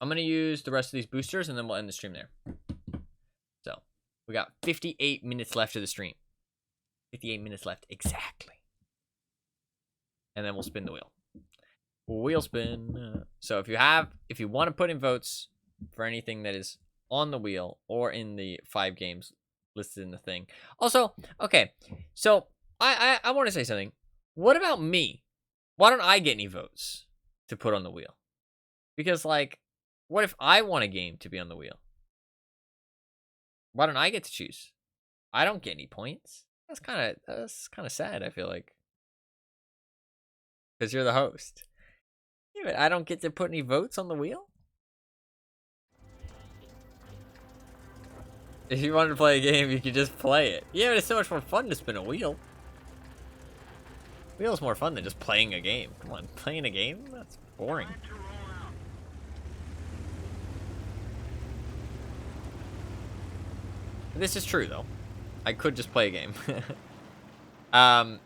I'm going to use the rest of these boosters, and then we'll end the stream there. So, we got 58 minutes left of the stream. 58 minutes left, exactly. And then we'll spin the wheel. Wheel spin. So, if you want to put in votes for anything that is on the wheel or in the 5 games listed in the thing. Also, okay, so I want to say something. What about me? Why don't I get any votes to put on the wheel? Because, like, what if I want a game to be on the wheel? Why don't I get to choose? I don't get any points. That's kind of sad, I feel like. Because you're the host. Yeah, but I don't get to put any votes on the wheel? If you wanted to play a game, you could just play it. Yeah, but it's so much more fun to spin a wheel. Wheel's more fun than just playing a game. Come on, playing a game? That's boring. This is true, though. I could just play a game. I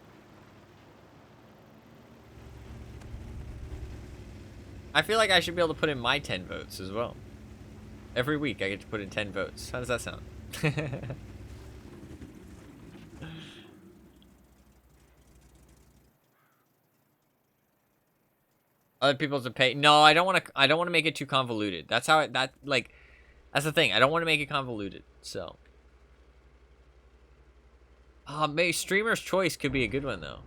feel like I should be able to put in my 10 votes as well. Every week I get to put in 10 votes. How does that sound? Other people to pay. No, I don't want to make it too convoluted. That's how that's the thing. I don't want to make it convoluted. So, maybe streamer's choice could be a good one though.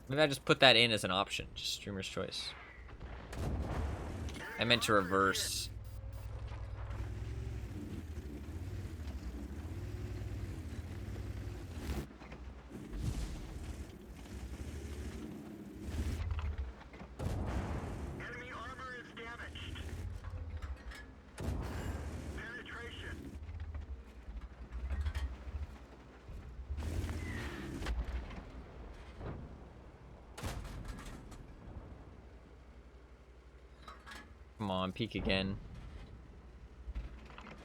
Maybe I just put that in as an option. Just streamer's choice. I meant to reverse. Enemy armor is damaged. Penetration. Come on, peek again.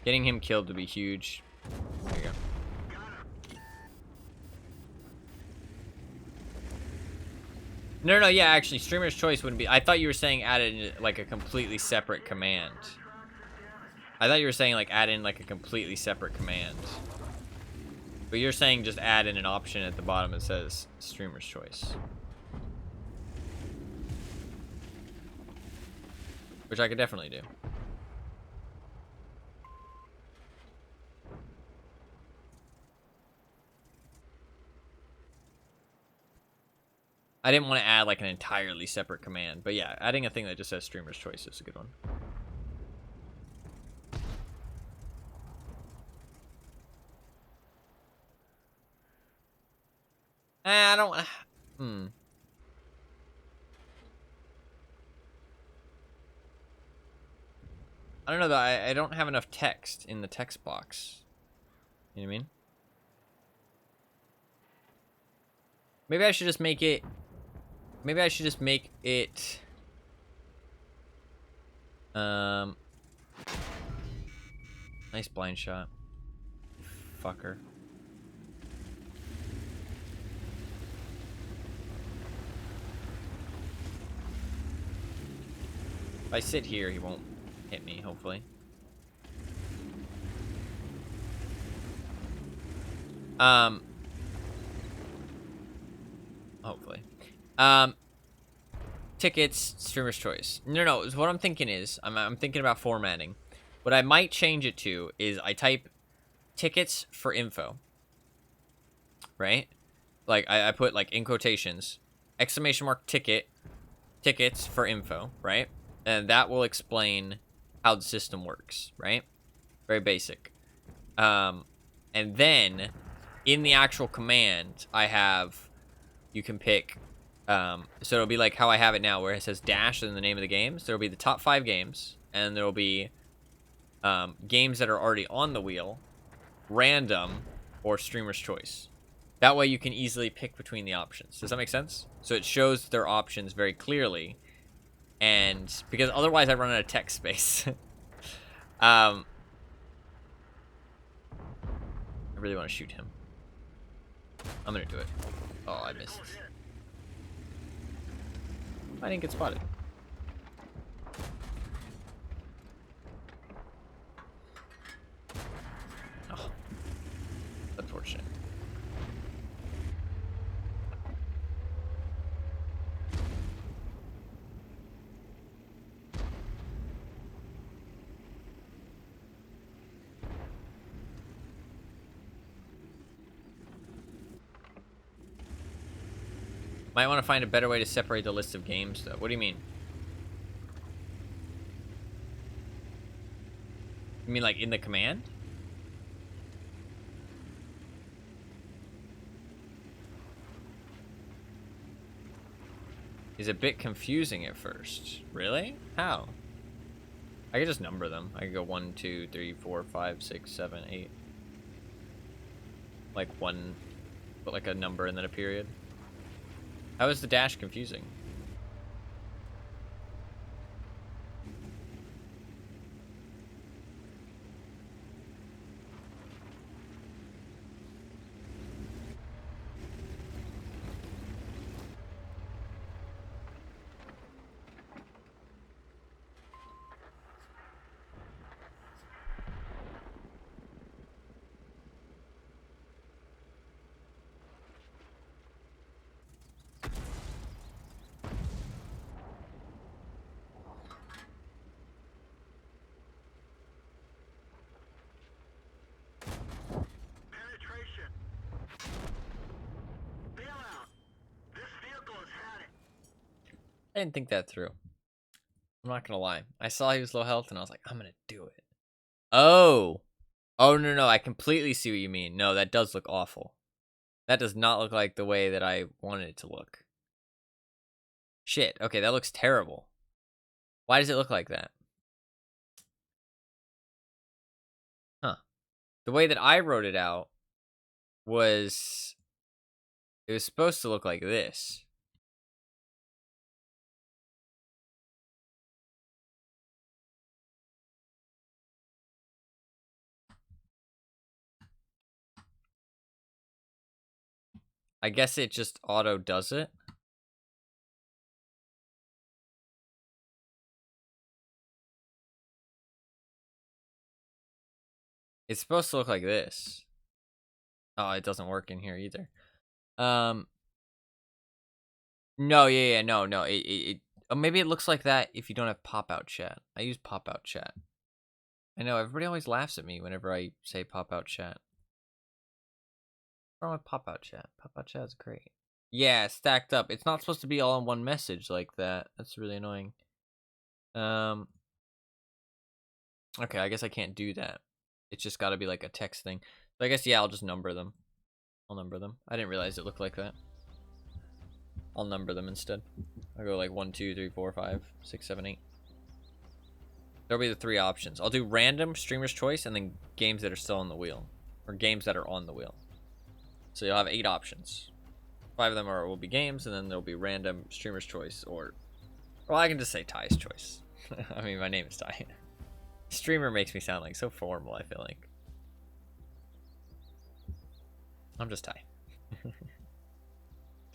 Getting him killed would be huge. There you go. No, yeah, actually, streamer's choice wouldn't be. I thought you were saying add in like a completely separate command. I thought you were saying like add in like a completely separate command. But you're saying just add in an option at the bottom that says streamer's choice. Which I could definitely do. I didn't want to add like an entirely separate command, but yeah, adding a thing that just says streamer's choice is a good one. I don't. I don't know though. I don't have enough text in the text box. You know what I mean? Maybe I should just make it. Maybe I should just make it. Nice blind shot. Fucker. If I sit here, he won't hit me, hopefully. Hopefully. Tickets, streamer's choice. No, what I'm thinking is, I'm thinking about formatting. What I might change it to is I type tickets for info. Right? Like, I put, like, in quotations, exclamation mark ticket, tickets for info, right? And that will explain how the system works, right? Very basic. And then, in the actual command, I have, you can pick, so it'll be like how I have it now, where it says dash in the name of the games. There'll be the top 5 games, and there'll be games that are already on the wheel, random, or streamer's choice. That way you can easily pick between the options. Does that make sense? So it shows their options very clearly, and because otherwise I run out of text space. I really want to shoot him. I'm gonna do it. Oh, I missed. I didn't get spotted. Might want to find a better way to separate the list of games, though. What do you mean? You mean like in the command? Is a bit confusing at first. Really? How? I could just number them. I could go 1, 2, 3, 4, 5, 6, 7, 8. Like one, put like a number and then a period. How is the dash confusing? Penetration. Bailout. This vehicle has had it. I didn't think that through. I'm not gonna lie. I saw he was low health and I was like, I'm gonna do it. Oh. Oh, no. I completely see what you mean. No, that does look awful. That does not look like the way that I wanted it to look. Shit. Okay, that looks terrible. Why does it look like that? Huh. The way that I wrote it out was... It was supposed to look like this. I guess it just auto does it. It's supposed to look like this. Oh, it doesn't work in here either. No, yeah, no. Oh, maybe it looks like that if you don't have pop-out chat. I use pop-out chat. I know, everybody always laughs at me whenever I say pop-out chat. What's wrong with pop-out chat? Pop-out chat is great. Yeah, stacked up. It's not supposed to be all in one message like that. That's really annoying. Okay, I guess I can't do that. It's just gotta be like a text thing. So I guess, yeah, I'll just number them. I'll number them. I didn't realize it looked like that. I'll number them instead. I'll go like 1, 2, 3, 4, 5, 6, 7, 8. There'll be the 3 options. I'll do random, streamer's choice, and then games that are still on the wheel. Or games that are on the wheel. So you'll have 8 options. 5 of them will be games, and then there'll be random, streamer's choice, or... Well, I can just say Ty's choice. I mean, my name is Ty. Streamer makes me sound like so formal, I feel like. I'm just Ty.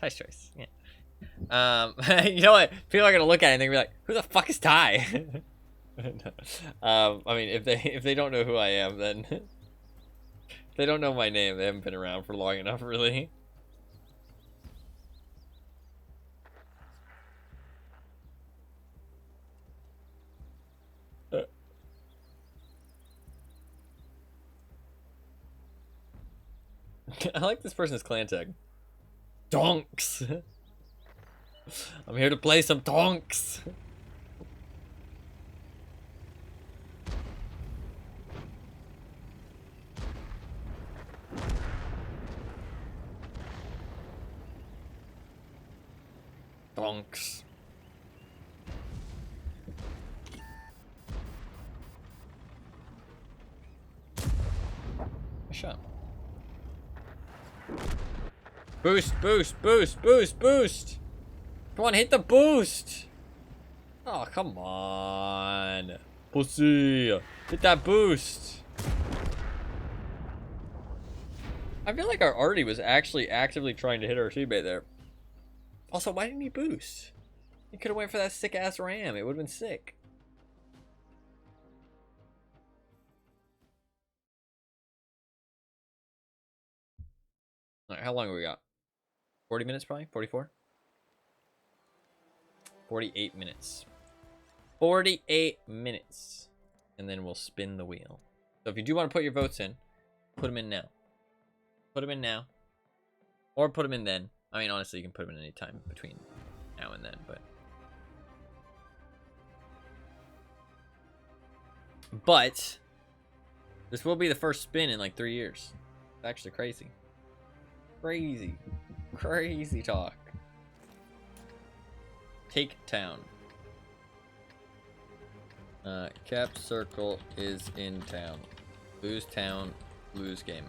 Ty's choice, yeah. You know what? People are gonna look at it and they're gonna be like, "Who the fuck is Ty?" I mean, if they don't know who I am, then if they don't know my name, they haven't been around for long enough, really. I like this person's clan tag. Donks. I'm here to play some donks. Donks. Shut up. Boost, boost, boost, boost, boost! Come on, hit the boost! Oh, come on. Pussy. Hit that boost. I feel like our Artie was actually actively trying to hit our teammate there. Also, why didn't he boost? He could have went for that sick-ass ram. It would have been sick. Alright, how long have we got? 40 minutes probably? 44? 48 minutes. 48 minutes. And then we'll spin the wheel. So if you do want to put your votes in, put them in now. Put them in now. Or put them in then. I mean, honestly, you can put them in any time between now and then, but... But this will be the first spin in like 3 years. It's actually crazy. Crazy talk. Take town. Cap circle is in town. Lose town, lose game.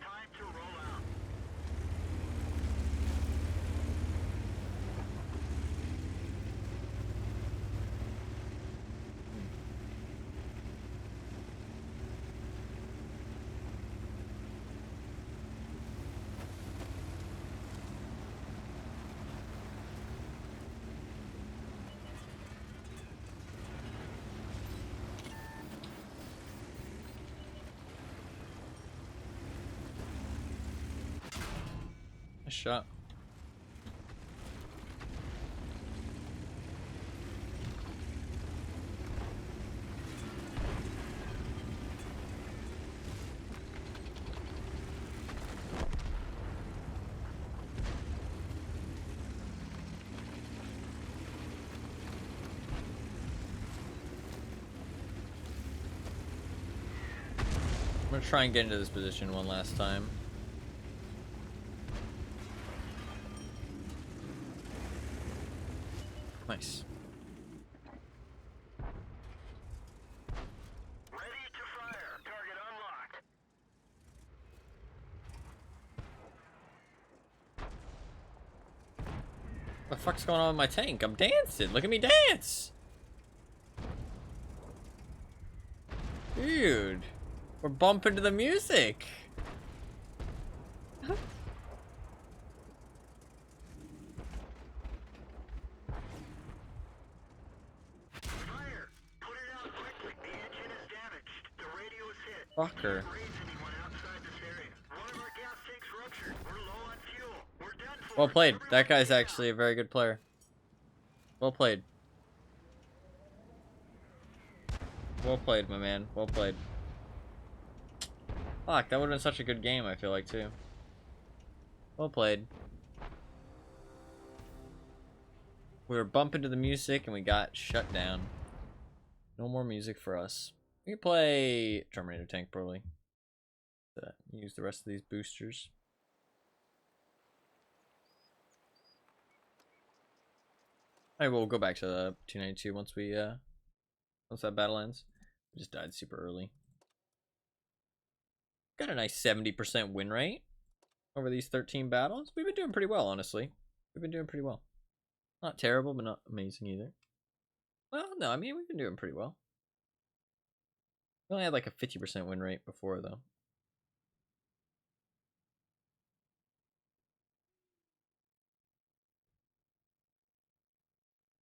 Time to roll out. Nice shot. I'm gonna try and get into this position one last time. Nice. Ready to fire. Target unlocked. What the fuck's going on with my tank? I'm dancing. Look at me dance. Dude, we're bumping to the music. Fire. Put it out quickly. The engine is damaged. The radio is hit. Fucker. Can't raise anyone outside this area. One of our gas tanks ruptured. We're low on fuel. We're done for. Well played. Everyone That guy's get out. actually a very good player. Well played. Well played, my man. Well played. Fuck, that would have been such a good game, I feel like, too. Well played. We were bumping to the music and we got shut down. No more music for us. We can play Terminator tank, probably. Use the rest of these boosters. Alright, we'll go back to the T92 once we, once that battle ends. We just died super early. Got a nice 70% win rate over these 13 battles. We've been doing pretty well, honestly. We've been doing pretty well. Not terrible, but not amazing either. Well, no, I mean, we've been doing pretty well. We only had like a 50% win rate before, though.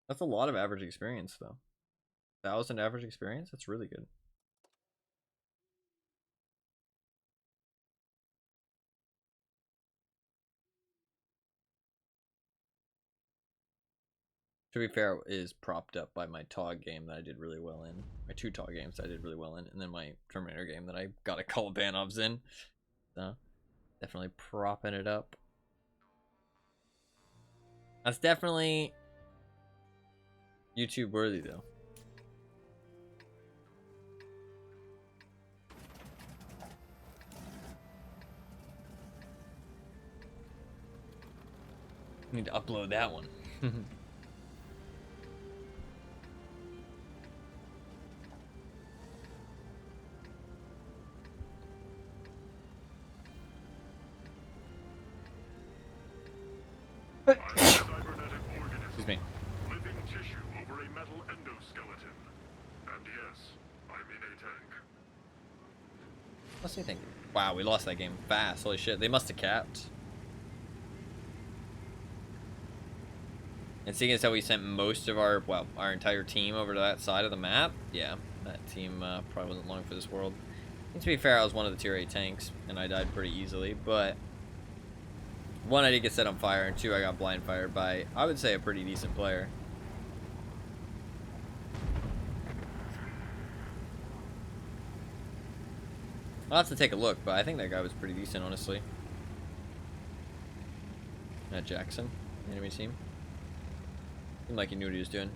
That's a lot of average experience, though. 1,000 average experience? That's really good. To be fair, it is propped up by my TOG game that I did really well in. My 2 TOG games that I did really well in. And then my Terminator game that I got a couple ban-offs in. So, definitely propping it up. That's definitely YouTube worthy, though. Need to upload that one. Cybernetic organism. Excuse me. Living tissue over a metal endoskeleton. And yes, I'm in a tank. What's he think? Wow, we lost that game fast. Holy shit, they must have capped. And seeing as how we sent most of our, well, our entire team over to that side of the map, yeah, that team probably wasn't long for this world. And to be fair, I was one of the tier 8 tanks, and I died pretty easily, but 1, I did get set on fire, and 2, I got blind fired by, I would say, a pretty decent player. I'll have to take a look, but I think that guy was pretty decent, honestly. Jackson, enemy team. Seemed like he knew what he was doing.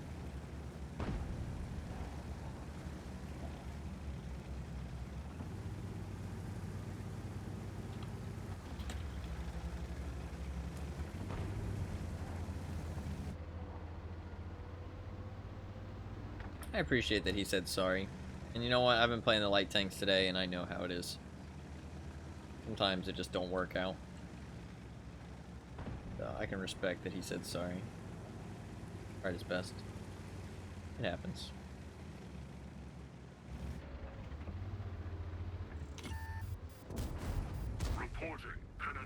I appreciate that he said sorry. And you know what? I've been playing the light tanks today, and I know how it is. Sometimes it just don't work out. I can respect that he said sorry. Tried his best. It happens.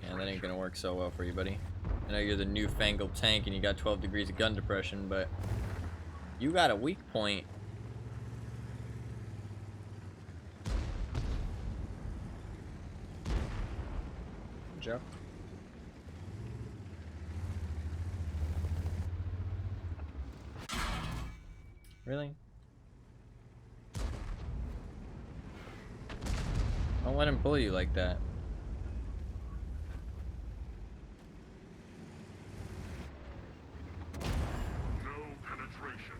Yeah, that ain't gonna work so well for you, buddy. I know you're the newfangled tank and you got 12 degrees of gun depression, but you got a weak point. Joe. Really? Don't let him bully you like that. No penetration.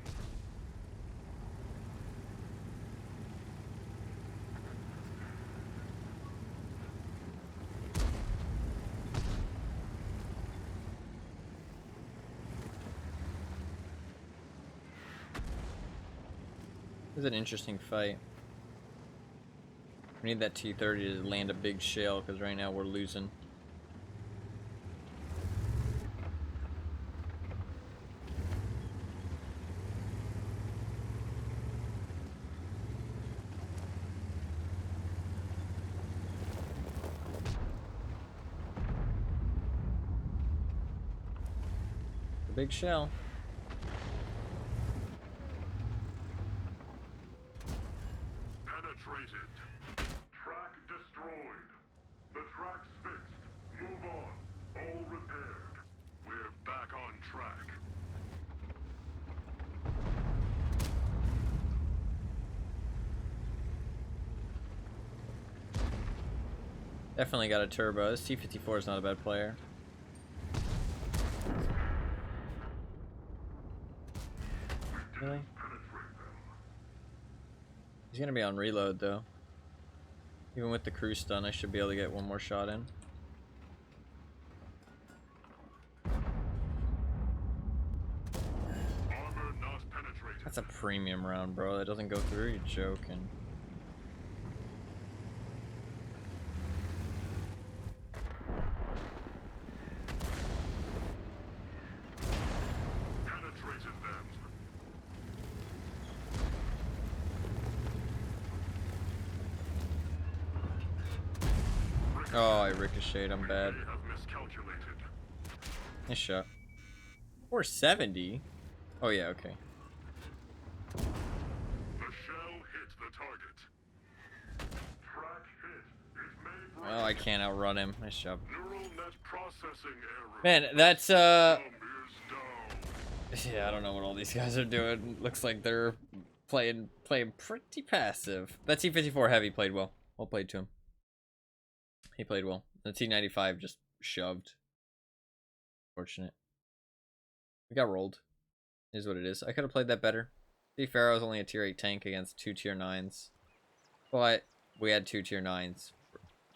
This is an interesting fight. We need that T30 to land a big shell, because right now we're losing. The big shell. Penetrated. Track destroyed. The track's fixed. Move on. All repaired. We're back on track. Definitely got a turbo. This T-54 is not a bad player. Really? He's gonna be on reload though. Even with the crew stun, I should be able to get one more shot in. Armor not penetrated. That's a premium round, bro. That doesn't go through. You're joking. Penetrated them. Oh, I ricocheted. I'm bad. They have miscalculated. Nice shot. 470? Oh, yeah, okay. The shell hit the target. Track hit is made Oh, I can't outrun him. Nice job. Neural net processing error. Man, that's, Thumb is down. yeah, I don't know what all these guys are doing. Looks like they're playing pretty passive. That T-54 heavy played well. Well played to him. He played well. The T-95 just shoved. Fortunate. We got rolled. Is what it is. I could have played that better. See, Pharaoh's only a tier 8 tank against 2 tier 9s. But we had 2 tier 9s.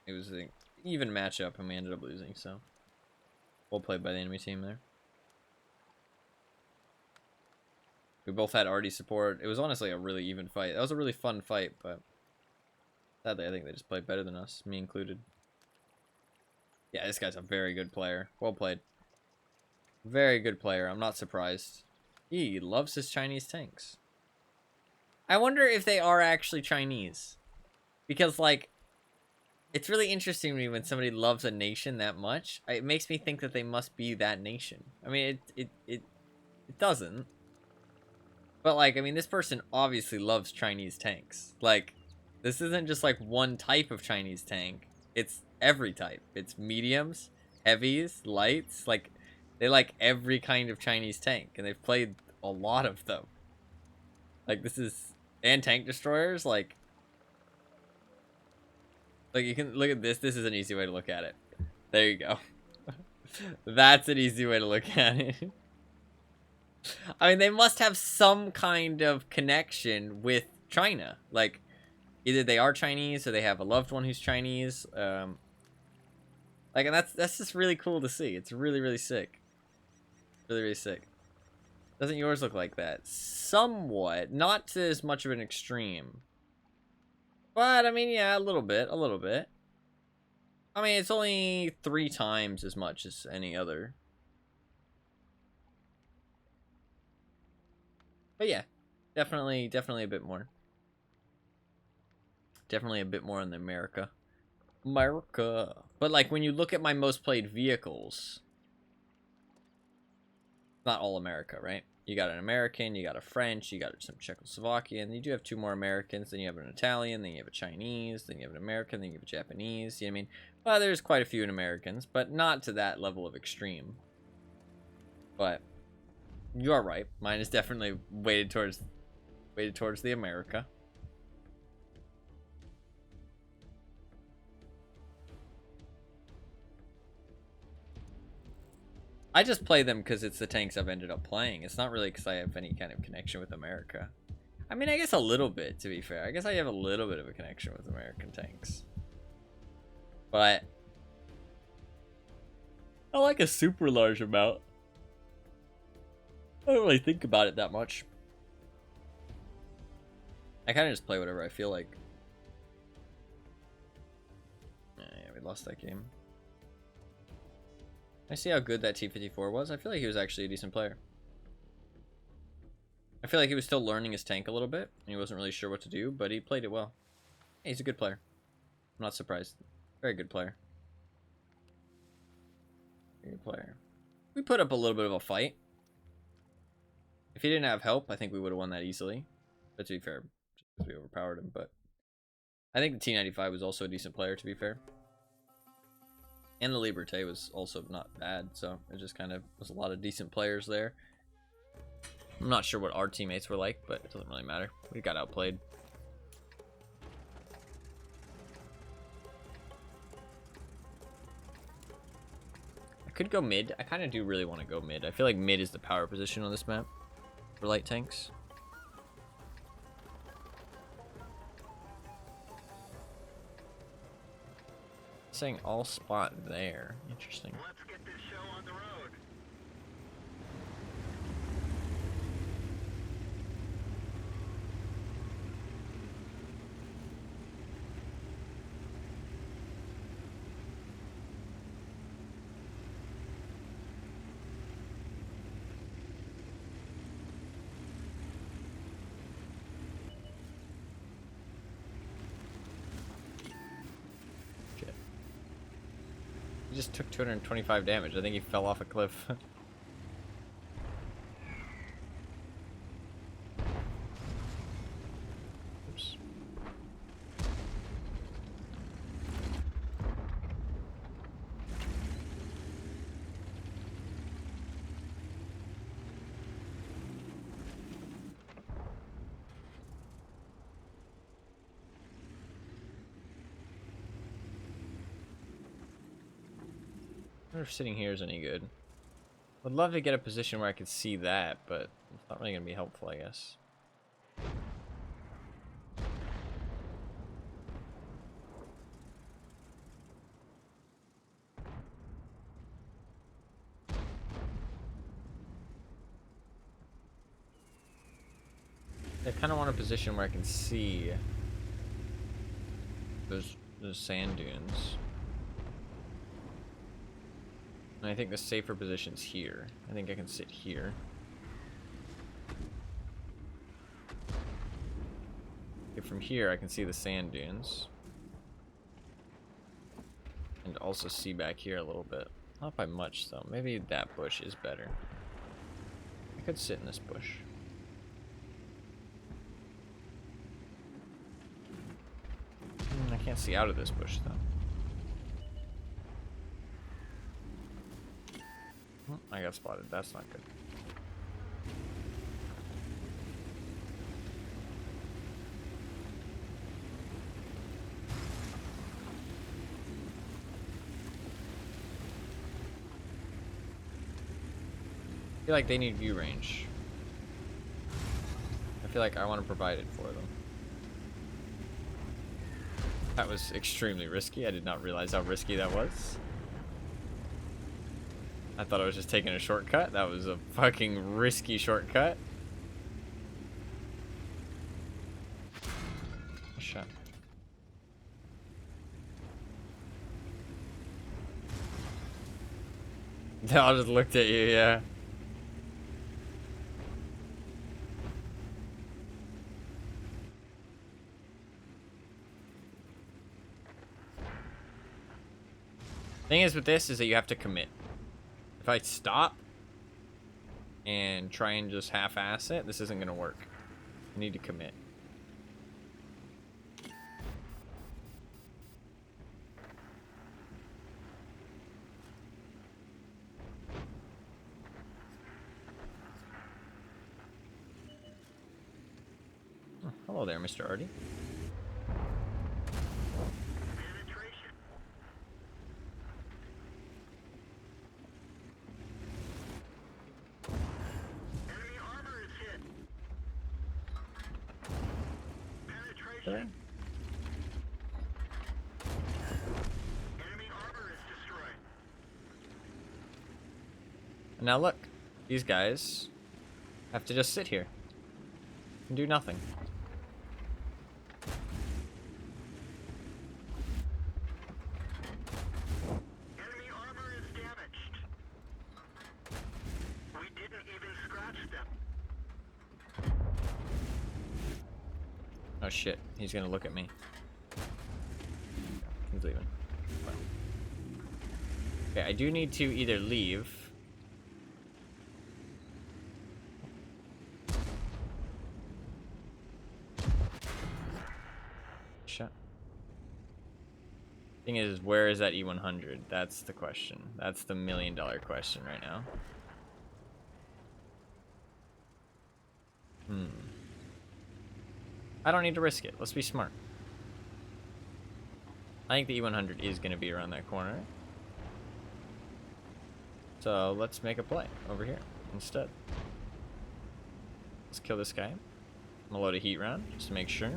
It was an even matchup and we ended up losing, so. Well played by the enemy team there. We both had RD support. It was honestly a really even fight. That was a really fun fight, but sadly I think they just played better than us, me included. Yeah, this guy's a very good player. Well played. Very good player. I'm not surprised. He loves his Chinese tanks. I wonder if they are actually Chinese. Because, like, it's really interesting to me when somebody loves a nation that much. It makes me think that they must be that nation. I mean, it doesn't. But, like, I mean, this person obviously loves Chinese tanks. Like, this isn't just, like, one type of Chinese tank. It's every type. It's mediums, heavies, lights. Like, they like every kind of Chinese tank. And they've played a lot of them. Like, this is... And tank destroyers, like... Like, you can look at this. This is an easy way to look at it. There you go. That's an easy way to look at it. I mean, they must have some kind of connection with China. Like, either they are Chinese or they have a loved one who's Chinese. Like, and that's just really cool to see. It's really, really sick. Really, really sick. Doesn't yours look like that? Somewhat. Not to as much of an extreme. But, I mean, yeah, a little bit. A little bit. I mean, it's only 3 times as much as any other. But yeah, definitely a bit more. Definitely a bit more in the America. But like when you look at my most played vehicles, not all America, right? You got an American, you got a French, you got some Czechoslovakian, you do have 2 more Americans, then you have an Italian, then you have a Chinese, then you have an American, then you have a Japanese, you know what I mean? Well, there's quite a few in Americans, but not to that level of extreme. But you are right. Mine is definitely weighted towards the America. I just play them because it's the tanks I've ended up playing. It's not really because I have any kind of connection with America. I mean, I guess a little bit, to be fair. I guess I have a little bit of a connection with American tanks. But I like a super large amount. I don't really think about it that much. I kind of just play whatever I feel like. Yeah, we lost that game. I see how good that T-54 was. I feel like he was actually a decent player. I feel like he was still learning his tank a little bit, and he wasn't really sure what to do, but he played it well. Yeah, he's a good player. I'm not surprised. Very good player. Very good player. We put up a little bit of a fight. If he didn't have help, I think we would have won that easily. But to be fair, just because we overpowered him. But I think the T95 was also a decent player, to be fair. And the Liberté was also not bad, so it just kind of was a lot of decent players there. I'm not sure what our teammates were like, but it doesn't really matter. We got outplayed. I could go mid. I kind of do really want to go mid. I feel like mid is the power position on this map for light tanks. Saying all spot there. Interesting. Let's get this show on the road. He just took 225 damage. I think he fell off a cliff. Oops. I wonder if sitting here is any good. Would love to get a position where I could see that, but it's not really going to be helpful, I guess. I kind of want a position where I can see those sand dunes. And I think the safer position's here. I think I can sit here. Okay, from here I can see the sand dunes. And also see back here a little bit. Not by much though. Maybe that bush is better. I could sit in this bush. I can't see out of this bush though. I got spotted. That's not good. feel like they need view range. I feel like I want to provide it for them. That was extremely risky. I did not realize how risky that was. I thought I was just taking a shortcut. That was a fucking risky shortcut. Shot. They all just looked at you, yeah. Thing is with this is that you have to commit. If I stop and try and just half-ass it, this isn't gonna work. I need to commit. Oh, hello there, Mr. Artie. Okay. Enemy armor is destroyed. And now look, these guys have to just sit here and do nothing. Enemy armor is damaged. We didn't even scratch them. Oh shit, he's gonna look at me. He's leaving. Wow. Okay, I do need to either leave. Shut. Thing is, where is that E100? That's the question. That's the million-dollar question right now. I don't need to risk it. Let's be smart. I think the E100 is going to be around that corner. So let's make a play over here instead. Let's kill this guy. I'm gonna load a heat round just to make sure.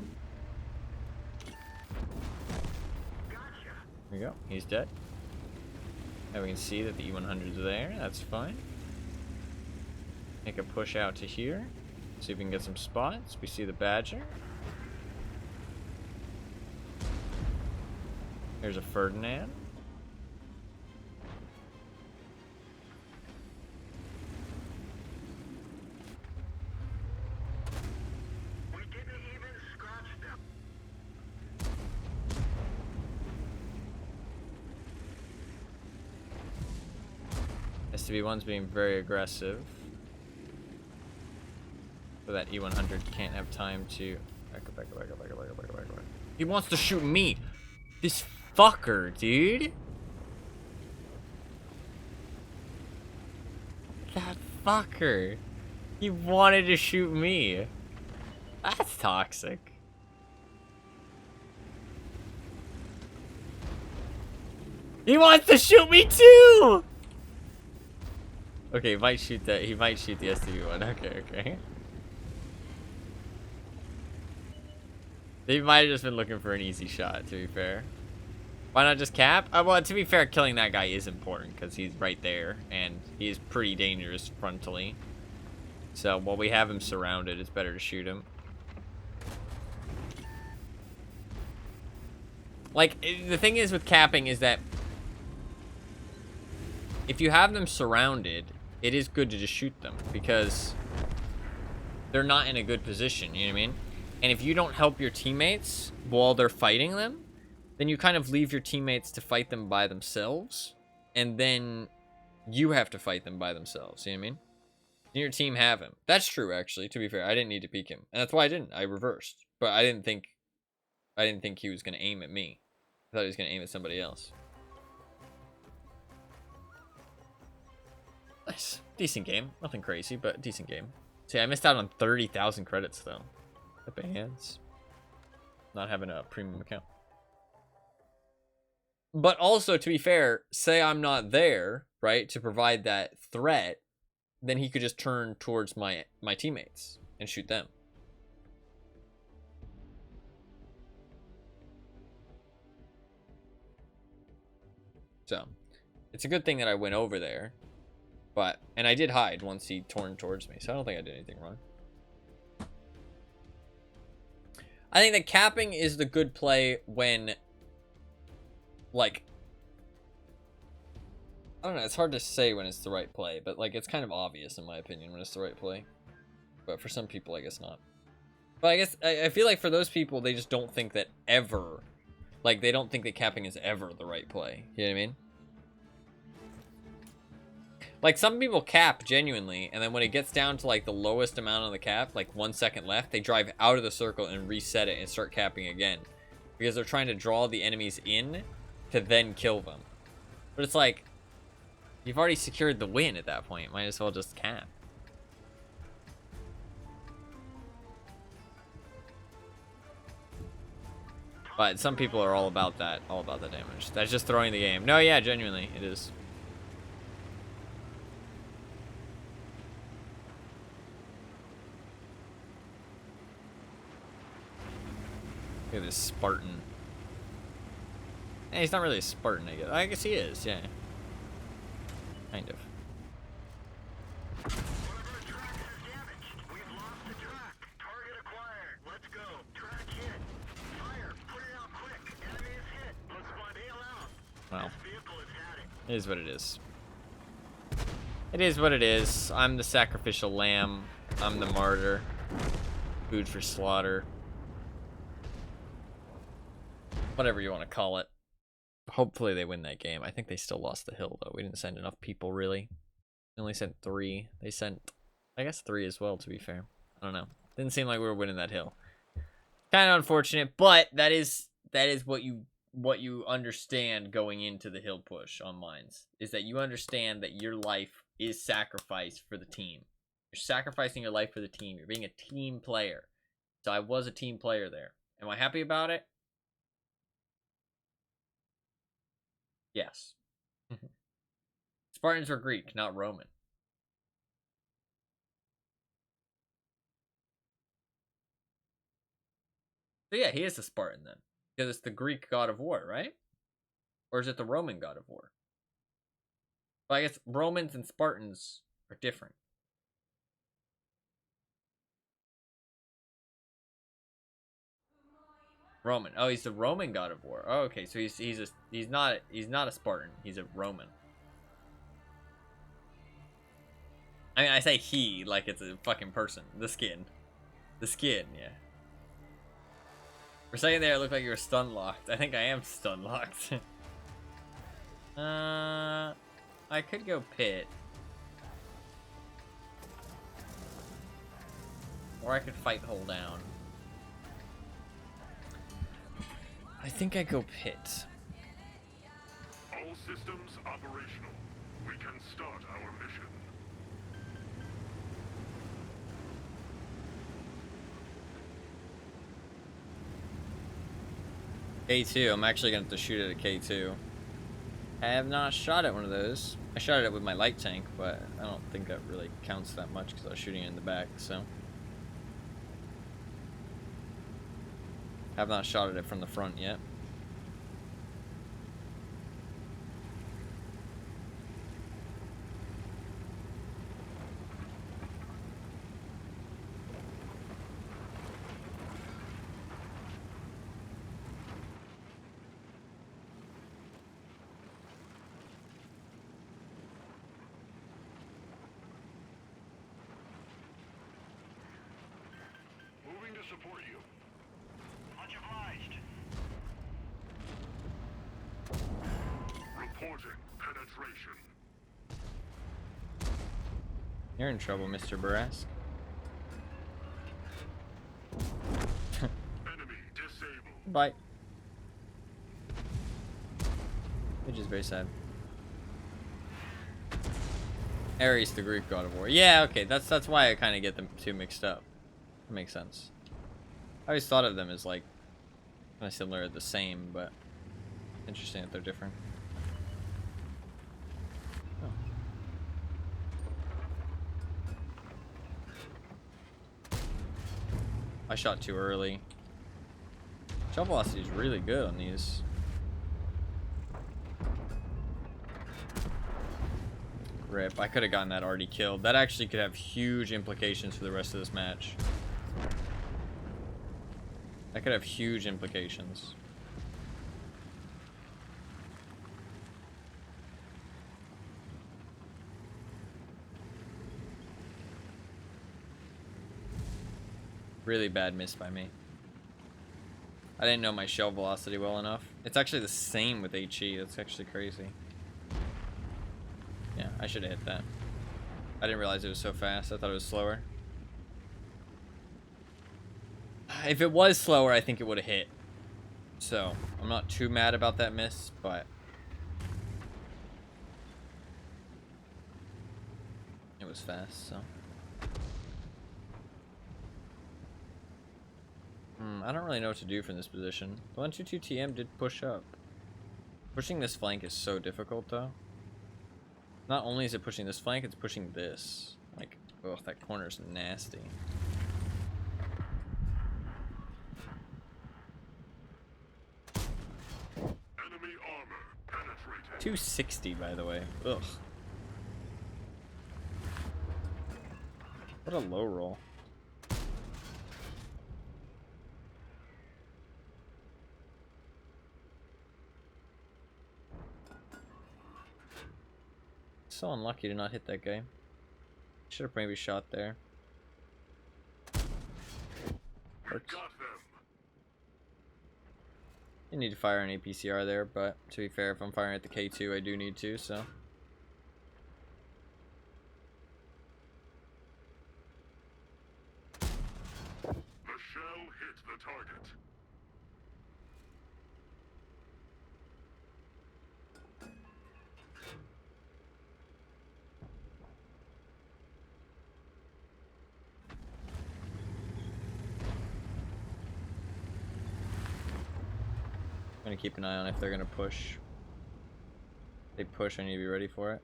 There we go. He's dead. Now we can see that the E100's there. That's fine. Make a push out to here. See if we can get some spots. We see the Badger. Here's a Ferdinand. We didn't even scratch them. STB1's being very aggressive. So that E100 can't have time to... Back up. He wants to shoot me! This fucker, dude! That fucker! He wanted to shoot me! That's toxic. He wants to shoot me too! Okay, he might shoot that. He might shoot the STB1. Okay. They might have just been looking for an easy shot, to be fair. Why not just cap? Well, to be fair, killing that guy is important because he's right there and he is pretty dangerous frontally. So while we have him surrounded, it's better to shoot him. Like, the thing is with capping is that if you have them surrounded, it is good to just shoot them because they're not in a good position, you know what I mean? And if you don't help your teammates while they're fighting them, then you kind of leave your teammates to fight them by themselves, and then you have to fight them by themselves, you know what I mean? And your team have him. That's true, actually, to be fair. I didn't need to peek him. And that's why I didn't. I reversed. But I didn't think he was going to aim at me. I thought he was going to aim at somebody else. Nice. Decent game. Nothing crazy, but decent game. See, I missed out on 30,000 credits, though. At bands. Not having a premium account. But also, to be fair, say I'm not there, right, to provide that threat, then he could just turn towards my teammates and shoot them. So, it's a good thing that I went over there. And I did hide once he turned towards me, so I don't think I did anything wrong. I think that capping is the good play when, like, I don't know, it's hard to say when it's the right play, but, like, it's kind of obvious, in my opinion, when it's the right play. But for some people, I guess not. But I guess, I feel like for those people, they just don't think that ever, like, they don't think that capping is ever the right play. You know what I mean? Like, some people cap genuinely, and then when it gets down to, like, the lowest amount on the cap, like 1 second left, they drive out of the circle and reset it and start capping again. Because they're trying to draw the enemies in to then kill them. But it's like, you've already secured the win at that point. Might as well just cap. But some people are all about that damage. That's just throwing the game. No, yeah, genuinely, it is. Look at this Spartan. Hey, he's not really a Spartan, I guess. I guess he is, yeah. Kind of. Well, it is what it is. It is what it is. I'm the sacrificial lamb. I'm the martyr. Food for slaughter. Whatever you want to call it. Hopefully they win that game. I think they still lost the hill, though. We didn't send enough people, really. We only sent 3. They sent, I guess, 3 as well, to be fair. I don't know. Didn't seem like we were winning that hill. Kind of unfortunate, but that is what you understand going into the hill push on mines. Is that you understand that your life is sacrificed for the team. You're sacrificing your life for the team. You're being a team player. So I was a team player there. Am I happy about it? Yes. Spartans were Greek, not Roman. So yeah, he is a Spartan then. Because it's the Greek god of war, right? Or is it the Roman god of war? Well, I guess Romans and Spartans are different. Roman. Oh, he's the Roman god of war. Oh, okay. So he's not a Spartan. He's a Roman. I mean, I say he like it's a fucking person. The skin. The skin, yeah. For a second there, it looked like you were stun locked. I think I am stun locked. I could go pit. Or I could fight hold down. I think I go pit. All systems operational. We can start our mission. K2. I'm actually going to have to shoot it at K2. I have not shot at one of those. I shot at it with my light tank, but I don't think that really counts that much because I was shooting it in the back, so. Have not shot at it from the front yet. Moving to support you. Much obliged. Reporting penetration. You're in trouble, Mr. Burrask. Enemy disabled. Bye. Which is very sad. Ares, the Greek god of war. Yeah, okay, that's why I kind of get them two mixed up. That makes sense. I always thought of them as like kind of similar or the same, but interesting that they're different. Oh. I shot too early. Shell velocity is really good on these. Rip. I could have gotten that already killed. That actually could have huge implications for the rest of this match. That could have huge implications. Really bad miss by me. I didn't know my shell velocity well enough. It's actually the same with HE. That's actually crazy. Yeah, I should have hit that. I didn't realize it was so fast. I thought it was slower. If it was slower, I think it would have hit. So, I'm not too mad about that miss, but it was fast, so. I don't really know what to do from this position. The 122 TM did push up. Pushing this flank is so difficult, though. Not only is it pushing this flank, it's pushing this. Like, ugh, that corner's nasty. Enemy armor penetrated. 260, by the way. Ugh. What a low roll. So unlucky to not hit that guy. Should have maybe shot there. Works. Got them. You need to fire an APCR there, but to be fair, if I'm firing at the K2, I do need to, so. The shell hit the target. I'm gonna keep an eye on if they're gonna push. If they push, I need to be ready for it.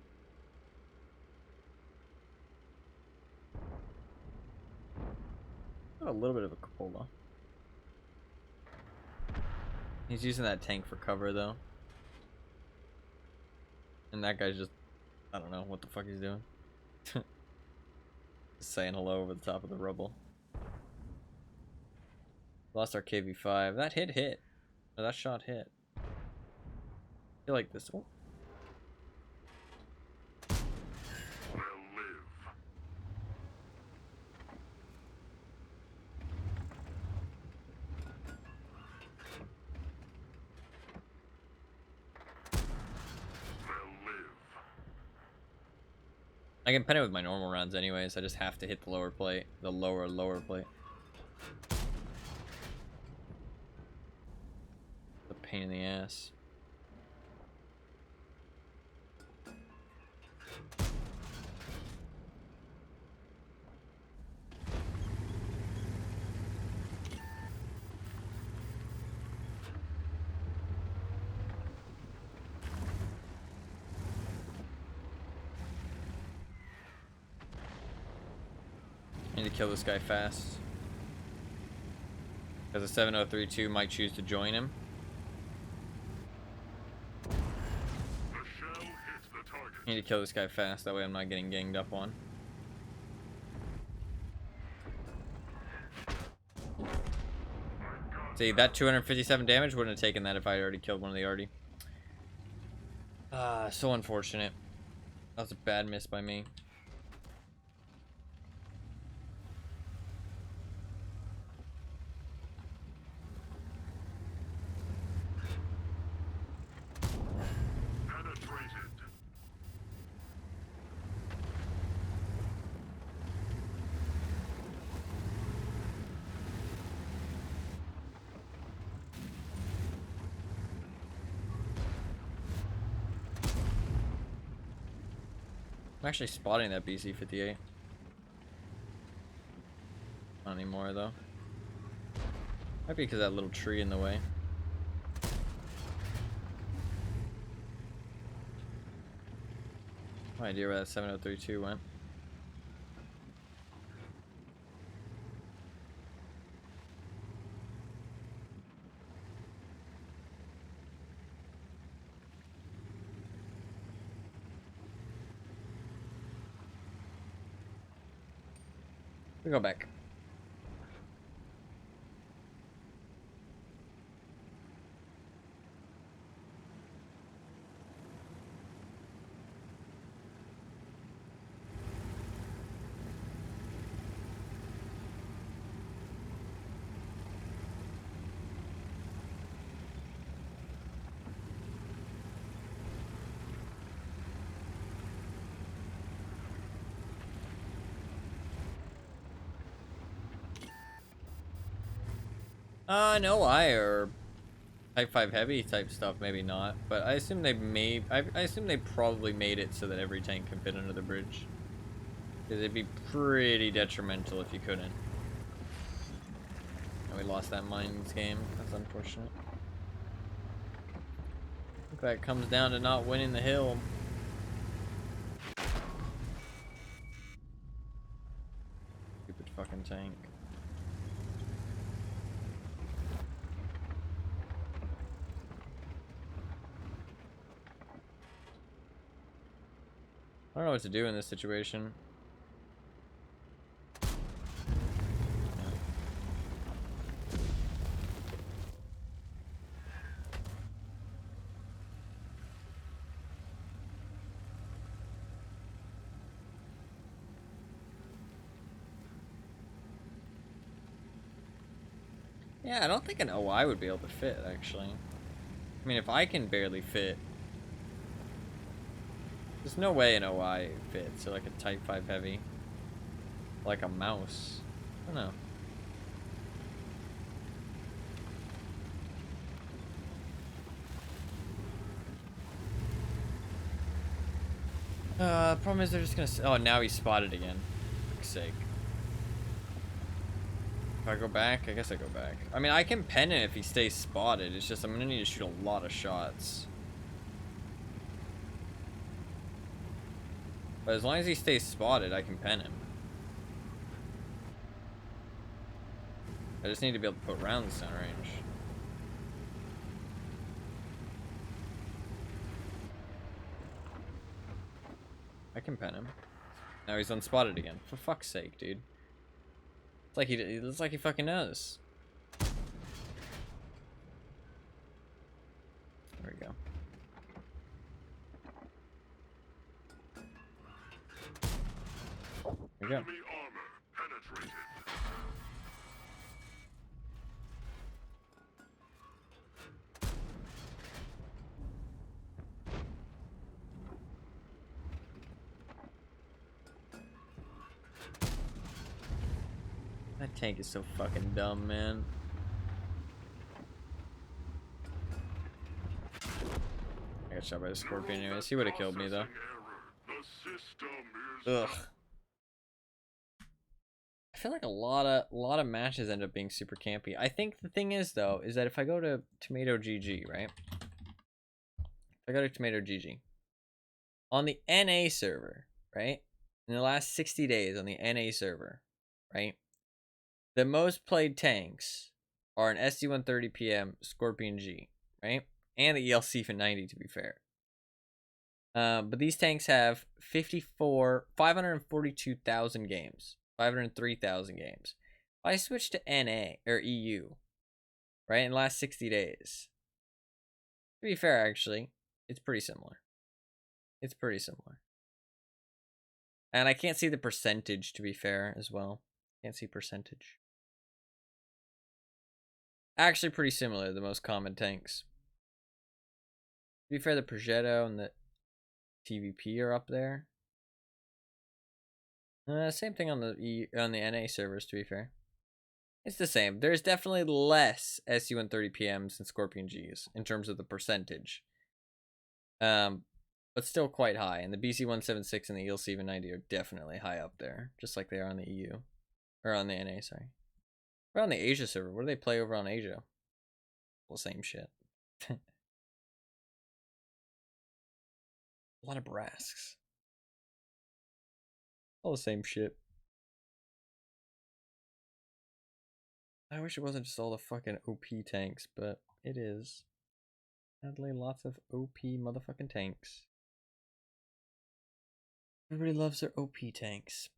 Got a little bit of a cupola. He's using that tank for cover though. And that guy's just, I don't know what the fuck he's doing. Just saying hello over the top of the rubble. Lost our KV5. That hit. Oh, that shot hit. I feel like this. Oh. They'll live. They'll live. I can pen it with my normal rounds anyways. I just have to hit the lower plate. The lower plate. The pain in the ass. I need to kill this guy fast. Because the 7032 might choose to join him. The shell hit the target. I need to kill this guy fast, that way I'm not getting ganged up on. See, that 257 damage wouldn't have taken that if I had already killed one of the arty. So unfortunate. That was a bad miss by me. Penetrated. I'm actually spotting that BC-58. Not anymore, though. Might be because of that little tree in the way. No idea where that 7032 went. We go back. No, or Type 5 heavy type stuff, maybe not. But I assume they I assume they probably made it so that every tank can fit under the bridge. Because it'd be pretty detrimental if you couldn't. And we lost that mines game. That's unfortunate. I think that comes down to not winning the hill. Stupid fucking tank. I don't know what to do in this situation. Yeah, I don't think an OI would be able to fit, actually. I mean, if I can barely fit, there's no way an OI fits, so like a Type 5 heavy. Like a mouse. I don't know. Problem is they're just gonna... Oh, now he's spotted again. For fuck's sake. If I go back, I guess I go back. I mean, I can pen it if he stays spotted. It's just I'm gonna need to shoot a lot of shots. But as long as he stays spotted, I can pen him. I just need to be able to put rounds down range. I can pen him. Now he's unspotted again. For fuck's sake, dude. It looks like he fucking knows. There we go. There we go. Enemy armor penetrated. That tank is so fucking dumb, man. I got shot by the Scorpion anyways. He would have killed me though. Ugh. I feel like a lot of matches end up being super campy. I think the thing is though, is that if I go to Tomato GG, right? If I go to Tomato GG on the NA server, right? In the last 60 days on the NA server, right? The most played tanks are an SD-130 PM Scorpion G, right? And the ELC for 90 to be fair. But these tanks have 542,000 games, 503,000 games. If I switch to NA or EU, right, in the last 60 days, to be fair, actually, it's pretty similar. It's pretty similar. And I can't see the percentage, to be fair, as well. Can't see percentage. Actually pretty similar, the most common tanks. To be fair, the Progetto and the TVP are up there. Same thing on the NA servers, to be fair. It's the same. There's definitely less SU-130 PMs and Scorpion Gs in terms of the percentage. But still quite high. And the BC-176 and the ELC-90 are definitely high up there, just like they are on the EU. Or on the NA, sorry. We're on the Asia server. What do they play over on Asia? Well, same shit. A lot of Brasks. All the same shit. I wish it wasn't just all the fucking OP tanks, but it is. Sadly, lots of OP motherfucking tanks. Everybody loves their OP tanks.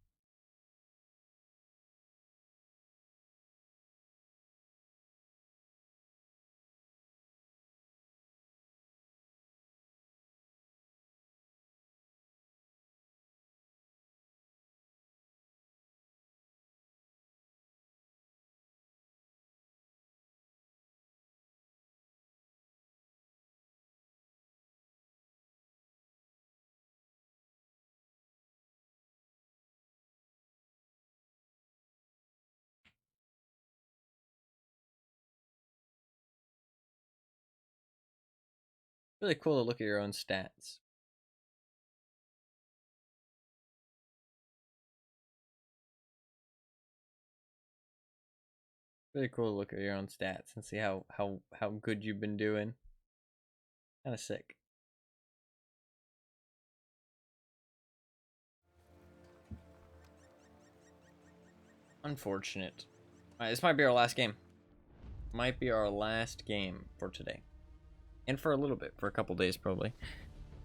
Really cool to look at your own stats. Really cool to look at your own stats and see how good you've been doing. Kind of sick. Unfortunate. Alright, this might be our last game. Might be our last game for today. And for a little bit, for a couple days probably.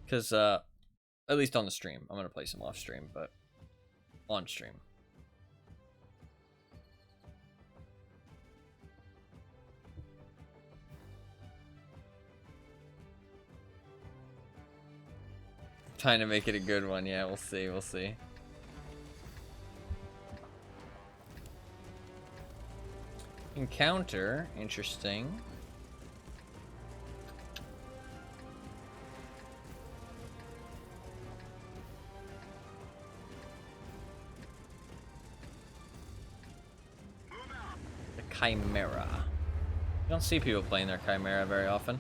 Because, at least on the stream. I'm going to play some off stream, but on stream. Trying to make it a good one, yeah, we'll see, we'll see. Encounter, interesting. The Chimera. You don't see people playing their Chimera very often.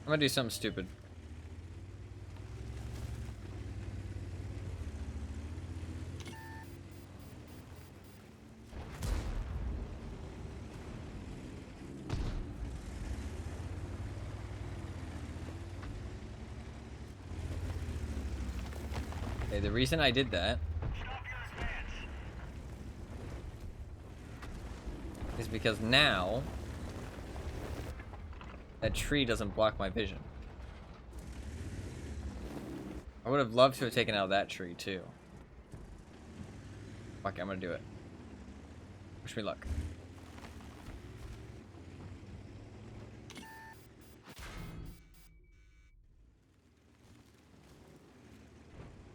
I'm gonna do something stupid. Okay, the reason I did that is because now that tree doesn't block my vision. I would have loved to have taken out that tree too. Fuck it, I'm gonna do it. Wish me luck.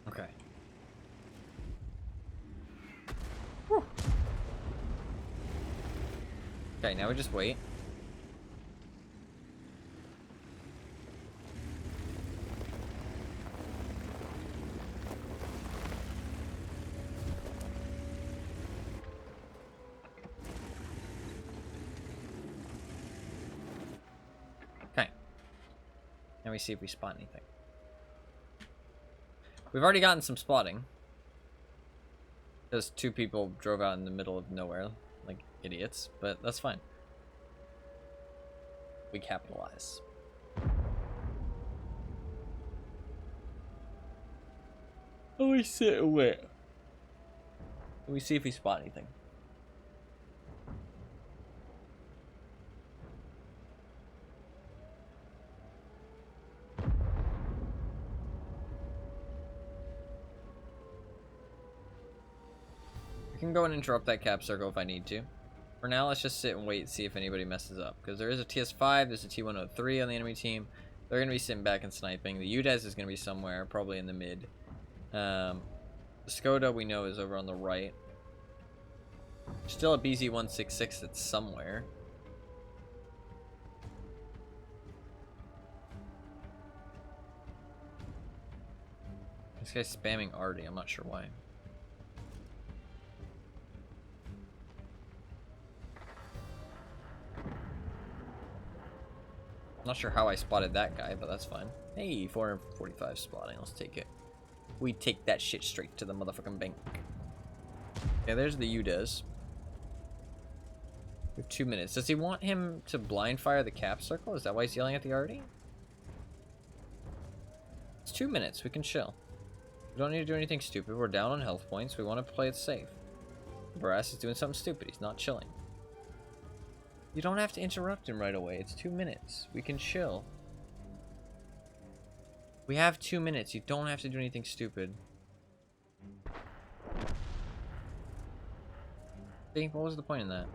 Okay. Whew. Okay, now we just wait. Now we see if we spot anything. We've already gotten some spotting. Because 2 people drove out in the middle of nowhere like idiots, but that's fine. We capitalize. Oh, we sit away. We see if we spot anything. I can go and interrupt that cap circle if I need to. For now, let's just sit and wait and see if anybody messes up. Because there is a TS5, there's a T103 on the enemy team. They're going to be sitting back and sniping. The UDES is going to be somewhere, probably in the mid. The Skoda we know is over on the right. Still a BZ166 that's somewhere. This guy's spamming Artie, I'm not sure why. I'm not sure how I spotted that guy, but that's fine. Hey, 445 spotting, let's take it. We take that shit straight to the motherfucking bank. Okay, there's the UDES. We have 2 minutes. Does he want him to blind fire the cap circle? Is that why he's yelling at the Artie? It's 2 minutes, we can chill. We don't need to do anything stupid. We're down on health points. We want to play it safe. Brass is doing something stupid. He's not chilling. You don't have to interrupt him right away. It's 2 minutes. We can chill. We have 2 minutes. You don't have to do anything stupid. See, what was the point in that?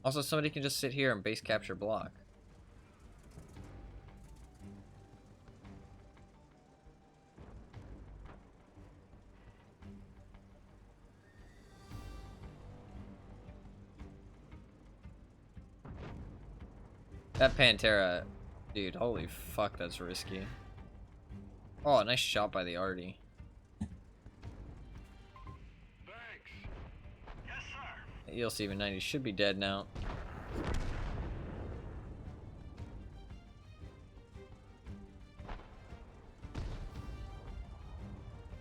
Also, somebody can just sit here and base capture block. That Pantera, dude, holy fuck, that's risky. Oh, nice shot by the Artie. Thanks. Yes, sir. ELC even 90 should be dead now.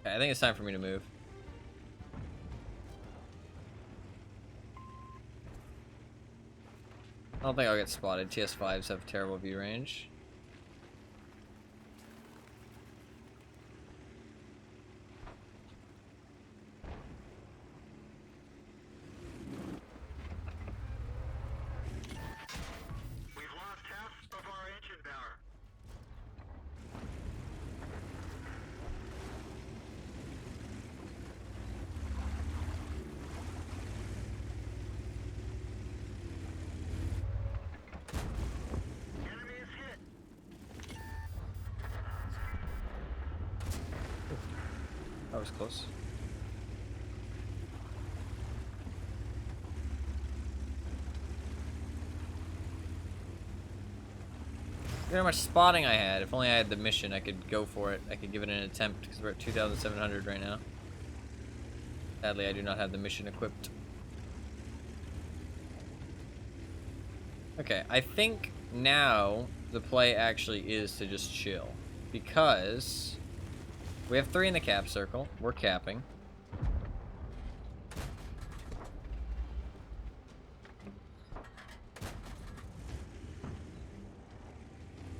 Okay, I think it's time for me to move. I don't think I'll get spotted. TS5s have terrible view range. We've lost half of our engine power. Enemy is hit. That was close. Look at how much spotting I had. If only I had the mission, I could go for it. I could give it an attempt because we're at 2,700 right now. Sadly, I do not have the mission equipped. Okay, I think now the play actually is to just chill. Because we have 3 in the cap circle. We're capping.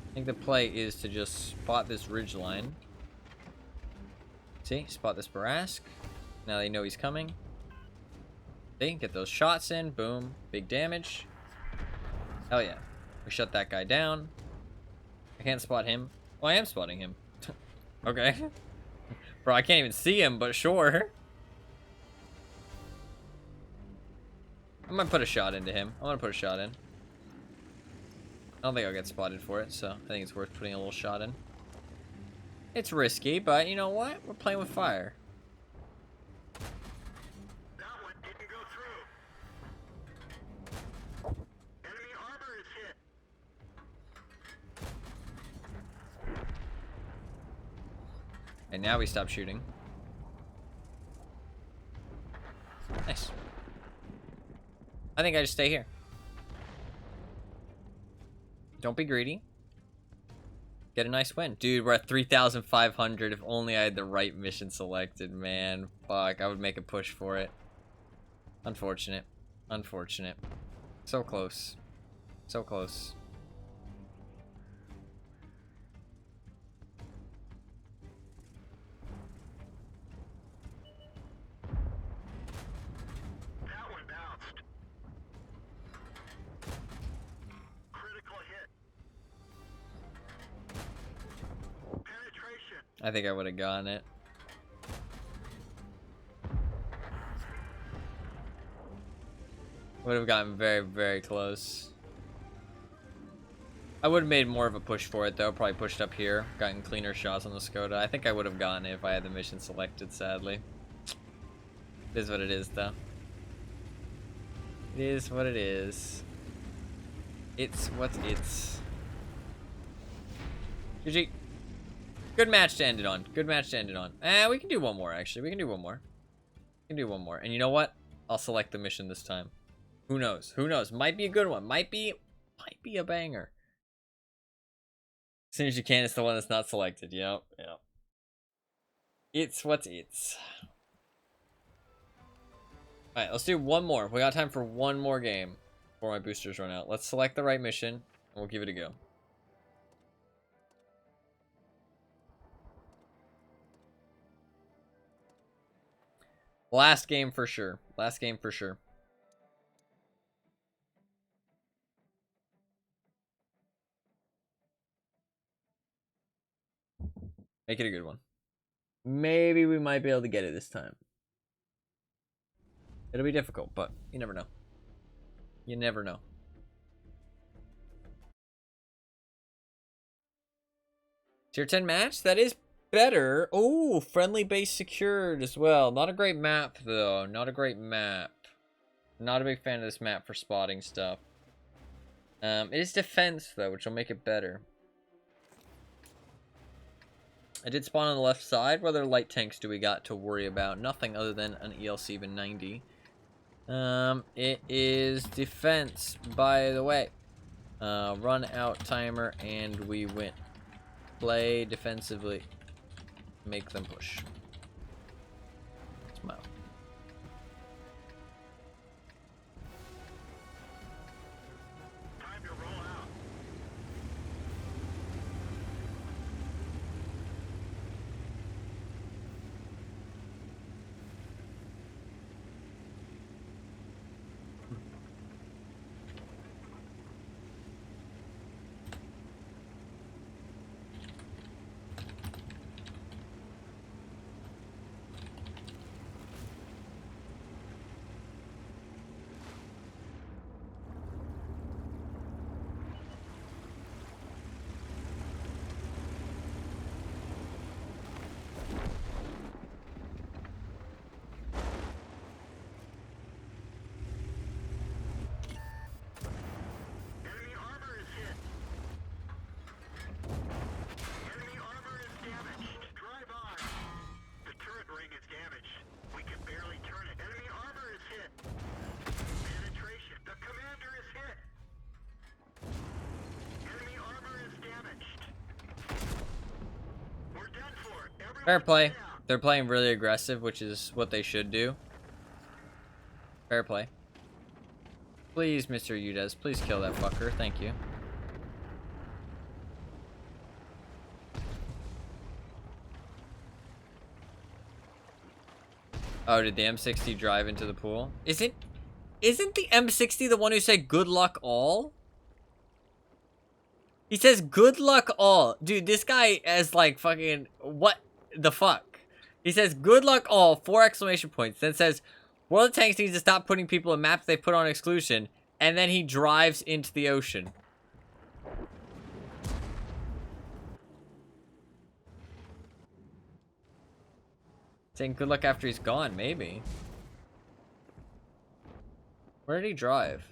I think the play is to just spot this ridge line. See? Spot this Barask. Now they know he's coming. See? Get those shots in. Boom. Big damage. Hell yeah. We shut that guy down. I can't spot him. Oh, I am spotting him. Okay. Bro, I can't even see him, but sure. I'm gonna put a shot into him. I'm gonna put a shot in. I don't think I'll get spotted for it, so I think it's worth putting a little shot in. It's risky, but you know what? We're playing with fire. That one didn't go through. Enemy armor is hit. And now we stop shooting. Nice. I think I just stay here. Don't be greedy. Get a nice win. Dude, we're at 3,500. If only I had the right mission selected, man. Fuck, I would make a push for it. Unfortunate. Unfortunate. So close. So close. That one bounced. Critical hit. Penetration. I think I would have gotten it. Would have gotten very, very close. I would have made more of a push for it, though. Probably pushed up here. Gotten cleaner shots on the Skoda. I think I would have gotten it if I had the mission selected, sadly. It is what it is, though. It is what it is. It's what it's. GG. Good match to end it on. Good match to end it on. We can do one more, actually. We can do one more. We can do one more. And you know what? I'll select the mission this time. Who knows? Who knows? Might be a good one. Might be a banger. As soon as you can, it's the one that's not selected. Yep, yep. It's what it's. Alright, let's do one more. We got time for one more game before my boosters run out. Let's select the right mission, and we'll give it a go. Last game for sure. Last game for sure. Make it a good one. Maybe we might be able to get it this time. It'll be difficult, but you never know. You never know. Tier 10 match? That is better. Oh, friendly base secured as well. Not a great map, though. Not a great map. Not a big fan of this map for spotting stuff. It is defense, though, which will make it better. I did spawn on the left side. What other light tanks do we got to worry about? Nothing other than an ELC even 90. It is defense, by the way. Run out timer, and we win. Play defensively. Make them push. Smile. Time to roll out. Enemy armor is hit. Enemy armor is damaged. Drive on. The turret ring is damaged. We can barely turn it. Enemy armor is hit. Penetration. The commander is hit. Enemy armor is damaged. We're done for. Everyone Fair play. down. They're playing really aggressive, which is what they should do. Fair play. Please, Mr. Udez, please kill that fucker. Thank you. Oh, did the M60 drive into the pool? Isn't the M60 the one who said good luck all? He says good luck all. Dude, this guy has like fucking what the fuck? He says good luck all, 4 exclamation points. Then says World of Tanks needs to stop putting people in maps they put on exclusion, and then he drives into the ocean. Saying good luck after he's gone, maybe. Where did he drive?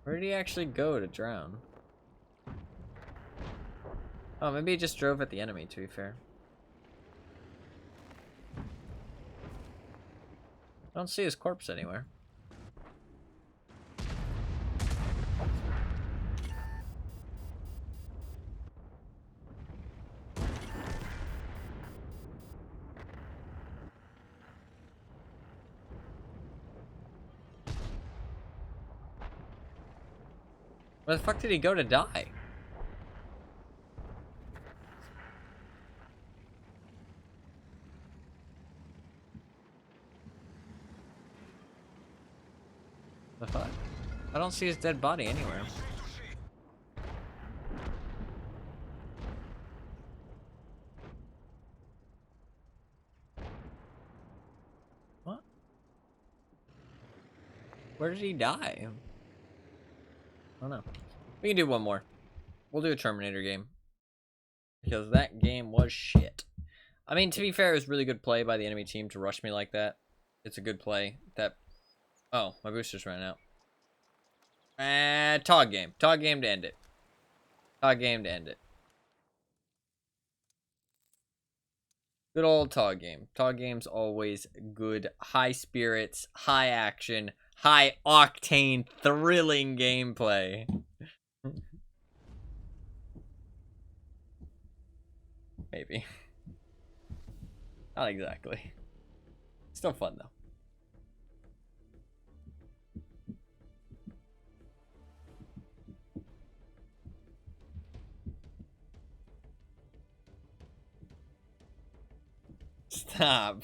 Where did he actually go to drown? Oh, maybe he just drove at the enemy, to be fair. I don't see his corpse anywhere. Where the fuck did he go to die? The fuck? I don't see his dead body anywhere. What? Where did he die? I don't know. We can do one more. We'll do a Terminator game. Because that game was shit. I mean, to be fair, it was really good play by the enemy team to rush me like that. It's a good play. That... Oh, my boosters ran out. Tog game. Tog game to end it. Tog game to end it. Good old Tog game. Tog game's always good. High spirits, high action, high octane, thrilling gameplay. Maybe. Not exactly. Still fun though. Stop.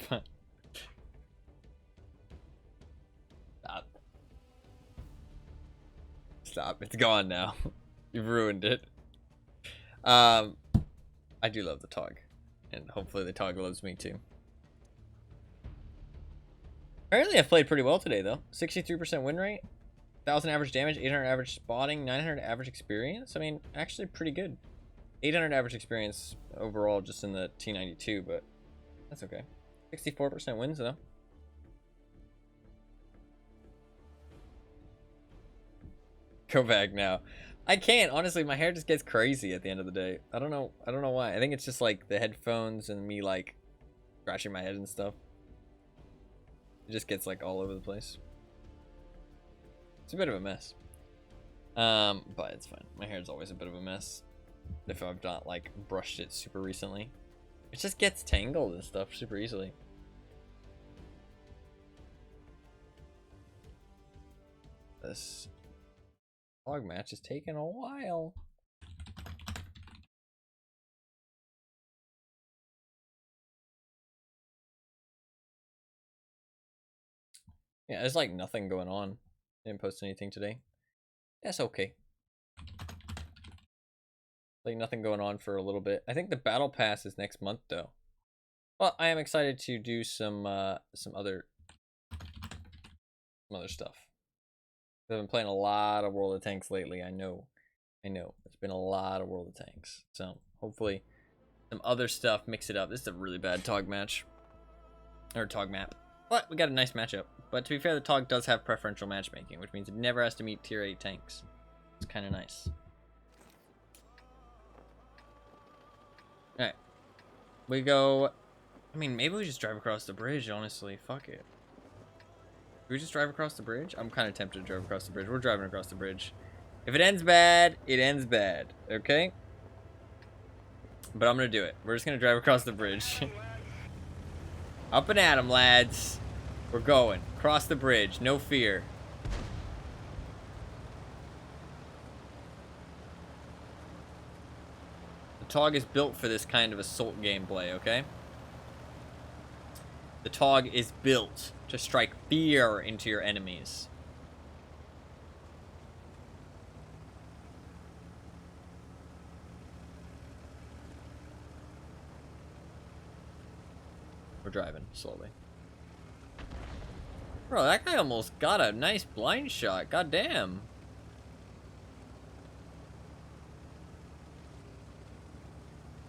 Stop. Stop. It's gone now. You've ruined it. I do love the Tog. And hopefully the Tog loves me too. Apparently I've played pretty well today, though. 63% win rate, 1,000 average damage, 800 average spotting, 900 average experience. I mean, actually pretty good. 800 average experience overall just in the T92, but that's okay. 64% wins, though. Go back now. I can't, honestly. My hair just gets crazy at the end of the day. I don't know why. I think it's just like the headphones and me like scratching my head and stuff. It just gets like all over the place. It's a bit of a mess. But it's fine. My hair's always a bit of a mess if I've not like brushed it super recently. It just gets tangled and stuff super easily. This log match is taking a while. Yeah, there's like nothing going on. Didn't post anything today. That's okay. Like nothing going on for a little bit. I think the battle pass is next month though. Well, I am excited to do some other stuff. I've been playing a lot of World of Tanks lately. I know. It's been a lot of World of Tanks. So hopefully some other stuff, mix it up. This is a really bad Tog match. Or Tog map. But we got a nice matchup. But to be fair, the Tog does have preferential matchmaking, which means it never has to meet tier 8 tanks. It's kind of nice. Alright. We go... I mean, maybe we just drive across the bridge, honestly. Fuck it. Do we just drive across the bridge? I'm kind of tempted to drive across the bridge. We're driving across the bridge. If it ends bad, it ends bad. Okay? But I'm going to do it. We're just going to drive across the bridge. Up and at 'em, lads. We're going. Cross the bridge. No fear. The Tog is built for this kind of assault gameplay, okay? The Tog is built to strike fear into your enemies. We're driving slowly. Bro, that guy almost got a nice blind shot. God damn.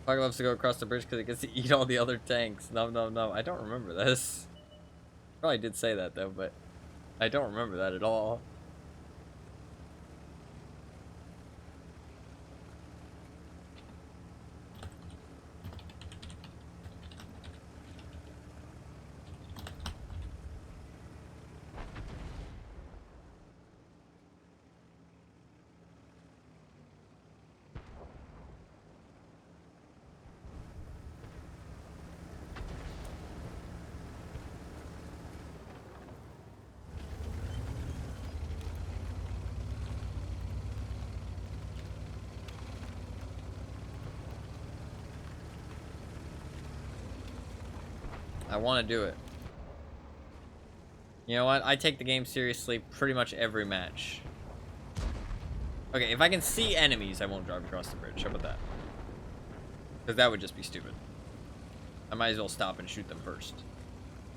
Tog loves to go across the bridge because it gets to eat all the other tanks. No. I don't remember this. Probably did say that though, but I don't remember that at all. I want to do it. You know what? I take the game seriously pretty much every match. Okay, if I can see enemies, I won't drive across the bridge. How about that? Because that would just be stupid. I might as well stop and shoot them first.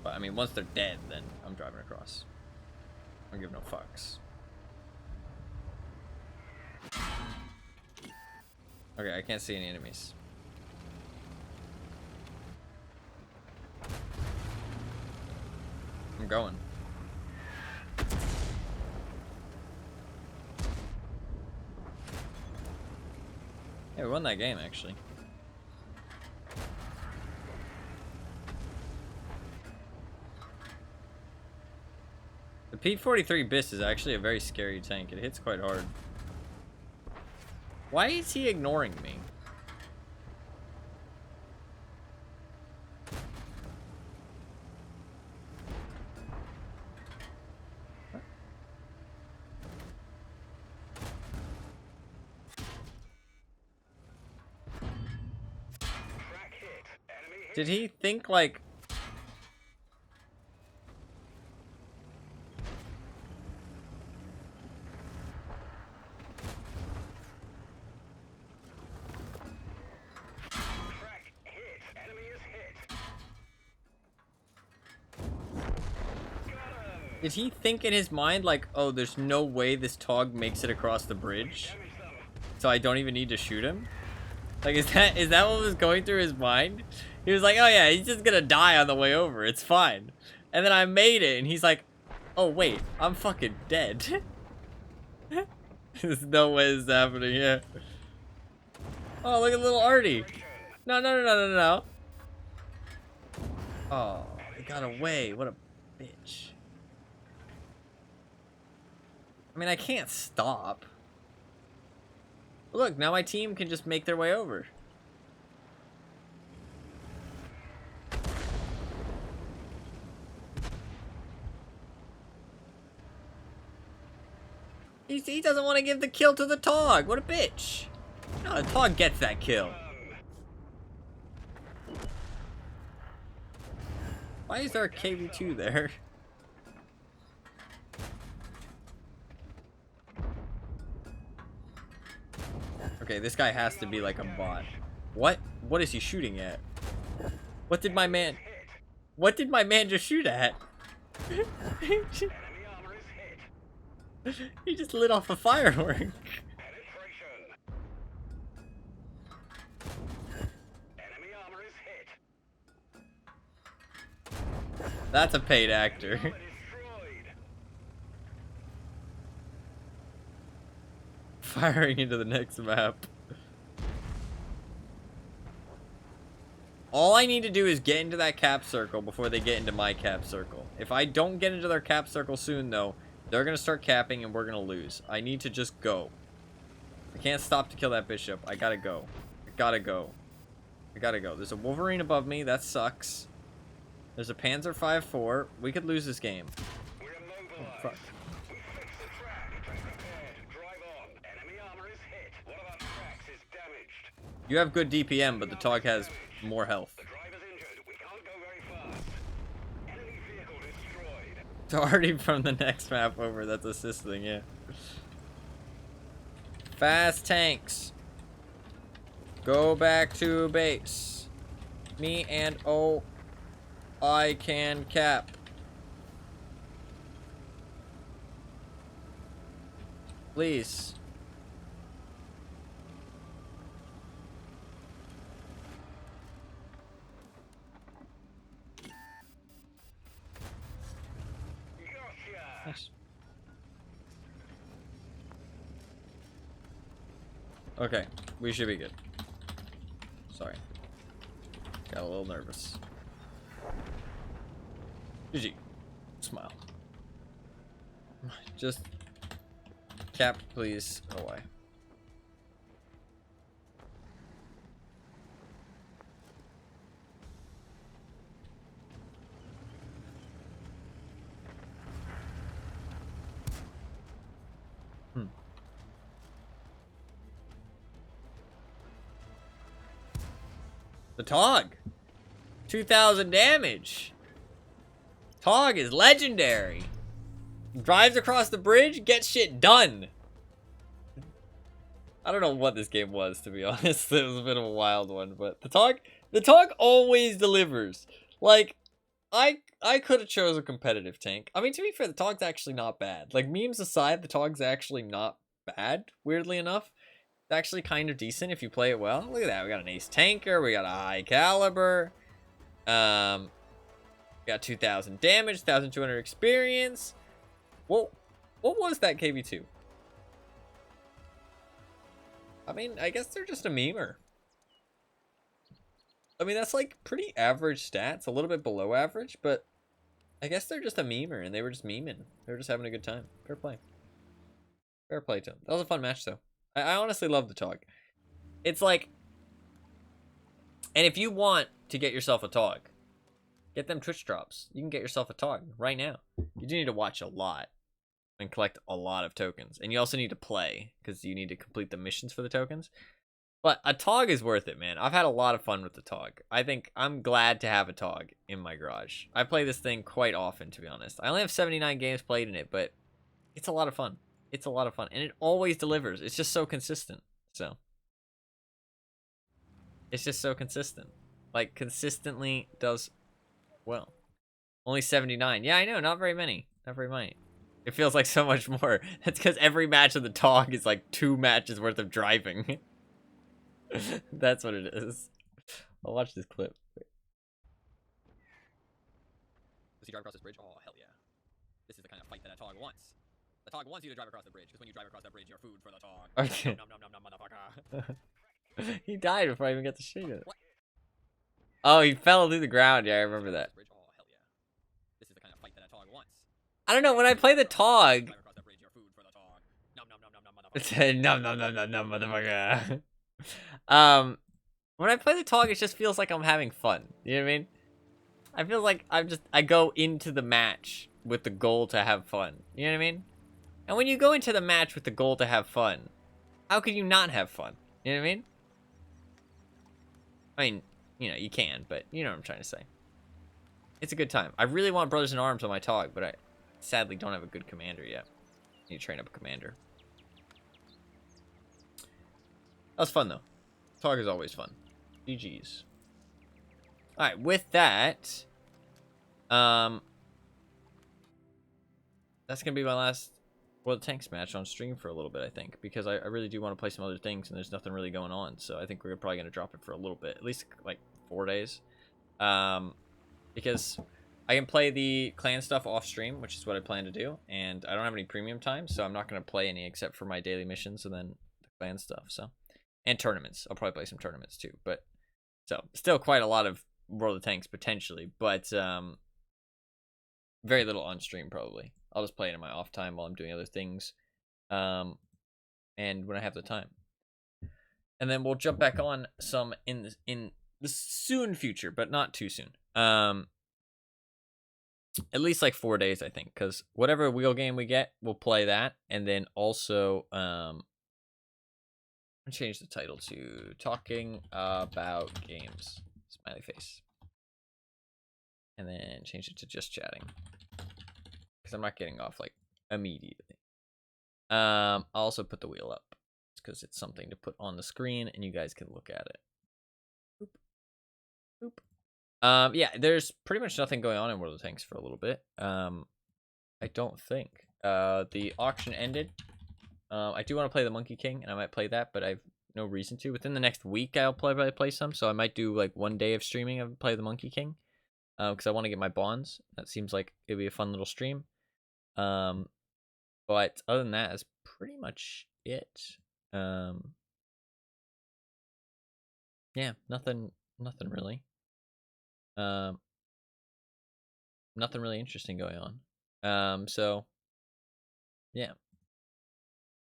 But, I mean, once they're dead, then I'm driving across. I don't give no fucks. Okay, I can't see any enemies. I'm going. Yeah, we won that game, actually. The P-43 BIS is actually a very scary tank. It hits quite hard. Why is he ignoring me? Did he think like... Did he think in his mind, like, oh, there's no way this Tog makes it across the bridge, so I don't even need to shoot him? Like, is that what was going through his mind? He was like, oh yeah, he's just gonna die on the way over, it's fine. And then I made it, and he's like, oh wait, I'm fucking dead. There's no way this is happening, yeah. Oh, look at little Artie. No, no, no, no, no, no. Oh, he got away, what a bitch. I mean, I can't stop. Look, now my team can just make their way over. He doesn't want to give the kill to the Tog. What a bitch. No, the Tog gets that kill. Why is there a KV2 there? Okay, this guy has to be like a bot. What? What is he shooting at? What did my man just shoot at? He just lit off a firework. That's a paid actor. Firing into the next map. All I need to do is get into that cap circle before they get into my cap circle. If I don't get into their cap circle soon, though, they're going to start capping and we're going to lose. I need to just go. I can't stop to kill that bishop. I gotta go. I gotta go. I gotta go. There's a Wolverine above me. That sucks. There's a Panzer 5-4. We could lose this game. Oh, fuck. You have good DPM, but the Tog has more health. It's already from the next map over that's assisting, yeah. Fast tanks. Go back to base. Me and oh, I can cap. Please. Nice. Okay, we should be good. Sorry. Got a little nervous. GG. Smile. Just cap, please. Oh, why? The Tog. 2,000 damage. Tog is legendary. Drives across the bridge, gets shit done. I don't know what this game was, to be honest. It was a bit of a wild one, but the Tog always delivers. Like, I could have chose a competitive tank. I mean, to be fair, the Tog's actually not bad. Like, memes aside, the Tog's actually not bad, weirdly enough. It's actually kind of decent if you play it well. Look at that. We got an ace tanker. We got a high caliber. We got 2,000 damage, 1,200 experience. What was that KV2? I mean, I guess they're just a memer. I mean, that's like pretty average stats, a little bit below average, but I guess they're just a memer, and they were just memeing. They were just having a good time. Fair play. Fair play to them. That was a fun match, though. I honestly love the Tog. It's like, and if you want to get yourself a Tog, get them Twitch drops. You can get yourself a Tog right now. You do need to watch a lot and collect a lot of tokens. And you also need to play, because you need to complete the missions for the tokens. But a Tog is worth it, man. I've had a lot of fun with the Tog. I think I'm glad to have a Tog in my garage. I play this thing quite often, to be honest. I only have 79 games played in it, but it's a lot of fun. It's a lot of fun. And it always delivers. It's just so consistent. So. It's just so consistent. Like, consistently does well. Only 79. Yeah, I know. Not very many. Not very many. It feels like so much more. That's because every match of the TOG is like 2 matches worth of driving. That's what it is. I'll watch this clip. Does he drive across this bridge? Oh, hell yeah. This is the kind of fight that a TOG wants. The TOG wants you to drive across the bridge, because when you drive across that bridge, you're food for the TOG. Okay. Nom, nom, nom, nom, motherfucker. He died before I even got to shoot it. What? Oh, he fell through the ground. Yeah, I remember that. Oh, hell yeah. This is the kind of fight that a TOG wants. I don't know, when I play the TOG... Nom, nom, nom, nom, nom, motherfucker. When I play the TOG, it just feels like I'm having fun. You know what I mean? I feel like I go into the match with the goal to have fun. You know what I mean? And when you go into the match with the goal to have fun, how could you not have fun? You know what I mean? I mean, you know, you can, but you know what I'm trying to say. It's a good time. I really want Brothers in Arms on my TOG, but I sadly don't have a good commander yet. I need to train up a commander. That was fun, though. TOG is always fun. GG's. Alright, with that, that's going to be my last World of Tanks match on stream for a little bit, I think, because I really do want to play some other things, and there's nothing really going on, so I think we're probably going to drop it for a little bit, at least, like, 4 days, because I can play the clan stuff off stream, which is what I plan to do, and I don't have any premium time, so I'm not going to play any except for my daily missions and then the clan stuff, so, and tournaments. I'll probably play some tournaments, too, but, so, still quite a lot of World of Tanks potentially, but very little on stream probably. I'll just play it in my off time while I'm doing other things, and when I have the time. And then we'll jump back on some in the soon future, but not too soon. At least like 4 days, I think, because whatever wheel game we get, we'll play that, and then also I'll change the title to "Talking About Games." Smiley face. And then change it to just chatting. Because I'm not getting off, like, immediately. I'll also put the wheel up. Because it's something to put on the screen, and you guys can look at it. Boop. Boop. Yeah, there's pretty much nothing going on in World of Tanks for a little bit. I don't think. The auction ended. I do want to play the Monkey King, and I might play that, but I've no reason to. Within the next week, I'll play some, so I might do, like, 1 day of streaming and play the Monkey King. Because I want to get my bonds. That seems like it'd be a fun little stream. But other than that, that's pretty much it. Yeah, nothing really. Nothing really interesting going on. So yeah.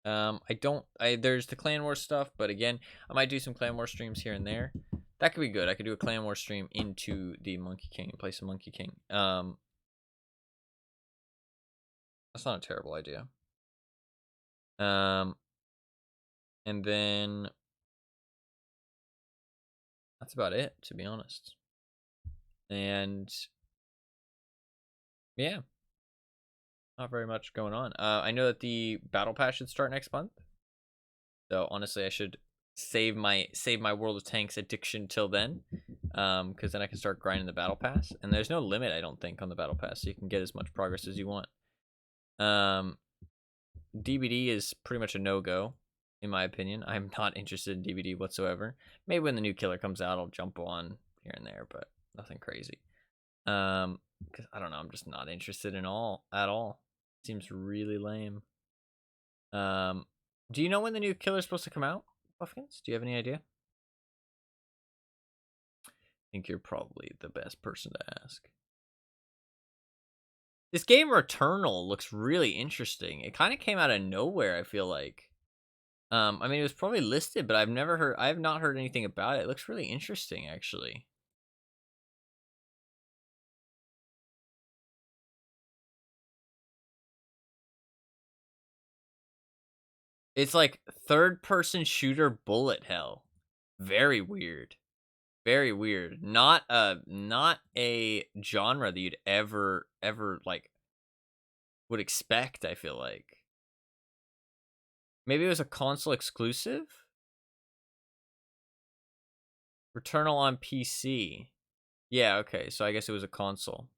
There's the Clan Wars stuff, but again, I might do some Clan Wars streams here and there. That could be good. I could do a Clan Wars stream into the Monkey King and play some Monkey King. That's not a terrible idea. And then that's about it, to be honest. And yeah, not very much going on. I know that the Battle Pass should start next month. So honestly, I should save my World of Tanks addiction till then, because then I can start grinding the Battle Pass. And there's no limit, I don't think, on the Battle Pass, so you can get as much progress as you want. DVD is pretty much a no-go, in my opinion. I'm not interested in DVD whatsoever. Maybe when the new killer comes out, I'll jump on here and there, but nothing crazy. Because I don't know, I'm just not interested at all. Seems really lame. Do you know when the new killer is supposed to come out, Buffkins? Do you have any idea? I think you're probably the best person to ask. This game Returnal looks really interesting. It kind of came out of nowhere, I feel like. I mean, it was probably listed, but I have not heard anything about it. It looks really interesting, actually. It's like third-person shooter bullet hell. Very weird. Very weird. Not a genre that you'd ever like would expect, I feel like. Maybe it was a console exclusive? Returnal on PC. Yeah, okay. So I guess it was a console.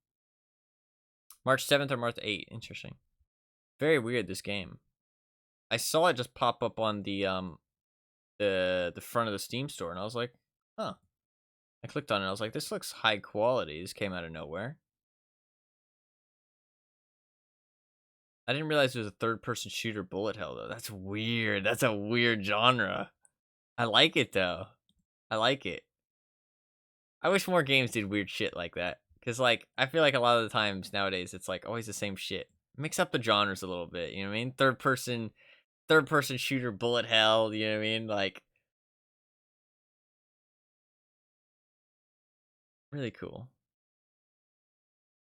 March 7th or March 8th. Interesting. Very weird, this game. I saw it just pop up on the front of the Steam store, and I was like, huh. I clicked on it, and I was like, this looks high quality. This came out of nowhere. I didn't realize it was a third-person shooter bullet hell, though. That's weird. That's a weird genre. I like it, though. I like it. I wish more games did weird shit like that. Because, like, I feel like a lot of the times nowadays, it's, like, always the same shit. Mix up the genres a little bit, you know what I mean? Third-person shooter bullet hell, you know what I mean? Like, really cool.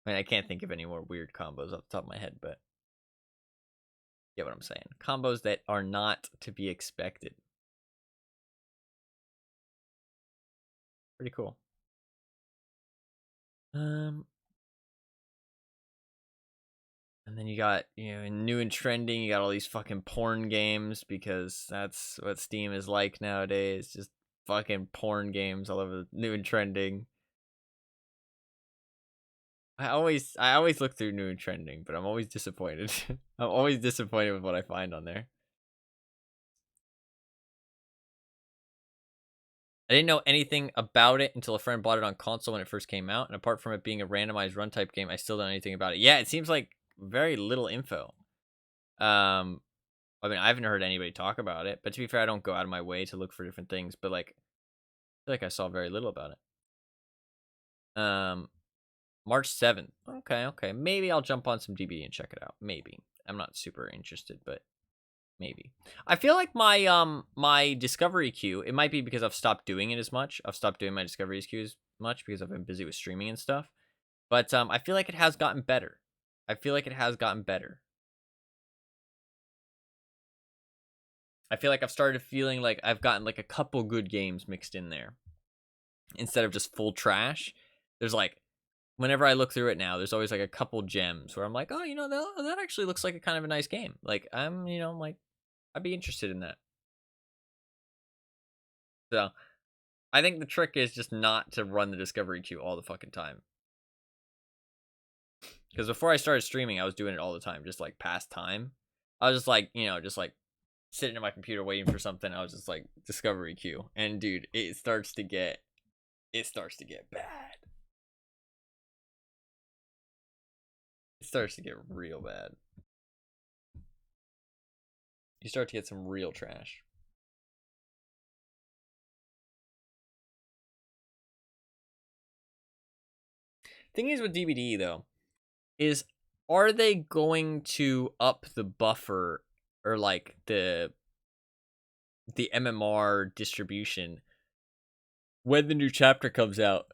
I mean, I can't think of any more weird combos off the top of my head, but you get what I'm saying. Combos that are not to be expected. Pretty cool. And then you got, you know, new and trending, you got all these fucking porn games, because that's what Steam is like nowadays. Just fucking porn games all over, new and trending. I always look through new and trending, but I'm always disappointed. I'm always disappointed with what I find on there. I didn't know anything about it until a friend bought it on console when it first came out, and apart from it being a randomized run type game, I still don't know anything about it. Yeah, it seems like very little info. I mean, I haven't heard anybody talk about it, but to be fair, I don't go out of my way to look for different things, but like, I feel like I saw very little about it. March 7th. Okay. Maybe I'll jump on some DBD and check it out. Maybe. I'm not super interested, but maybe. I feel like my discovery queue, it might be because I've stopped doing it as much. I've stopped doing my discovery queue as much because I've been busy with streaming and stuff. But I feel like it has gotten better. I feel like I've started feeling like I've gotten like a couple good games mixed in there instead of just full trash. There's like, whenever I look through it now, there's always like a couple gems where I'm like, oh, you know, that actually looks like a kind of a nice game. Like, you know, like, I'd be interested in that. So I think the trick is just not to run the discovery queue all the fucking time. Because before I started streaming, I was doing it all the time, just like past time. I was just like, you know, just like sitting at my computer waiting for something. I was just like, discovery queue. And dude, it starts to get bad. It starts to get real bad. You start to get some real trash. Thing is with DBD though, is are they going to up the buffer or like the MMR distribution when the new chapter comes out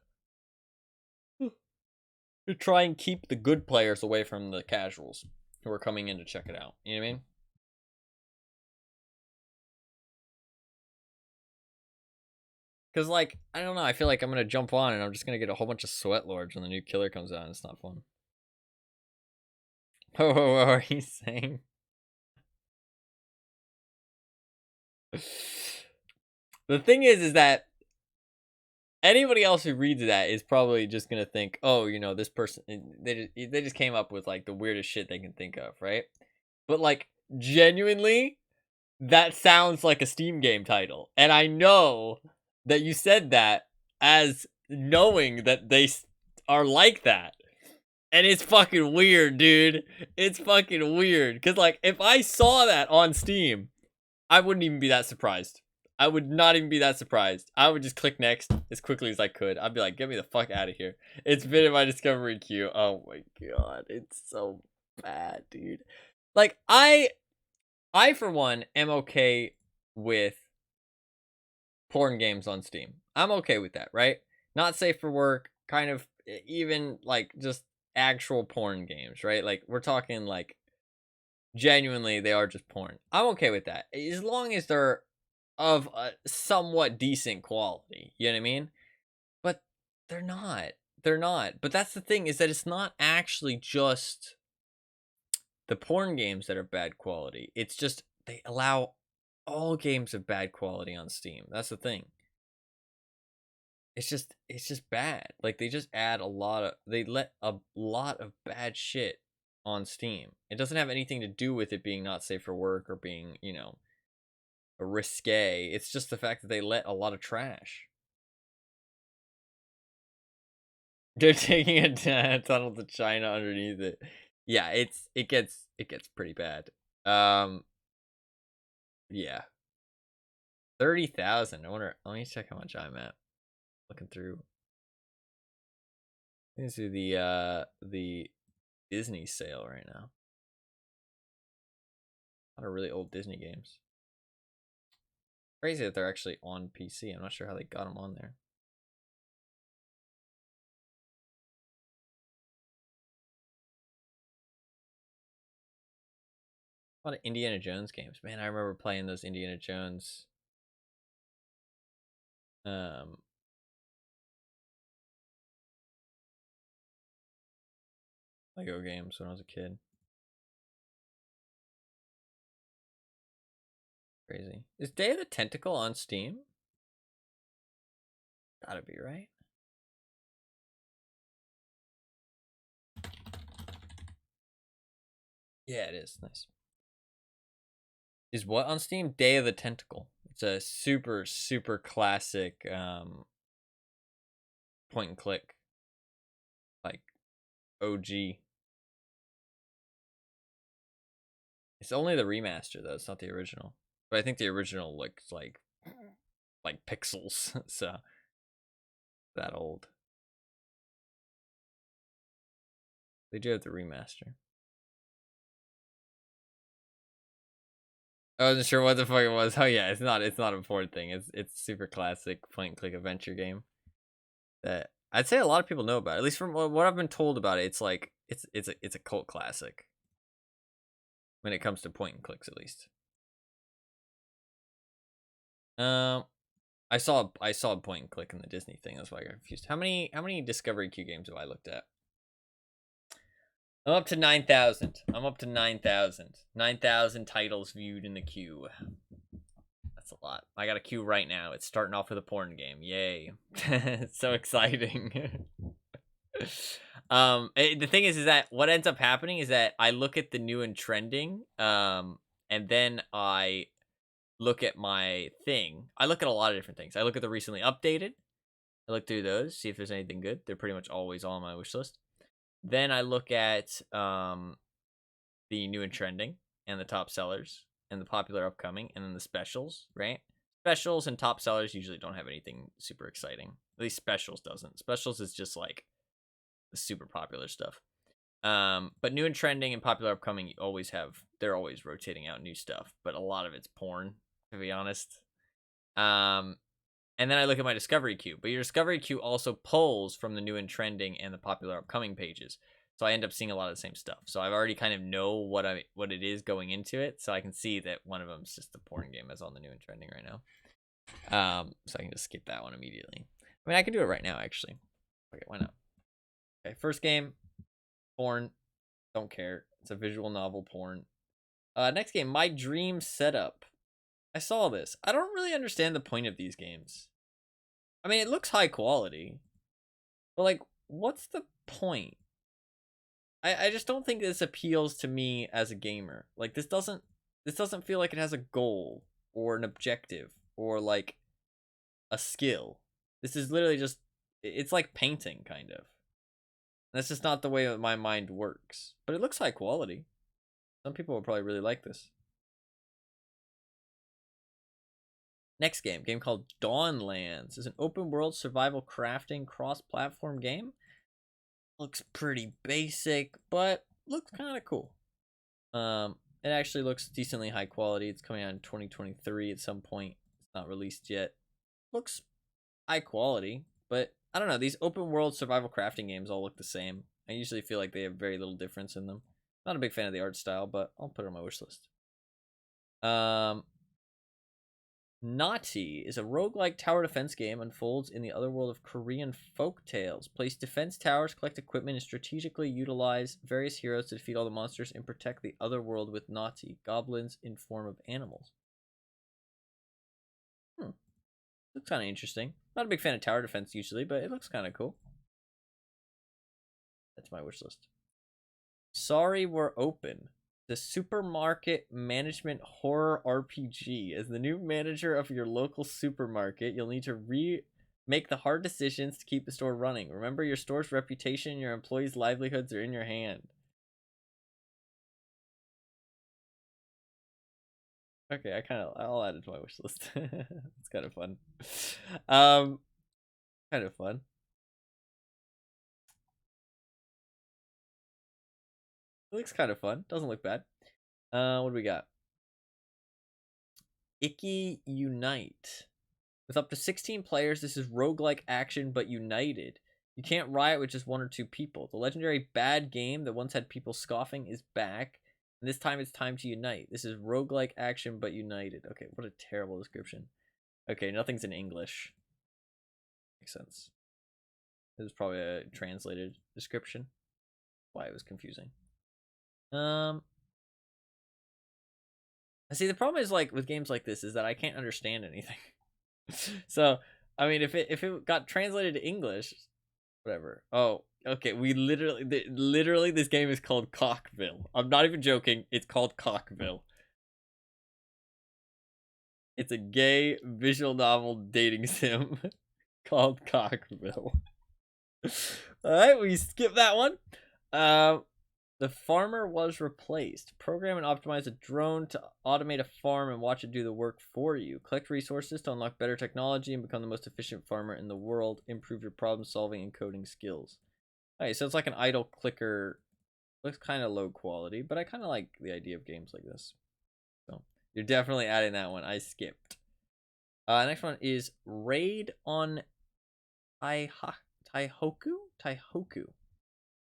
to try and keep the good players away from the casuals who are coming in to check it out? You know what I mean? Because, like, I don't know, I feel like I'm going to jump on and I'm just going to get a whole bunch of sweat lords when the new killer comes out and it's not fun. Oh, what are you saying? The thing is that anybody else who reads that is probably just gonna think, oh, you know, this person, they just came up with like the weirdest shit they can think of, right? But like, genuinely, that sounds like a Steam game title, and I know that you said that as knowing that they are like that. And it's fucking weird, dude. It's fucking weird. Because, like, if I saw that on Steam, I wouldn't even be that surprised. I would not even be that surprised. I would just click next as quickly as I could. I'd be like, get me the fuck out of here. It's been in my discovery queue. Oh my god. It's so bad, dude. Like, I for one, am okay with porn games on Steam. I'm okay with that, right? Not safe for work, kind of, even, like, just actual porn games, right? Like, we're talking, like, genuinely, they are just porn. I'm okay with that. As long as they're of a somewhat decent quality, you know what I mean? But they're not. They're not. But that's the thing, is that it's not actually just the porn games that are bad quality. It's just they allow all games of bad quality on Steam. That's the thing. it's just bad. Like they just add they let a lot of bad shit on Steam. It doesn't have anything to do with it being not safe for work or being, you know, risque. It's just the fact that they let a lot of trash. They're taking a tunnel to China underneath it. Yeah, it gets pretty bad. Yeah. 30,000. I wonder. Let me check how much I'm at. Looking through. This is the Disney sale right now. A lot of really old Disney games. Crazy that they're actually on PC. I'm not sure how they got them on there. A lot of Indiana Jones games. Man, I remember playing those Indiana Jones Lego games when I was a kid. Crazy. Is Day of the Tentacle on Steam? Gotta be, right? Yeah, it is. Nice. Is what on Steam? Day of the Tentacle. It's a super, super classic point and click. Like OG. It's only the remaster though, it's not the original. But I think the original looks like pixels, so that old. They do have the remaster. I wasn't sure what the fuck it was. Oh yeah, it's not a port thing. It's super classic point and click adventure game that I'd say a lot of people know about. At least from what I've been told about it, it's like it's a cult classic when it comes to point and clicks, at least. I saw a point and click in the Disney thing. That's why I got confused. How many Discovery Queue games have I looked at? I'm up to 9,000. I'm up to 9,000. 9,000 titles viewed in the queue. That's a lot. I got a queue right now. It's starting off with a porn game. Yay. It's so exciting. The thing is that what ends up happening is that I look at the new and trending, and then I look at my thing. I look at a lot of different things. I look at the recently updated. I look through those, see if there's anything good. They're pretty much always on my wish list. Then I look at the new and trending and the top sellers and the popular upcoming and then the specials, right? Specials and top sellers usually don't have anything super exciting. At least specials doesn't. Specials is just like the super popular stuff. But new and trending and popular upcoming they're always rotating out new stuff, but a lot of it's porn, to be honest. And then I look at my discovery queue, but your discovery queue also pulls from the new and trending and the popular upcoming pages. So I end up seeing a lot of the same stuff. So I've already kind of know what it is going into it. So I can see that one of them is just the porn game that's on the new and trending right now. So I can just skip that one immediately. I mean, I can do it right now, actually. Okay, why not? Okay, first game, porn. Don't care. It's a visual novel porn. Next game, My Dream Setup. I saw this. I don't really understand the point of these games. I mean, it looks high quality, but like, what's the point? I just don't think this appeals to me as a gamer. Like, this doesn't feel like it has a goal or an objective or like a skill. This is literally just, it's like painting, kind of. That's just not the way that my mind works. But it looks high quality. Some people will probably really like this. Next game called Dawnlands. Is an open world survival crafting cross-platform game. Looks pretty basic, but looks kind of cool. It actually looks decently high quality. It's coming out in 2023 at some point. It's not released yet. Looks high quality, but I don't know. These open world survival crafting games all look the same. I usually feel like they have very little difference in them. Not a big fan of the art style, but I'll put it on my wish list. Naughty is a roguelike tower defense game unfolds in the otherworld of Korean folk tales. Place defense towers, collect equipment, and strategically utilize various heroes to defeat all the monsters and protect the otherworld with Naughty, goblins in form of animals. This Looks kind of interesting. Not a big fan of tower defense usually, but it looks kind of cool. That's my wish list. Sorry, we're open. The supermarket management horror RPG. As the new manager of your local supermarket, you'll need to make the hard decisions to keep the store running. Remember, your store's reputation and your employees' livelihoods are in your hand. Okay, I'll add it to my wish list. It's kind of fun. Kind of fun. It looks kind of fun. Doesn't look bad. What do we got? Icky Unite. With up to 16 players, this is roguelike action, but united. You can't riot with just 1 or 2 people. The legendary bad game that once had people scoffing is back. And this time it's time to unite. This is roguelike action, but united. Okay, what a terrible description. Okay, nothing's in English. Makes sense. This is probably a translated description. Why it was confusing. See, the problem is, like, with games like this is that I can't understand anything. So, I mean, if it got translated to English, whatever. Oh, okay. We literally this game is called Cockville. I'm not even joking. It's called Cockville. It's a gay visual novel dating sim called Cockville. All right, we skip that one. The farmer was replaced. Program and optimize a drone to automate a farm and watch it do the work for you. Collect resources to unlock better technology and become the most efficient farmer in the world. Improve your problem solving and coding skills. Alright, so it's like an idle clicker. Looks kind of low quality, but I kind of like the idea of games like this. So you're definitely adding that one. I skipped. Next one is Raid on Taihoku?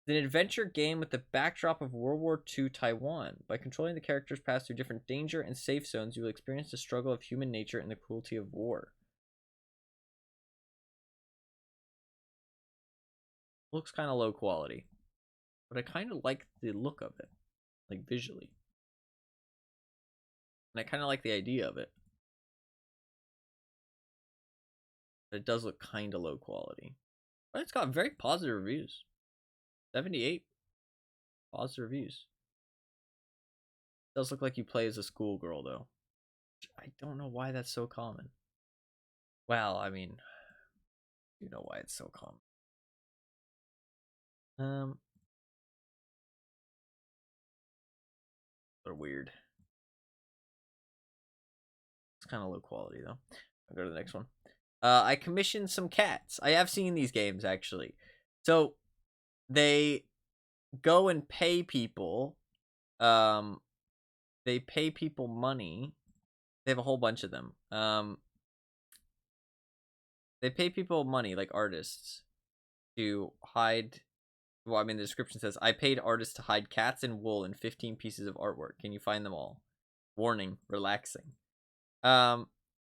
It's an adventure game with the backdrop of World War II Taiwan. By controlling the characters pass through different danger and safe zones, you will experience the struggle of human nature and the cruelty of war. Looks kind of low quality, but I kind of like the look of it, like visually. And I kind of like the idea of it. But it does look kind of low quality. But it's got very positive reviews. 78 positive reviews. It does look like you play as a schoolgirl, though. I don't know why that's so common. Well, I mean, you know why it's so common. They're weird. It's kind of low quality, though. I'll go to the next one. I commissioned some cats. I have seen these games, actually. So, they go and pay people. They pay people money. They have a whole bunch of them. They pay people money, like artists, to hide. Well, I mean, the description says, I paid artists to hide cats in wool in 15 pieces of artwork. Can you find them all? Warning, relaxing. And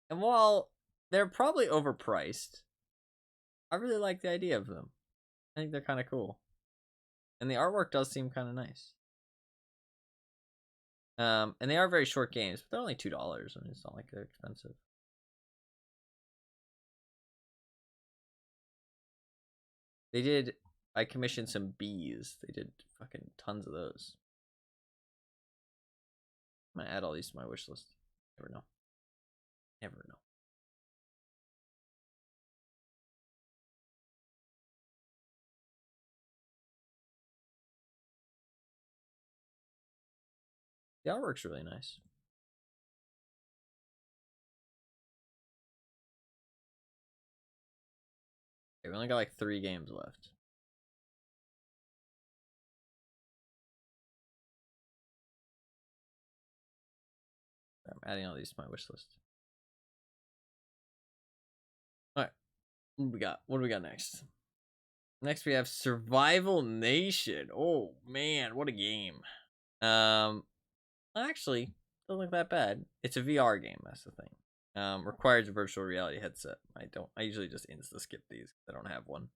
while they're probably overpriced, I really like the idea of them. I think they're kind of cool. And the artwork does seem kind of nice. And they are very short games, but they're only $2. I mean, it's not like they're expensive. I commissioned some bees. They did fucking tons of those. I'm gonna add all these to my wish list. Never know. Never know. The artwork's really nice. Okay, we only got like 3 games left. I'm adding all these to my wish list. Alright. What do we got next? Next we have Survival Nation. Oh man, what a game. Actually, doesn't look that bad. It's a VR game, that's the thing. Requires a virtual reality headset. I usually just insta skip these because I don't have one.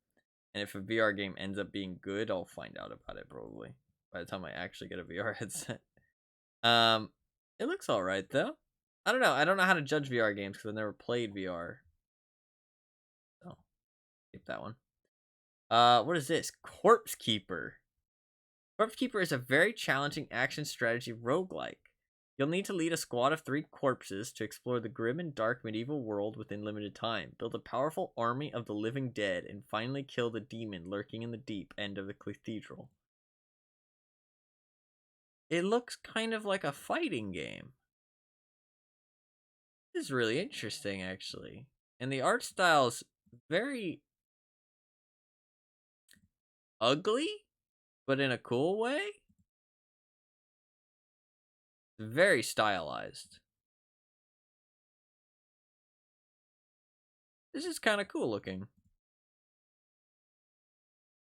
And if a VR game ends up being good, I'll find out about it probably by the time I actually get a VR headset. It looks alright though. I don't know how to judge VR games because I've never played VR. Skip that one. What is this? Corpse Keeper. Corpse Keeper is a very challenging action strategy roguelike. You'll need to lead a squad of 3 corpses to explore the grim and dark medieval world within limited time, build a powerful army of the living dead, and finally kill the demon lurking in the deep end of the cathedral. It looks kind of like a fighting game. This is really interesting, actually. And the art style's very ugly, but in a cool way. Very stylized. This is kind of cool looking.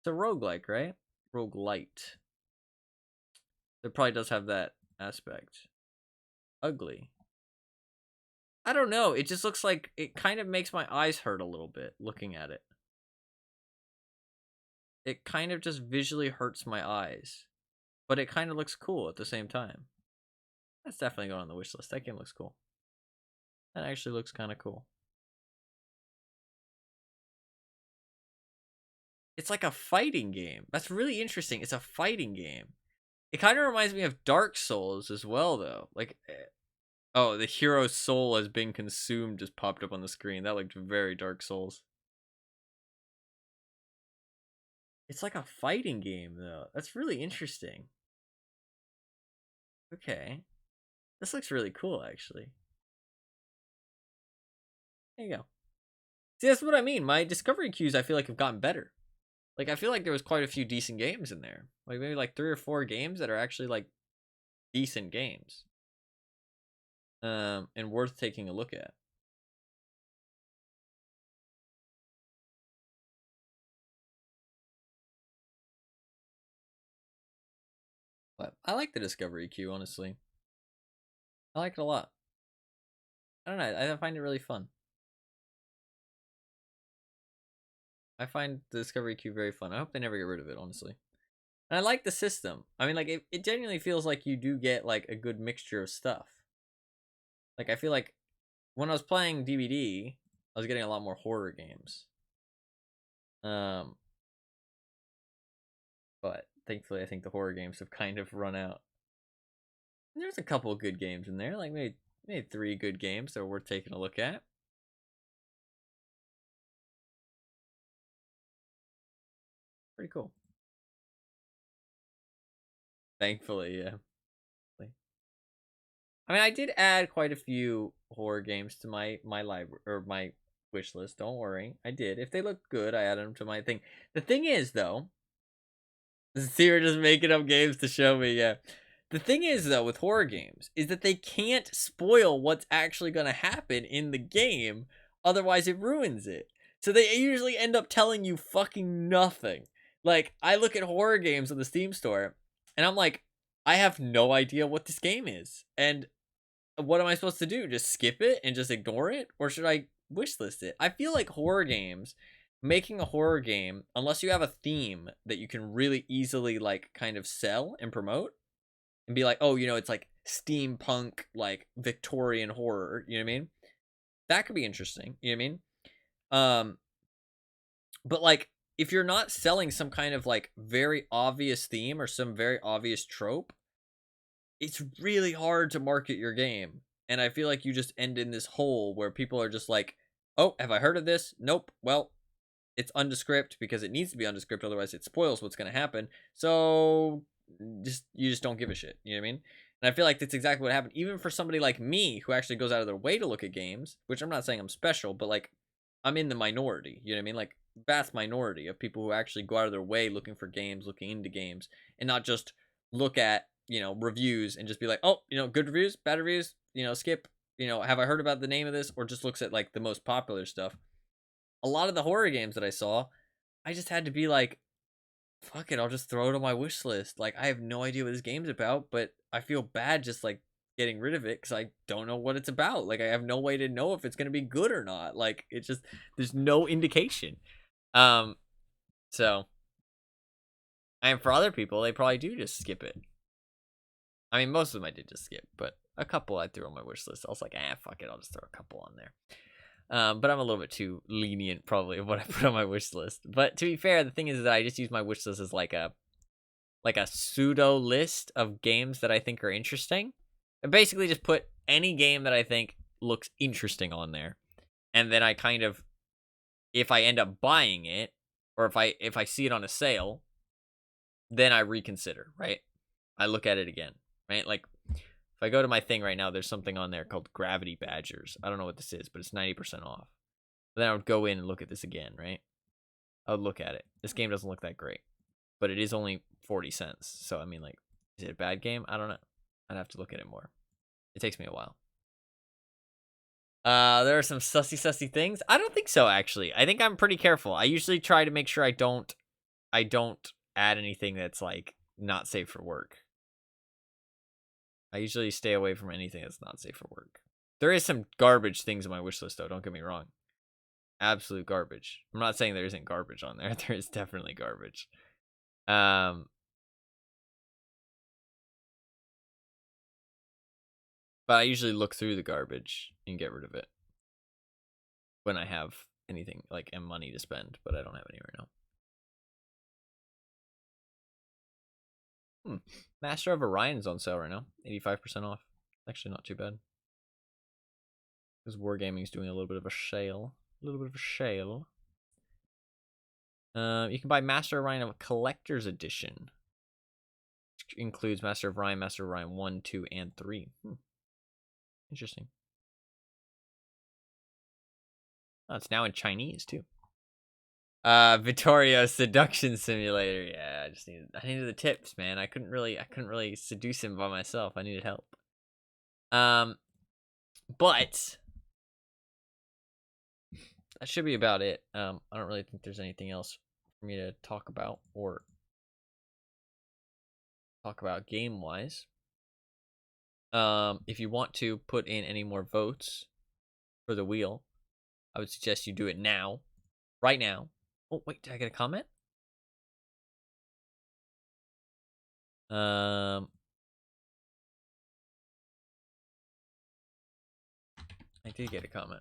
It's a roguelike, right? Roguelite. It probably does have that aspect. Ugly. I don't know. It just looks like it kind of makes my eyes hurt a little bit looking at it. It kind of just visually hurts my eyes. But it kind of looks cool at the same time. That's definitely going on the wish list. That game looks cool. That actually looks kind of cool. It's like a fighting game. That's really interesting. It's a fighting game. It kind of reminds me of Dark Souls as well, though. Like, oh, the hero's soul has been consumed just popped up on the screen. That looked very Dark Souls. It's like a fighting game, though. That's really interesting. Okay. This looks really cool, actually. There you go. See, that's what I mean. My discovery queues, I feel like, have gotten better. Like, I feel like there was quite a few decent games in there. Like, maybe like 3 or 4 games that are actually, like, decent games. And worth taking a look at. But I like the discovery queue, honestly. I like it a lot. I don't know. I find it really fun. I find the discovery queue very fun. I hope they never get rid of it, honestly. And I like the system. I mean, like, it genuinely feels like you do get, like, a good mixture of stuff. Like, I feel like when I was playing DVD, I was getting a lot more horror games. But thankfully, I think the horror games have kind of run out. And there's a couple of good games in there, like maybe 3 good games that are worth taking a look at. Pretty cool. Thankfully, yeah. I mean, I did add quite a few horror games to my library or my wish list. Don't worry, I did. If they look good, I added them to my thing. The thing is, though, see, we're just making up games to show me. Yeah. The thing is, though, with horror games, is that they can't spoil what's actually going to happen in the game, otherwise it ruins it. So they usually end up telling you fucking nothing. Like, I look at horror games on the Steam store, and I'm like, I have no idea what this game is. And what am I supposed to do? Just skip it and just ignore it? Or should I wishlist it? I feel like horror games, making a horror game, unless you have a theme that you can really easily, like, kind of sell and promote, and be like, oh, you know, it's like steampunk, like Victorian horror, you know what I mean? That could be interesting, you know what I mean? But like, if you're not selling some kind of like very obvious theme or some very obvious trope, it's really hard to market your game. And I feel like you just end in this hole where people are just like, oh, have I heard of this? Nope. Well, it's undescript because it needs to be undescript, otherwise it spoils what's going to happen. So you just don't give a shit. You know what I mean? And I feel like that's exactly what happened. Even for somebody like me who actually goes out of their way to look at games, which I'm not saying I'm special, but like I'm in the minority. You know what I mean? Like vast minority of people who actually go out of their way looking for games, looking into games, and not just look at, you know, reviews and just be like, oh, you know, good reviews, bad reviews, you know, skip, you know, have I heard about the name of this, or just looks at like the most popular stuff. A lot of the horror games that I saw, I just had to be like, fuck it, I'll just throw it on my wish list. Like, I have no idea what this game's about, but I feel bad just like getting rid of it because I don't know what it's about. Like, I have no way to know if it's gonna be good or not. Like, it's just there's no indication. So, and for other people, they probably do just skip it. I mean, most of them I did just skip, but a couple I threw on my wish list. I was like, fuck it, I'll just throw a couple on there. But I'm a little bit too lenient probably of what I put on my wish list. But to be fair, the thing is that I just use my wish list as like a pseudo list of games that I think are interesting. I basically just put any game that I think looks interesting on there. And then I kind of, if I end up buying it, or if I see it on a sale, then I reconsider, right? I look at it again, right? Like if I go to my thing right now, there's something on there called Gravity Badgers. I don't know what this is, but it's 90% off. Then I would go in and look at this again, right? I would look at it. This game doesn't look that great, but it is only 40 cents. So, I mean, like, is it a bad game? I don't know. I'd have to look at it more. It takes me a while. There are some sussy things. I don't think so, actually. I think I'm pretty careful. I usually try to make sure I don't add anything that's, like, not safe for work. I usually stay away from anything that's not safe for work. There is some garbage things on my wish list, though. Don't get me wrong. Absolute garbage. I'm not saying there isn't garbage on there. There is definitely garbage. But I usually look through the garbage and get rid of it when I have anything like and money to spend, but I don't have any right now. Master of Orion's on sale right now, 85% off. Actually, not too bad. Because Wargaming's doing a little bit of a sale. You can buy Master of Orion of a collector's edition, which includes Master of Orion 1, 2, and 3. Interesting. Oh, it's now in Chinese too. Vittorio Seduction Simulator. Yeah, I needed the tips, man. I couldn't really seduce him by myself. I needed help. But that should be about it. I don't really think there's anything else for me to talk about or talk about game wise. If you want to put in any more votes for the wheel, I would suggest you do it now. Right now. Oh, wait, did I get a comment? I did get a comment.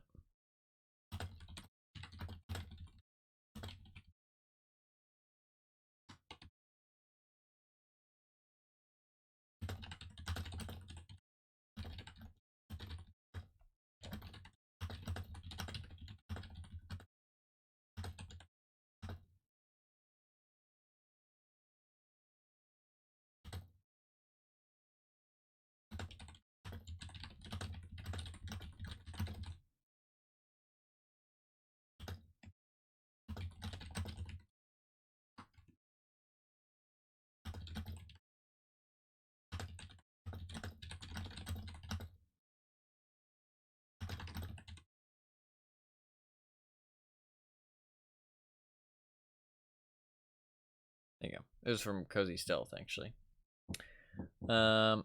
There you go. It was from Cozy Stealth, actually. I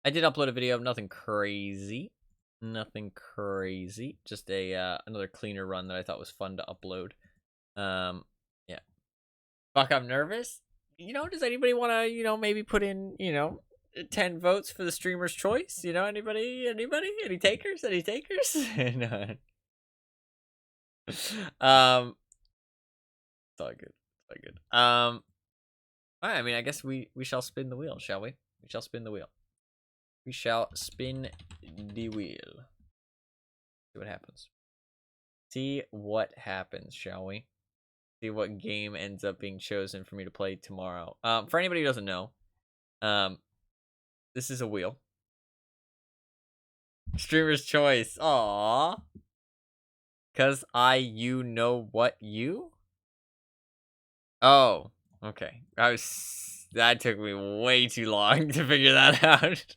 did upload a video. Nothing crazy. Just a another cleaner run that I thought was fun to upload. Yeah. Fuck, I'm nervous. Does anybody want to, maybe put in, 10 votes for the streamer's choice? Anybody? Any takers? No. It's all good. Alright, I mean, I guess we shall spin the wheel, shall we? We shall spin the wheel. See what happens, shall we? See what game ends up being chosen for me to play tomorrow. For anybody who doesn't know, this is a wheel. Streamer's choice. Aww. Cause you know what you? Oh, okay. That took me way too long to figure that out.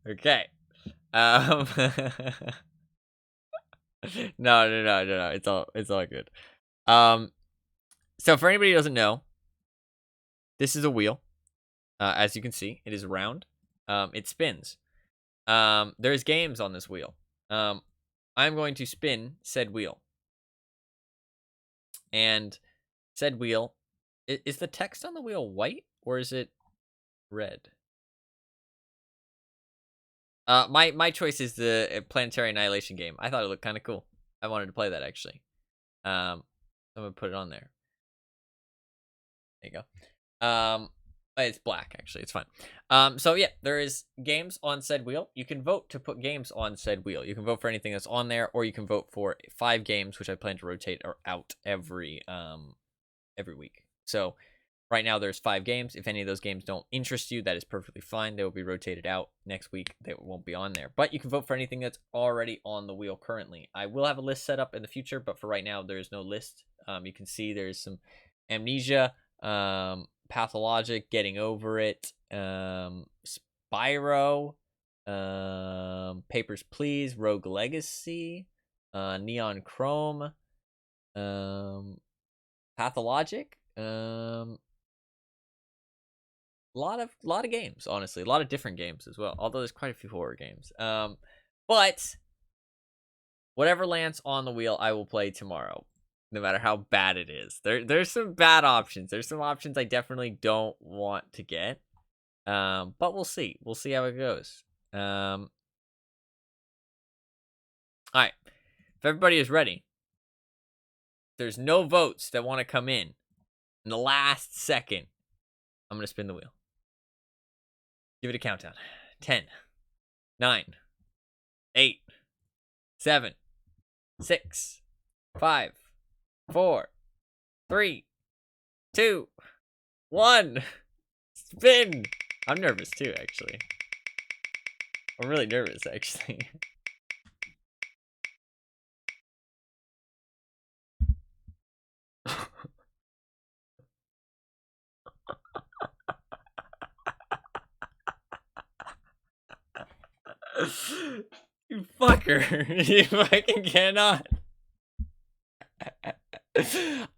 Okay. No. It's all good. So for anybody who doesn't know, this is a wheel. As you can see, it is round. It spins. There's games on this wheel. I'm going to spin said wheel. And said wheel Is the text on the wheel white or is it red? My choice is the Planetary Annihilation game. I thought it looked kind of cool. I wanted to play that actually. I'm gonna put it on there. There you go. It's black actually. It's fine. So yeah, there is games on said wheel. You can vote to put games on said wheel. You can vote for anything that's on there, or you can vote for 5 games, which I plan to rotate out every week. So right now there's 5 games. If any of those games don't interest you, that is perfectly fine. They will be rotated out next week. They won't be on there. But you can vote for anything that's already on the wheel currently. I will have a list set up in the future, but for right now there is no list. You can see there's some Amnesia, Pathologic, Getting Over It, Spyro, Papers, Please, Rogue Legacy, Neon Chrome, Pathologic, lot of games, honestly, a lot of different games as well, although there's quite a few horror games. But whatever lands on the wheel I will play tomorrow, no matter how bad it is. There's some bad options. There's some options I definitely don't want to get. But we'll see how it goes. All right, if everybody is ready, there's no votes that want to come in the last second, I'm gonna spin the wheel. Give it a countdown. 10, 9, 8, 7, 6, 5, 4, 3, 2, 1. Spin. I'm nervous too, actually. I'm really nervous, actually. You fucker. You fucking cannot.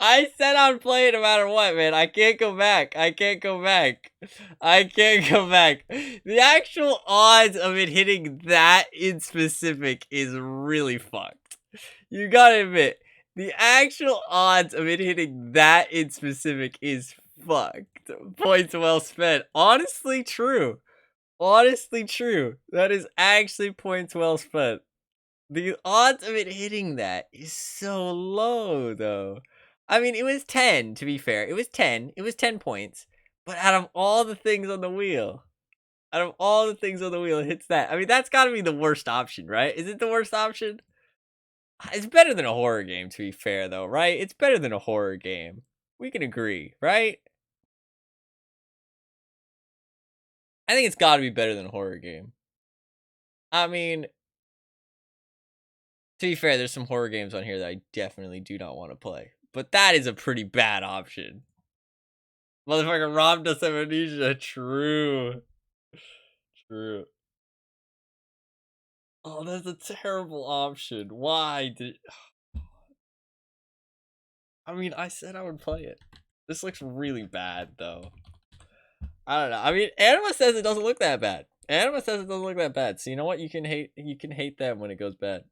I said I'd play it no matter what, man. I can't go back. I can't go back. The actual odds of it hitting that in specific is really fucked. You gotta admit, the actual odds of it hitting that in specific is fucked. Points well spent. Honestly true. That is actually points well spent. The odds of it hitting that is so low, though. I mean, it was 10, to be fair. It was 10. It was 10 points. But out of all the things on the wheel, it hits that. I mean, that's got to be the worst option, right? Is it the worst option? It's better than a horror game, to be fair, though, right? It's better than a horror game. We can agree, right? I think it's got to be better than a horror game. I mean, to be fair, there's some horror games on here that I definitely do not want to play. But that is a pretty bad option. Motherfucker robbed us of Amnesia. True. Oh, that's a terrible option. Why did... I mean, I said I would play it. This looks really bad, though. I don't know. I mean, Anima says it doesn't look that bad. So you know what? You can hate them when it goes bad.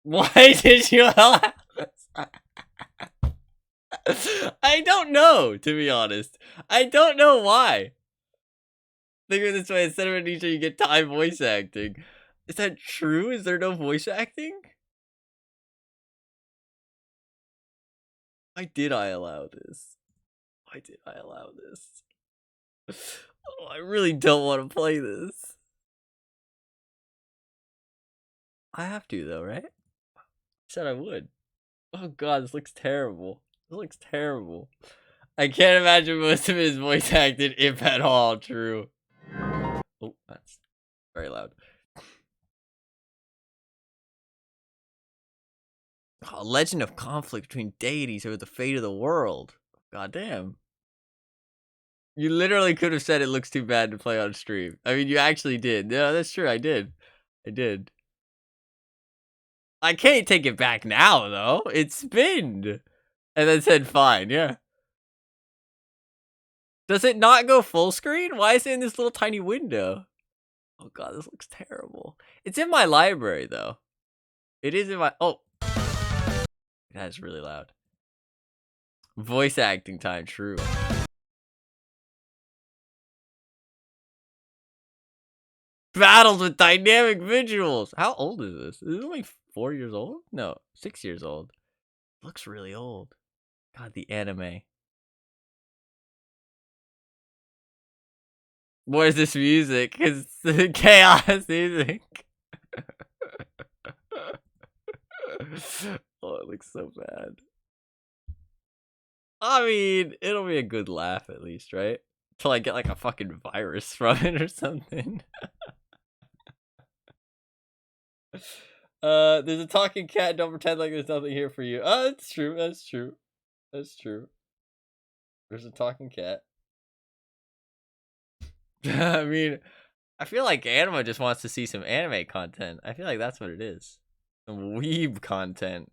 Why did you allow this? I don't know, to be honest. I don't know why. Think of it this way, instead of Amnesia, you get Thai voice acting. Is that true? Is there no voice acting? Why did I allow this? Oh, I really don't want to play this. I have to, though, right? I said I would. Oh god, this looks terrible. I can't imagine most of it is voice acted, if at all true. Oh, that's very loud. Oh, legend of conflict between deities over the fate of the world. God damn. You literally could have said it looks too bad to play on stream. I mean, you actually did. Yeah, that's true. I did. I can't take it back now, though. It spinned. And then said fine, yeah. Does it not go full screen? Why is it in this little tiny window? Oh god, this looks terrible. It's in my library, though. It is in my... Oh. That is really loud. Voice acting time, true. Battles with dynamic visuals. How old is this? Is it only 4 years old? No, 6 years old. Looks really old. God, the anime. Where's this music? It's the chaos music. Oh, it looks so bad. I mean, it'll be a good laugh at least, right? Till I get like a fucking virus from it or something. There's a talking cat. Don't pretend like there's nothing here for you. Oh, that's true. That's true. That's true. There's a talking cat. I mean, I feel like Anima just wants to see some anime content. I feel like that's what it is. Some weeb content.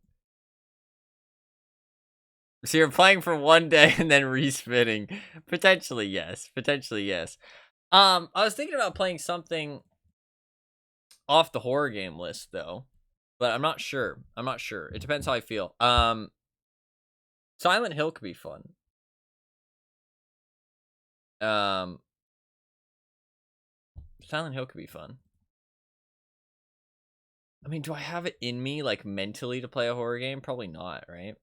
So you're playing for one day and then respinning. Potentially, yes. Potentially, yes. I was thinking about playing something off the horror game list though, but I'm not sure. I'm not sure. It depends how I feel. Silent Hill could be fun. Silent Hill could be fun. I mean, do I have it in me, like, mentally to play a horror game? Probably not, right?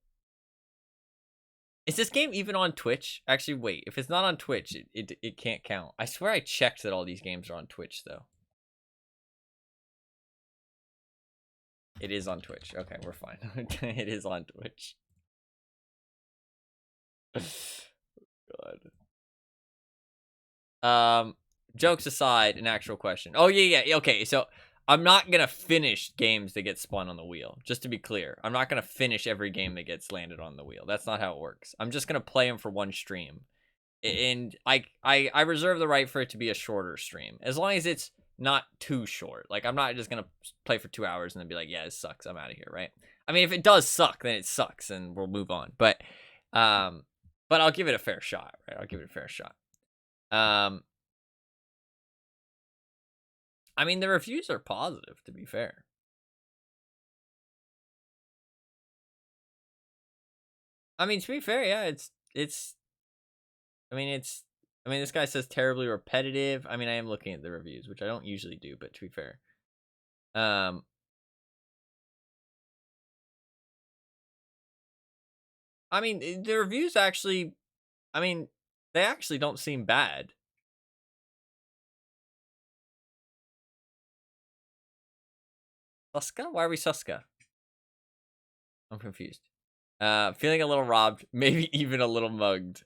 Is this game even on Twitch? Actually, wait. If it's not on Twitch, it can't count. I swear I checked that all these games are on Twitch, though. It is on Twitch. Okay, we're fine. It is on Twitch. God. Jokes aside, an actual question. Oh, yeah. Okay, so I'm not gonna finish games that get spun on the wheel. Just to be clear, I'm not gonna finish every game that gets landed on the wheel. That's not how it works. I'm just gonna play them for one stream, and I reserve the right for it to be a shorter stream, as long as it's not too short. Like, I'm not just gonna play for 2 hours and then be like, yeah, it sucks, I'm out of here, right? I mean, if it does suck, then it sucks, and we'll move on. But I'll give it a fair shot, right? I'll give it a fair shot. I mean, the reviews are positive, to be fair. I mean, to be fair, yeah, I mean, this guy says terribly repetitive. I mean, I am looking at the reviews, which I don't usually do, but to be fair. I mean, the reviews actually, I mean, they actually don't seem bad. Suska? Why are we Suska? I'm confused. Feeling a little robbed, maybe even a little mugged.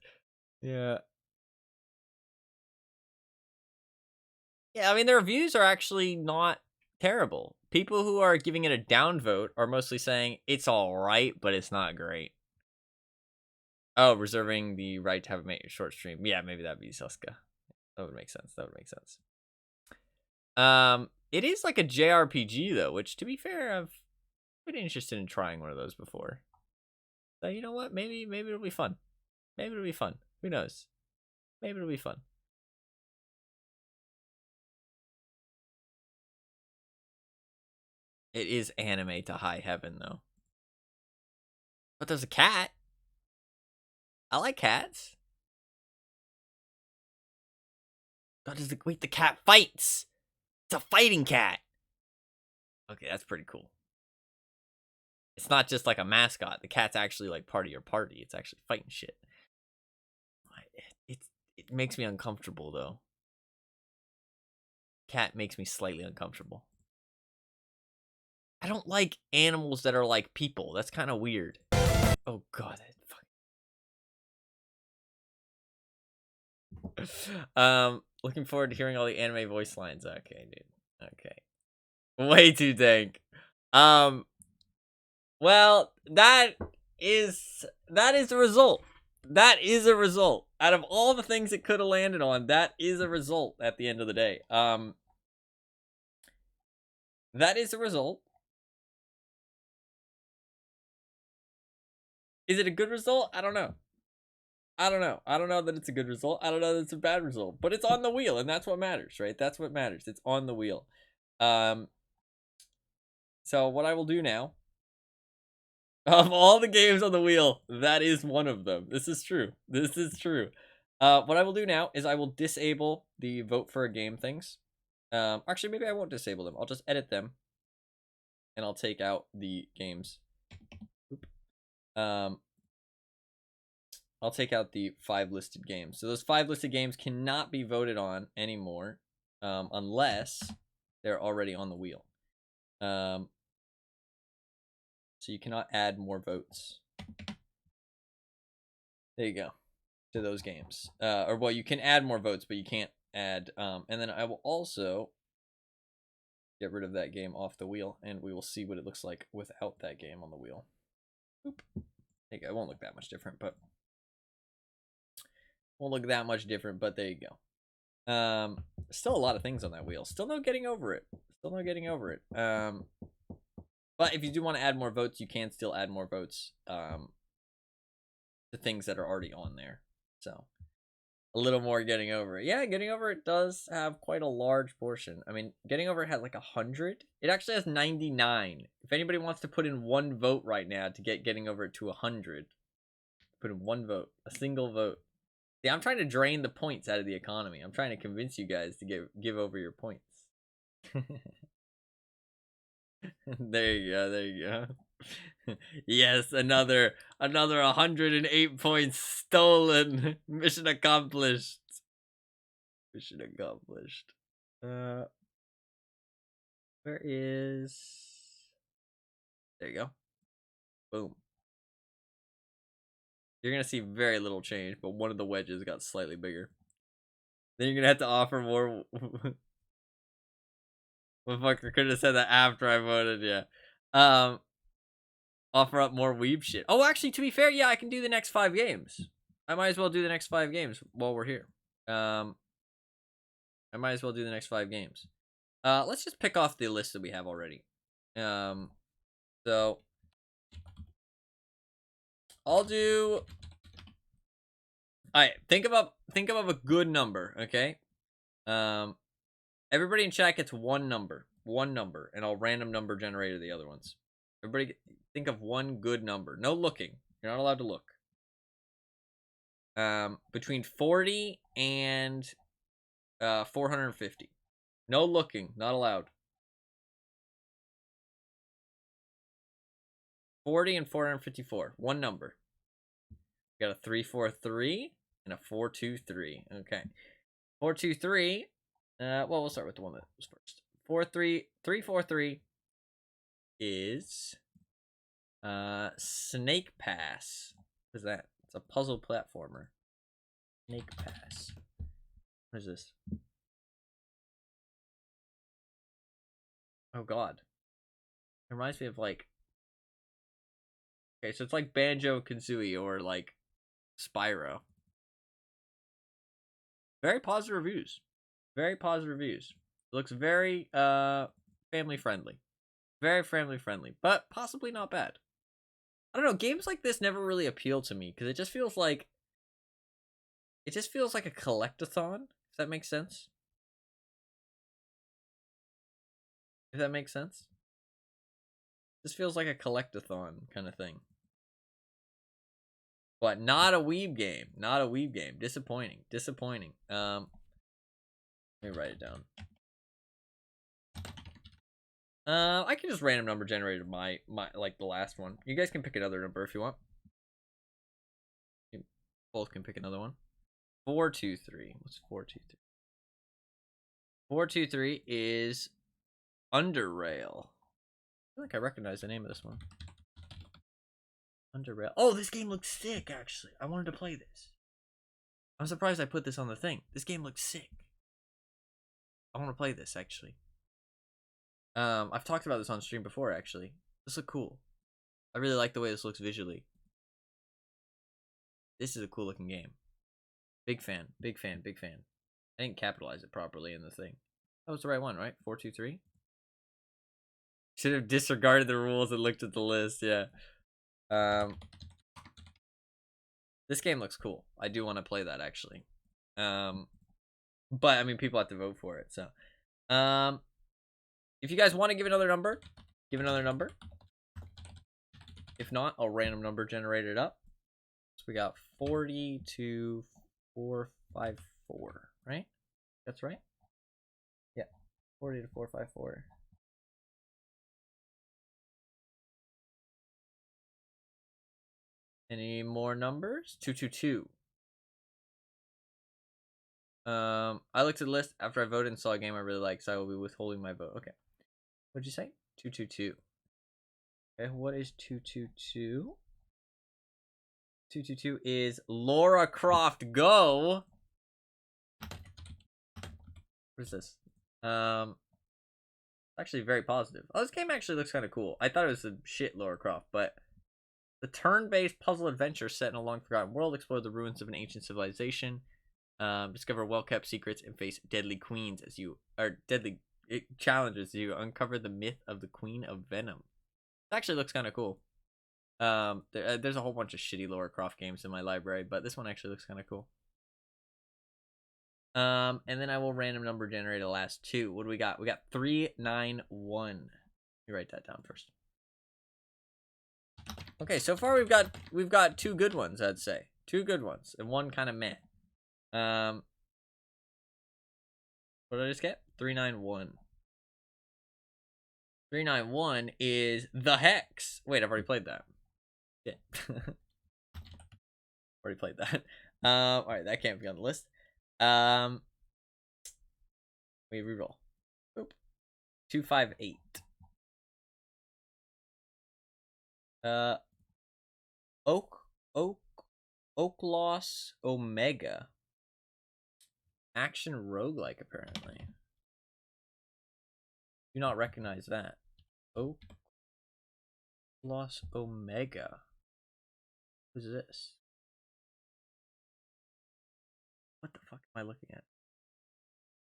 Yeah. Yeah, I mean, the reviews are actually not terrible. People who are giving it a downvote are mostly saying it's all right, but it's not great. Oh, reserving the right to have a short stream. Yeah, maybe that'd be Suska. That would make sense. That would make sense. It is like a JRPG though, which to be fair, I've been interested in trying one of those before. So you know what? Maybe it'll be fun. Maybe it'll be fun. Who knows? Maybe it'll be fun. It is anime to high heaven though. But there's a cat. I like cats. God, wait, the cat fights. It's a fighting cat. Okay, that's pretty cool. It's not just like a mascot. The cat's actually like part of your party. It's actually fighting shit. It makes me uncomfortable though. Cat makes me slightly uncomfortable. I don't like animals that are like people. That's kind of weird. Oh god. Looking forward to hearing all the anime voice lines. Okay, dude. Okay. Way too dank. Well, that is the result. That is a result. Out of all the things it could have landed on, that is a result at the end of the day. That is a result. Is it a good result? I don't know. I don't know that it's a good result. I don't know that it's a bad result. But it's on the wheel, and that's what matters, right? That's what matters. It's on the wheel. So what I will do now Of all the games on the wheel, that is one of them. This is true. This is true. What I will do now is I will disable the vote for a game things. Actually, maybe I won't disable them. I'll just edit them, and I'll take out the games. Oop. I'll take out the 5 listed games. So those 5 listed games cannot be voted on anymore, unless they're already on the wheel. So you cannot add more votes. There you go. To those games. Or well, you can add more votes, but you can't add. And then I will also get rid of that game off the wheel, and we will see what it looks like without that game on the wheel. Oop. There you go. It won't look that much different, but there you go. Still a lot of things on that wheel. Still no getting over it. But if you do want to add more votes, you can still add more votes to things that are already on there. So a little more getting over it. Yeah, getting over it does have quite a large portion. I mean, getting over it had like 100. It actually has 99. If anybody wants to put in one vote right now to get getting over it to 100, put in one vote, a single vote. See, I'm trying to drain the points out of the economy. I'm trying to convince you guys to give over your points. There you go. Yes, another 108 points stolen. Mission accomplished. Where is... There you go. Boom. You're gonna see very little change, but one of the wedges got slightly bigger. Then you're gonna have to offer more. Motherfucker could have said that after I voted, yeah. Offer up more weeb shit. Oh, actually, to be fair, yeah, I can do the next 5 games. I might as well do the next 5 games while we're here. I might as well do the next 5 games. Let's just pick off the list that we have already. So I'll do. All right, think of a good number, okay? Everybody in chat gets one number, and I'll random number generator the other ones. Everybody think of one good number. No looking. You're not allowed to look. Between 40 and 450. No looking. Not allowed. 40 and 454. One number. We got a 343 and a 423. Okay. 423. Well, we'll start with the one that was first. 343 is Snake Pass. What is that? It's a puzzle platformer. Snake Pass. What is this? Oh god. It reminds me of like... Okay, so it's like Banjo-Kazooie or like Spyro. Very positive reviews. It looks very family friendly. Very family friendly, but possibly not bad. I don't know, games like this never really appeal to me because it just feels like a collectathon, if that makes sense. This feels like a collectathon kind of thing. But not a weeb game. Disappointing. Let me write it down. I can just random number generate my like the last one. You guys can pick another number if you want. You both can pick another one. 423. What's 423? 423 is Underrail. I feel like I recognize the name of this one. Underrail. Oh, this game looks sick, actually. I wanted to play this. I'm surprised I put this on the thing. This game looks sick. I want to play this, actually. I've talked about this on stream before, actually. This looks cool. I really like the way this looks visually. This is a cool looking game. Big fan. I didn't capitalize it properly in the thing. That was the right one, right? 423? Should have disregarded the rules and looked at the list, yeah. This game looks cool. I do want to play that, actually. But, I mean, people have to vote for it, so. If you guys want to give another number, give another number. If not, I'll random number generate it up. So we got 40 to 454, right? That's right? Yeah, 40 to 454. Any more numbers? 222. I looked at the list after I voted and saw a game I really like, so I will be withholding my vote. Okay. What'd you say? 222. Okay, what is 222? 222 is Lara Croft Go. What is this? Actually very positive. Oh, this game actually looks kind of cool. I thought it was a shit Lara Croft, but the turn-based puzzle adventure set in a long-forgotten world, explore the ruins of an ancient civilization, discover well-kept secrets, and face deadly queens as you or deadly challenges as you uncover the myth of the Queen of Venom. It actually looks kind of cool. There's a whole bunch of shitty Lara Croft games in my library, but this one actually looks kind of cool. And then I will random number generate the last two. What do we got? We got 391. Let me write that down first. Okay, so far we've got two good ones, I'd say. Two good ones and one kind of meh. What did I just get? 391. 391 is the Hex. Wait, I've already played that. Yeah. Already played that. Alright, that can't be on the list. We reroll. Boop. 258. Oak Loss Omega. Action roguelike, apparently. Do not recognize that. Oak Loss Omega. Who's this? What the fuck am I looking at?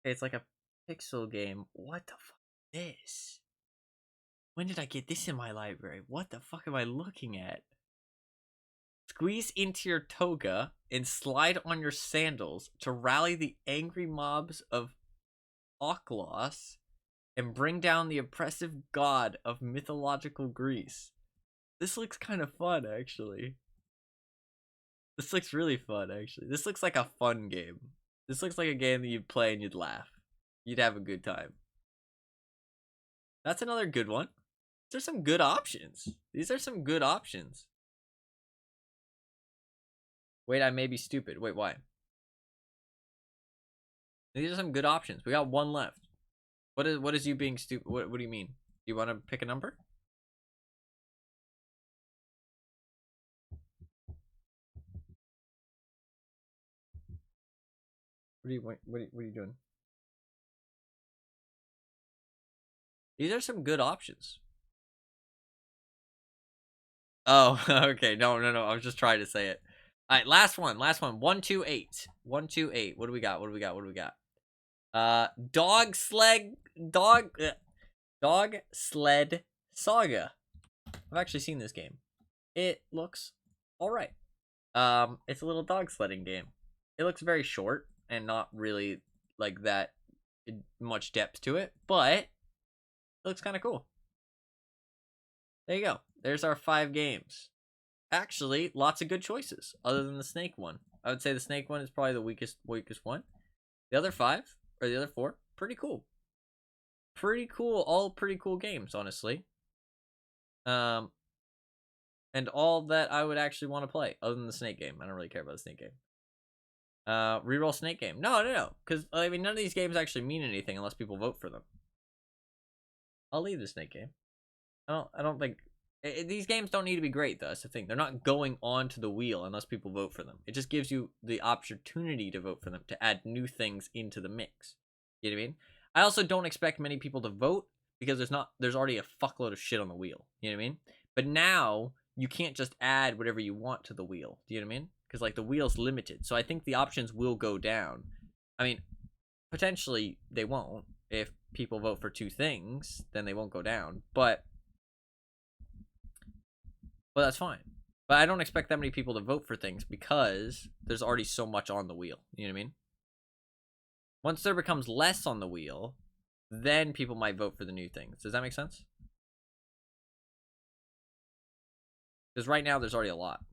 Okay, it's like a pixel game. What the fuck is this? When did I get this in my library? What the fuck am I looking at? Squeeze into your toga and slide on your sandals to rally the angry mobs of Oklos and bring down the oppressive god of mythological Greece. This looks kind of fun, actually. This looks really fun, actually. This looks like a fun game. This looks like a game that you'd play and you'd laugh. You'd have a good time. That's another good one. These are some good options. These are some good options. Wait, I may be stupid. Wait, why? These are some good options. We got one left. What is you being stupid? What do you mean? Do you want to pick a number? What are you doing? These are some good options. Oh, okay. No. I was just trying to say it. All right, last one. 128. 128. What do we got? Dog Sled Saga. I've actually seen this game. It looks all right. It's a little dog sledding game. It looks very short and not really like that much depth to it, but it looks kind of cool. There you go. There's our 5 games. Actually, lots of good choices other than the snake one. I would say the snake one is probably the weakest one. The other 5 or the other 4, pretty cool. All pretty cool games, honestly. And all that I would actually want to play other than the snake game. I don't really care about the snake game. Reroll snake game. No. Because I mean, none of these games actually mean anything unless people vote for them. I'll leave the snake game. I don't think these games don't need to be great, though. That's the thing. They're not going onto the wheel unless people vote for them. It just gives you the opportunity to vote for them, to add new things into the mix. You know what I mean? I also don't expect many people to vote because there's already a fuckload of shit on the wheel. You know what I mean? But now you can't just add whatever you want to the wheel. Do you know what I mean? Because like the wheel's limited. So I think the options will go down. I mean, potentially they won't. If people vote for 2 things, then they won't go down. But that's fine. But I don't expect that many people to vote for things because there's already so much on the wheel. You know what I mean? Once there becomes less on the wheel, then people might vote for the new things. Does that make sense? Because right now there's already a lot.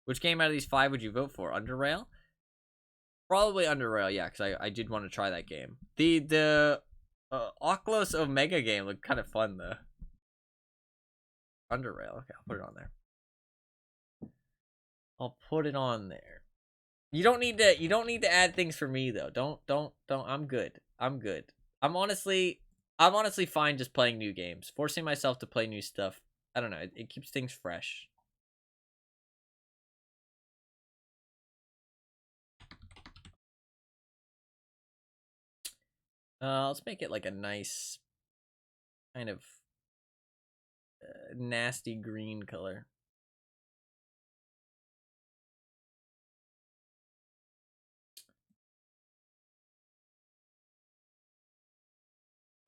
Which game out of these 5 would you vote for? Underrail? Probably Underrail, yeah, because I did want to try that game. The Oculus Omega game looked kind of fun though. Underrail. Okay, I'll put it on there. I'll put it on there. You don't need to add things for me though. Don't. I'm good. I'm honestly fine just playing new games. Forcing myself to play new stuff, I don't know, it keeps things fresh. Let's make it like a nice kind of nasty green color.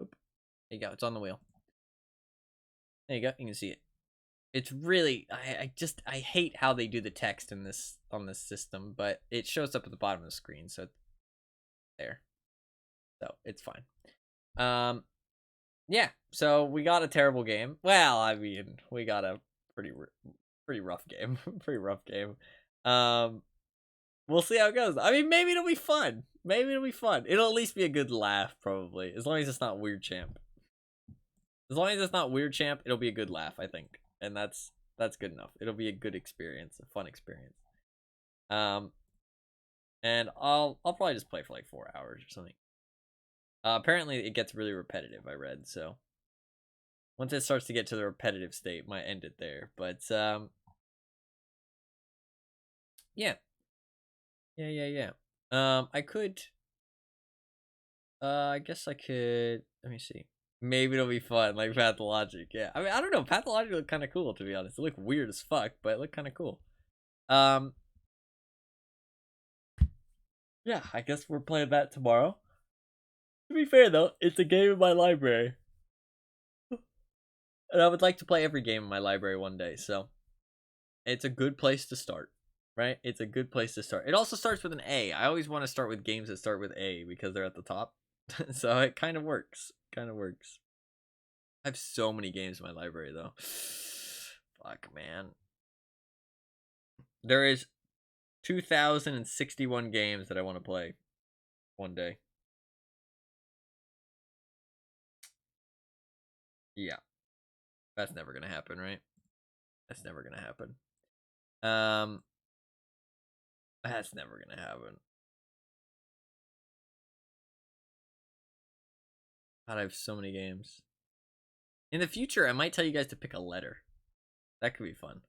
Oop. There you go. It's on the wheel. There you go. You can see it. It's really I hate how they do the text in this on this system, but it shows up at the bottom of the screen, so there. So it's fine. Yeah. So we got a terrible game. Well, I mean, we got a pretty rough game. Pretty rough game. We'll see how it goes. I mean, maybe it'll be fun. It'll at least be a good laugh, probably, as long as it's not Weird Champ. As long as it's not Weird Champ, it'll be a good laugh, I think, and that's good enough. It'll be a good experience, a fun experience. And I'll probably just play for like 4 hours or something. Apparently, it gets really repetitive. I read, so once it starts to get to the repetitive state, might end it there. But yeah. I could. I guess I could. Let me see. Maybe it'll be fun, like Pathologic. Yeah, I mean, I don't know. Pathologic looked kind of cool, to be honest. It looked weird as fuck, but it looked kind of cool. Yeah, I guess we're playing that tomorrow. To be fair, though, it's a game in my library. And I would like to play every game in my library one day, so it's a good place to start, right? It's a good place to start. It also starts with an A. I always want to start with games that start with A because they're at the top. So it kind of works. I have so many games in my library, though. Fuck, man. There is 2,061 games that I want to play one day. Yeah. That's never gonna happen, right? That's never gonna happen. That's never gonna happen. God, I have so many games. In the future, I might tell you guys to pick a letter. That could be fun.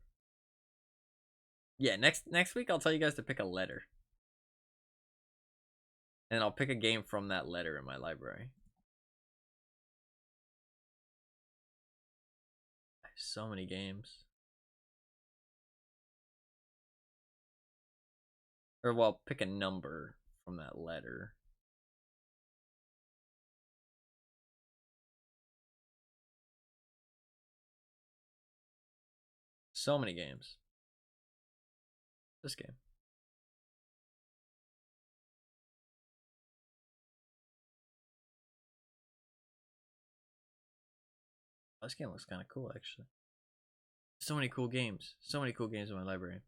Yeah, next week I'll tell you guys to pick a letter. And I'll pick a game from that letter in my library. I have so many games. Or, well, pick a number from that letter. So many games. This game. This game looks kind of cool, actually. So many cool games. So many cool games in my library.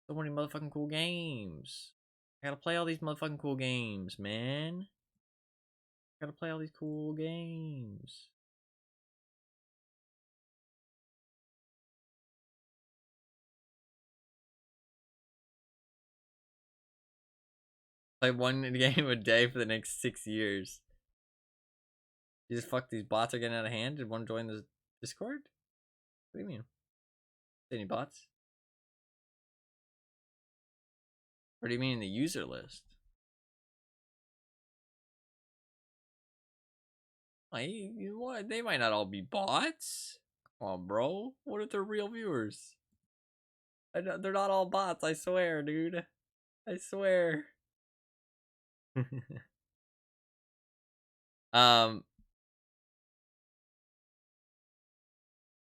So many motherfucking cool games. I gotta play all these motherfucking cool games, man. I gotta play all these cool games. Play one game a day for the next 6 years. You just fuck, these bots are getting out of hand. Did one join the Discord? What do you mean? Any bots? What do you mean in the user list? What? They might not all be bots. Come on, bro. What if they're real viewers? They're not all bots, I swear, dude. I swear.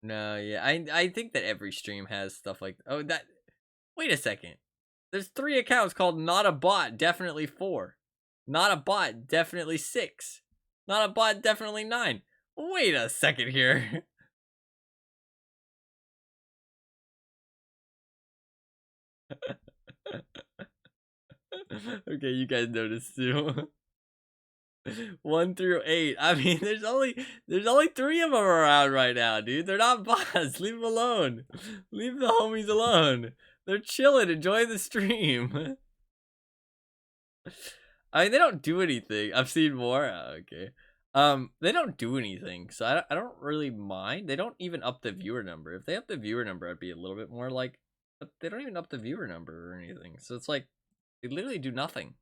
No, yeah. I think that every stream has stuff like, oh, that, wait a second. There's 3 accounts called Not a Bot, definitely 4. Not a Bot, definitely 6. Not a Bot, definitely 9. Wait a second here. Okay, you guys noticed too. 1 through 8. I mean, there's only 3 of them around right now, dude. They're not bots. Leave them alone. Leave the homies alone. They're chilling, enjoying the stream. I mean, they don't do anything. I've seen more. Oh, okay. They don't do anything, so I don't really mind. They don't even up the viewer number. If they up the viewer number, I'd be a little bit more like, but they don't even up the viewer number or anything. So it's like, they literally do nothing.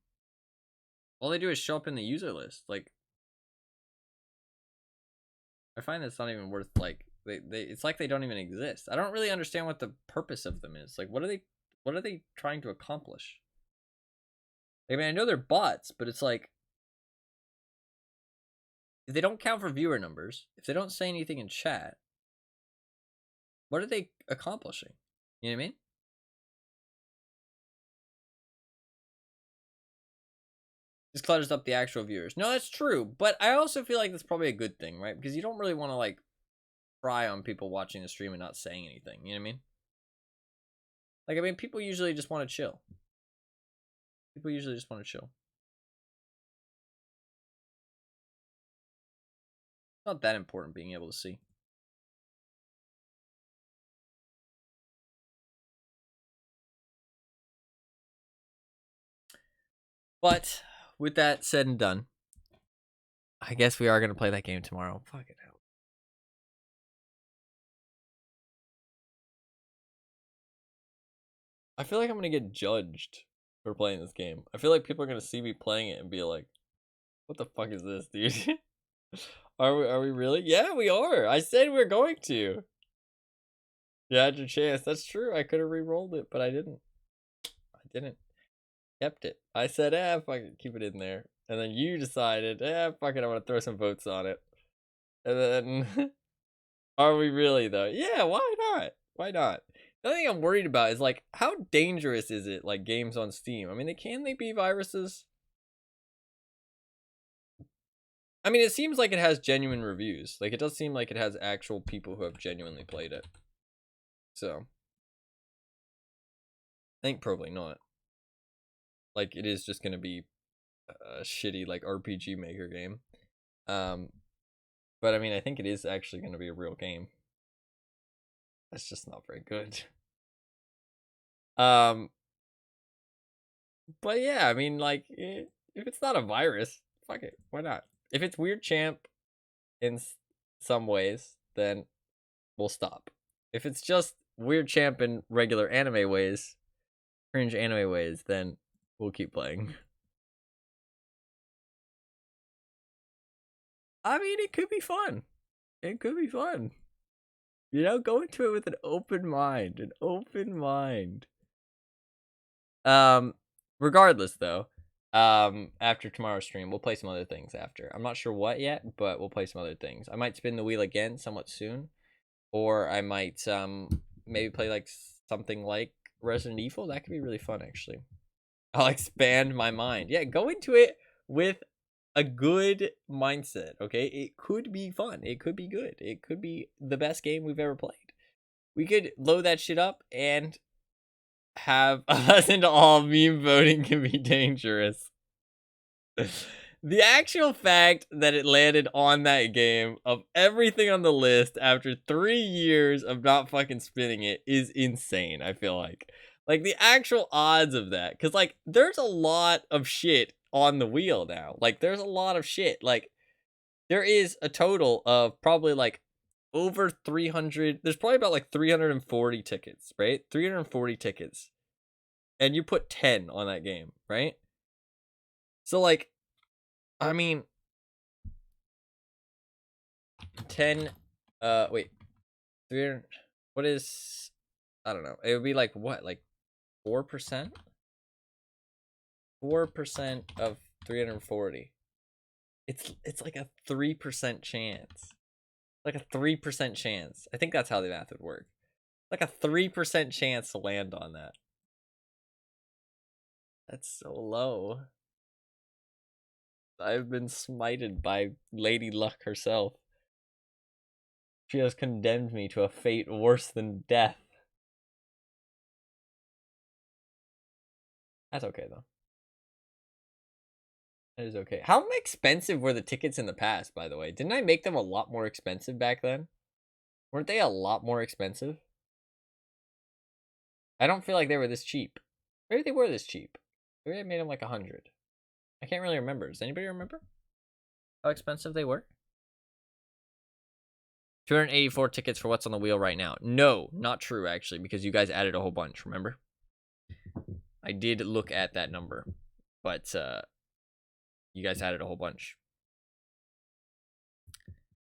All they do is show up in the user list. Like, I find that's not even worth, like, it's like they don't even exist. I don't really understand what the purpose of them is. Like, what are they trying to accomplish? I mean, I know they're bots, but it's like, if they don't count for viewer numbers, if they don't say anything in chat, what are they accomplishing? You know what I mean? This clutters up the actual viewers. No, that's true, but I also feel like that's probably a good thing, right? Because you don't really want to, like, pry on people watching the stream and not saying anything. You know what I mean? Like, I mean, people usually just want to chill. People usually just want to chill. It's not that important being able to see. But with that said and done, I guess we are going to play that game tomorrow. Fucking hell. I feel like I'm going to get judged for playing this game. I feel like people are going to see me playing it and be like, what the fuck is this, dude? Are we really? Yeah, we are. I said we're going to. You had your chance. That's true. I could have re-rolled it, but I didn't. Kept it. I said, fuck it, keep it in there. And then you decided, fuck it, I'm gonna throw some votes on it. And then, are we really though? Yeah, why not? Why not? The only thing I'm worried about is, like, how dangerous is it, like, games on Steam? I mean, can they be viruses? I mean, it seems like it has genuine reviews. Like, it does seem like it has actual people who have genuinely played it. So, I think probably not. Like, it is just gonna be a shitty, like, RPG Maker game. But I mean, I think it is actually gonna be a real game. That's just not very good. But yeah, I mean, like, if it's not a virus, fuck it, why not? If it's Weird Champ in some ways, then we'll stop. If it's just Weird Champ in regular anime ways, cringe anime ways, then we'll keep playing. I mean, it could be fun. It could be fun. You know, go into it with an open mind. An open mind. Regardless though, after tomorrow's stream, we'll play some other things after. I'm not sure what yet, but we'll play some other things. I might spin the wheel again somewhat soon, or I might maybe play like something like Resident Evil. That could be really fun, actually. I'll expand my mind. Yeah, go into it with a good mindset, okay? It could be fun. It could be good. It could be the best game we've ever played. We could load that shit up and have a lesson to all: meme voting can be dangerous. The actual fact that it landed on that game of everything on the list after 3 years of not fucking spinning it is insane, I feel like. Like, the actual odds of that. Because, like, there's a lot of shit on the wheel now. Like, there's a lot of shit. Like, there is a total of probably, like, over 300. There's probably about, like, 340 tickets, right? 340 tickets. And you put 10 on that game, right? So, like, I mean, 10, wait, 300, what is, I don't know, it would be like, what, like, 4%? 4% of 340. It's like a 3% chance. Like a 3% chance. I think that's how the math would work. Like a 3% chance to land on that. That's so low. I've been smited by Lady Luck herself. She has condemned me to a fate worse than death. That's okay, though. That is okay. How expensive were the tickets in the past, by the way? Didn't I make them a lot more expensive back then? Weren't they a lot more expensive? I don't feel like they were this cheap. Maybe they were this cheap. Maybe I made them like 100. I can't really remember. Does anybody remember how expensive they were? 284 tickets for what's on the wheel right now. No, not true, actually, because you guys added a whole bunch, remember? I did look at that number, but you guys added a whole bunch.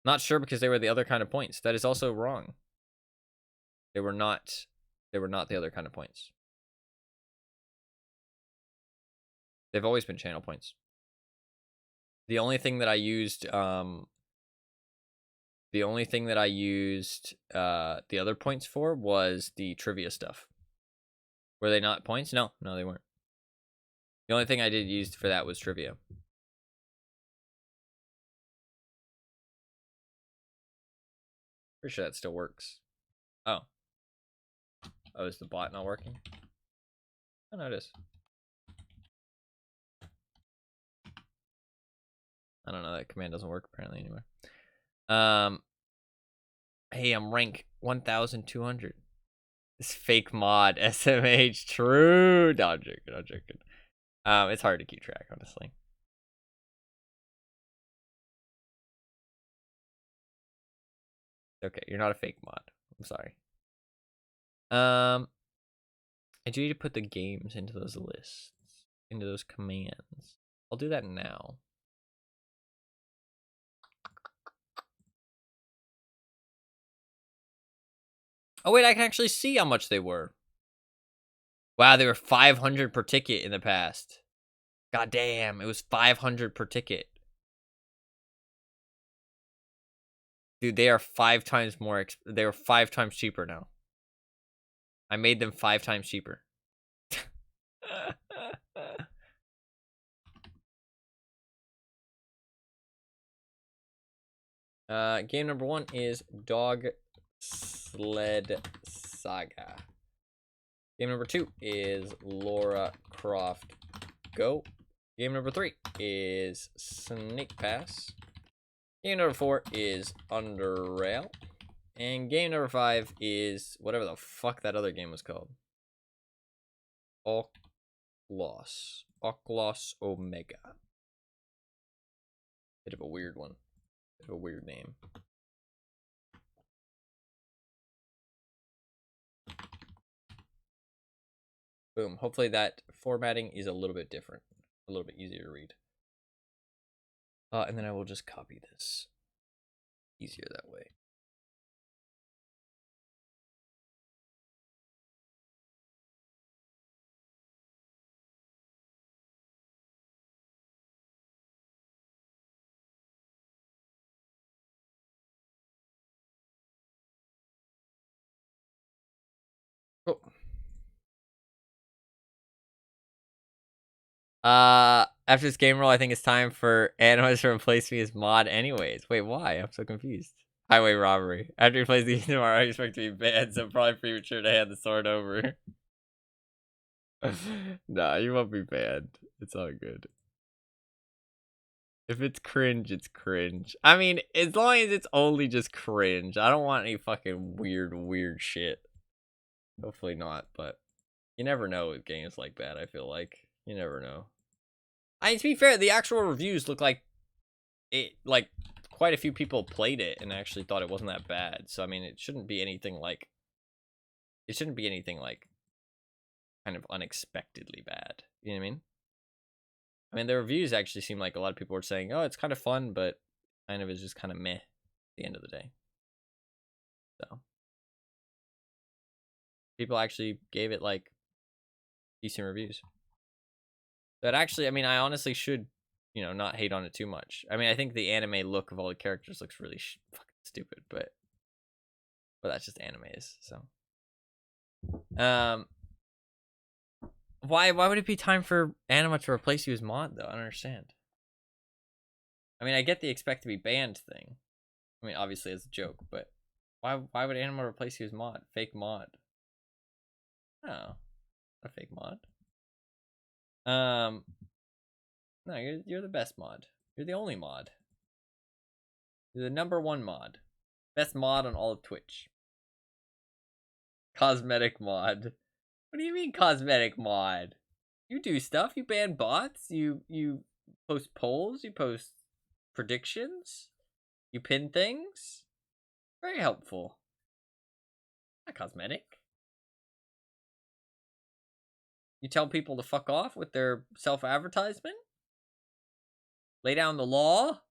Not sure because they were the other kind of points. That is also wrong. They were not the other kind of points. They've always been channel points. The only thing that I used the other points for was the trivia stuff. Were they not points? No, they weren't. The only thing I did use for that was trivia. Pretty sure that still works. Oh, is the bot not working? Oh, no, it is. I don't know. That command doesn't work apparently anymore. Hey, I'm rank 1,200. This fake mod, SMH, true. No, I'm joking. It's hard to keep track, honestly. Okay, you're not a fake mod. I'm sorry. I do need to put the games into those lists, into those commands. I'll do that now. Oh, wait, I can actually see how much they were. Wow, they were 500 per ticket in the past. God damn, it was 500 per ticket. Dude, they are 5 times more. They were 5 times cheaper now. I made them 5 times cheaper. Game number 1 is Dog Sled Saga. Game number 2 is Lara Croft Go. Game number 3 is Snake Pass. Game number 4 is Underrail. And game number 5 is whatever the fuck that other game was called. Ocklos Omega. Bit of a weird one. Bit of a weird name. Boom. Hopefully that formatting is a little bit different. A little bit easier to read. And then I will just copy this. Easier that way. Oh. After this game roll, I think it's time for Animus to replace me as mod anyways. Wait, why? I'm so confused. Highway robbery. After he plays the game tomorrow, I expect to be banned, so probably premature to hand the sword over. Nah, you won't be banned. It's all good. If it's cringe, it's cringe. I mean, as long as it's only just cringe. I don't want any fucking weird shit. Hopefully not, but you never know with games like that, I feel like. You never know. I mean, to be fair, the actual reviews look like it, like, quite a few people played it and actually thought it wasn't that bad. So, I mean, it shouldn't be anything like, kind of unexpectedly bad. You know what I mean? I mean, the reviews actually seem like a lot of people were saying, oh, it's kind of fun, but kind of is just kind of meh at the end of the day. So, people actually gave it, like, decent reviews. But actually, I mean, I honestly should, you know, not hate on it too much. I mean, I think the anime look of all the characters looks really fucking stupid, but that's just animes, so. Why would it be time for Anima to replace you as mod, though? I don't understand. I mean, I get the expect to be banned thing. I mean, obviously it's a joke, but why would Anima replace you as mod? Fake mod. Oh, a fake mod. No, No, you're the best mod. You're the only mod. You're the #1 mod. Best mod on all of Twitch. Cosmetic mod. What do you mean cosmetic mod? You do stuff. You ban bots. You post polls. You post predictions. You pin things. Very helpful. Not cosmetic. You tell people to fuck off with their self-advertisement. Lay down the law.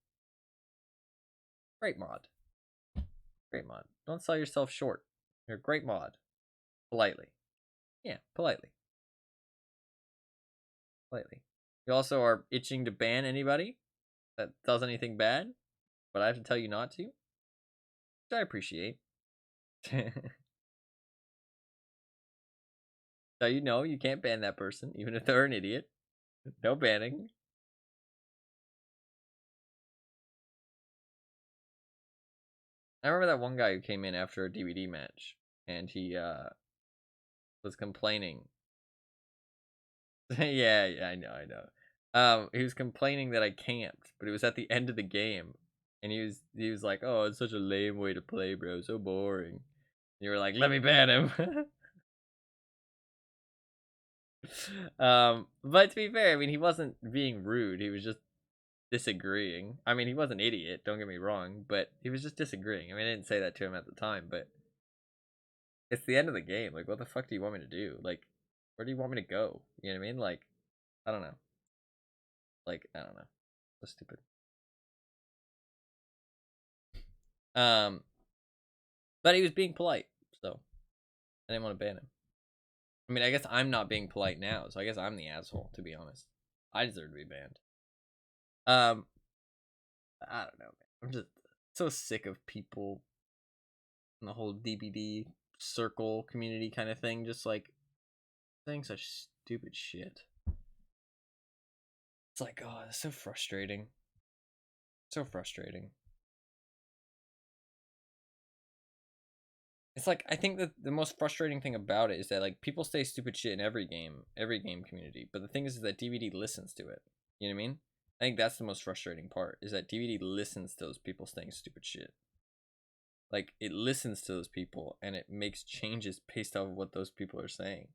Great mod. Great mod. Don't sell yourself short. You're a great mod. Politely. Yeah, politely. Politely. You also are itching to ban anybody that does anything bad, but I have to tell you not to. Which I appreciate. So you know you can't ban that person, even if they're an idiot. No banning. I remember that one guy who came in after a DVD match, and he was complaining. yeah, I know. He was complaining that I camped, but it was at the end of the game, and he was like, "Oh, it's such a lame way to play, bro. So boring." And you were like, "Let me ban him." But to be fair, I mean, he wasn't being rude. He was just disagreeing. I mean, he was an idiot, don't get me wrong, but he was just disagreeing. I mean, I didn't say that to him at the time, but it's the end of the game. Like, what the fuck do you want me to do? Like, where do you want me to go? You know what I mean? Like, I don't know. Like, I don't know. So stupid. But he was being polite, so I didn't want to ban him. I mean, I guess I'm not being polite now, so I guess I'm the asshole, to be honest. I deserve to be banned. I don't know, man. I'm just so sick of people and the whole DBD circle community kind of thing, just like saying such stupid shit. It's like, oh, it's so frustrating. So frustrating. It's like, I think that the most frustrating thing about it is that, like, people say stupid shit in every game community, but the thing is that DVD listens to it. You know what I mean? I think that's the most frustrating part, is that DVD listens to those people saying stupid shit. Like, it listens to those people, and it makes changes based off of what those people are saying.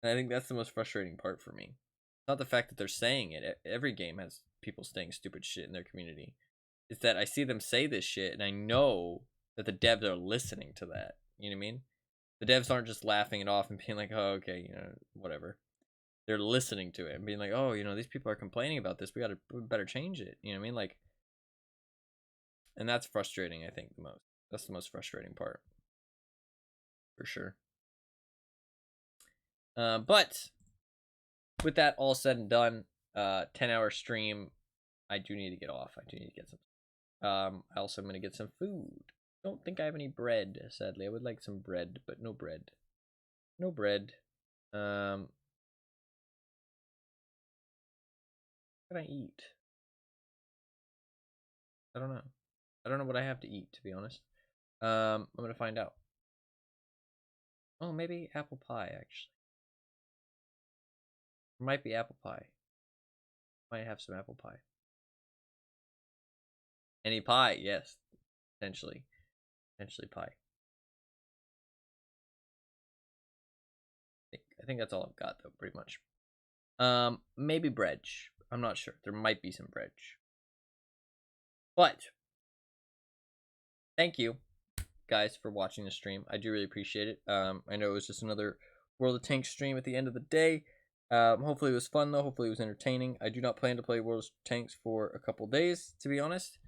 And I think that's the most frustrating part for me. It's not the fact that they're saying it. Every game has people saying stupid shit in their community. It's that I see them say this shit, and I know that the devs are listening to that. You know what I mean? The devs aren't just laughing it off and being like, oh, okay, you know, whatever. They're listening to it and being like, oh, you know, these people are complaining about this. We better change it. You know what I mean? Like, and that's frustrating, I think, the most. That's the most frustrating part. For sure. But with that all said and done, 10-hour stream, I do need to get off. I do need to get some. I also am going to get some food. Don't think I have any bread, sadly. I would like some bread, but no bread. No bread. What can I eat? I don't know. I don't know what I have to eat, to be honest. I'm gonna find out. Oh, maybe apple pie, actually. It might be apple pie. Might have some apple pie. Any pie, yes. Potentially. Potentially pie. I think that's all I've got, though, pretty much. Maybe bread. I'm not sure. There might be some bread. But thank you guys for watching the stream. I do really appreciate it. I know it was just another World of Tanks stream at the end of the day. Hopefully it was fun though. Hopefully it was entertaining. I do not plan to play World of Tanks for a couple days, to be honest.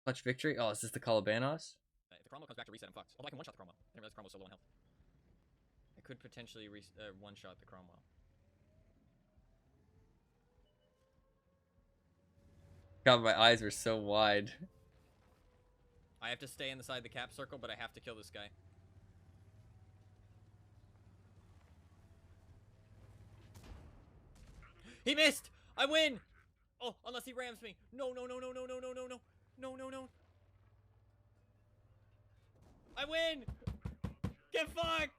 Clutch victory. Oh, is this the Calabanos? If the Cromwell comes back to reset, I'm fucked. Although I can one-shot the Cromwell. I didn't realize the Cromwell's so low on health. I could potentially one-shot the Cromwell. God, my eyes were so wide. I have to stay inside the cap circle, but I have to kill this guy. He missed! I win! Oh, unless he rams me. No. No. I win! Get fucked!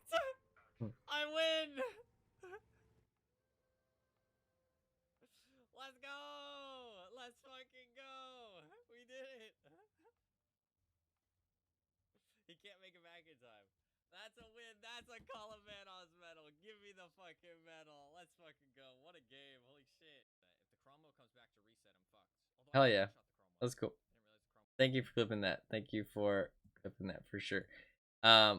I win! can't make it back in time. That's a win. That's a Colombanos medal. Give me the fucking medal. Let's fucking go. What a game. Holy shit. If the Cromwell comes back to reset, I'm fucked. Although hell yeah. That's cool. Thank you for clipping that. Thank you for clipping that for sure. I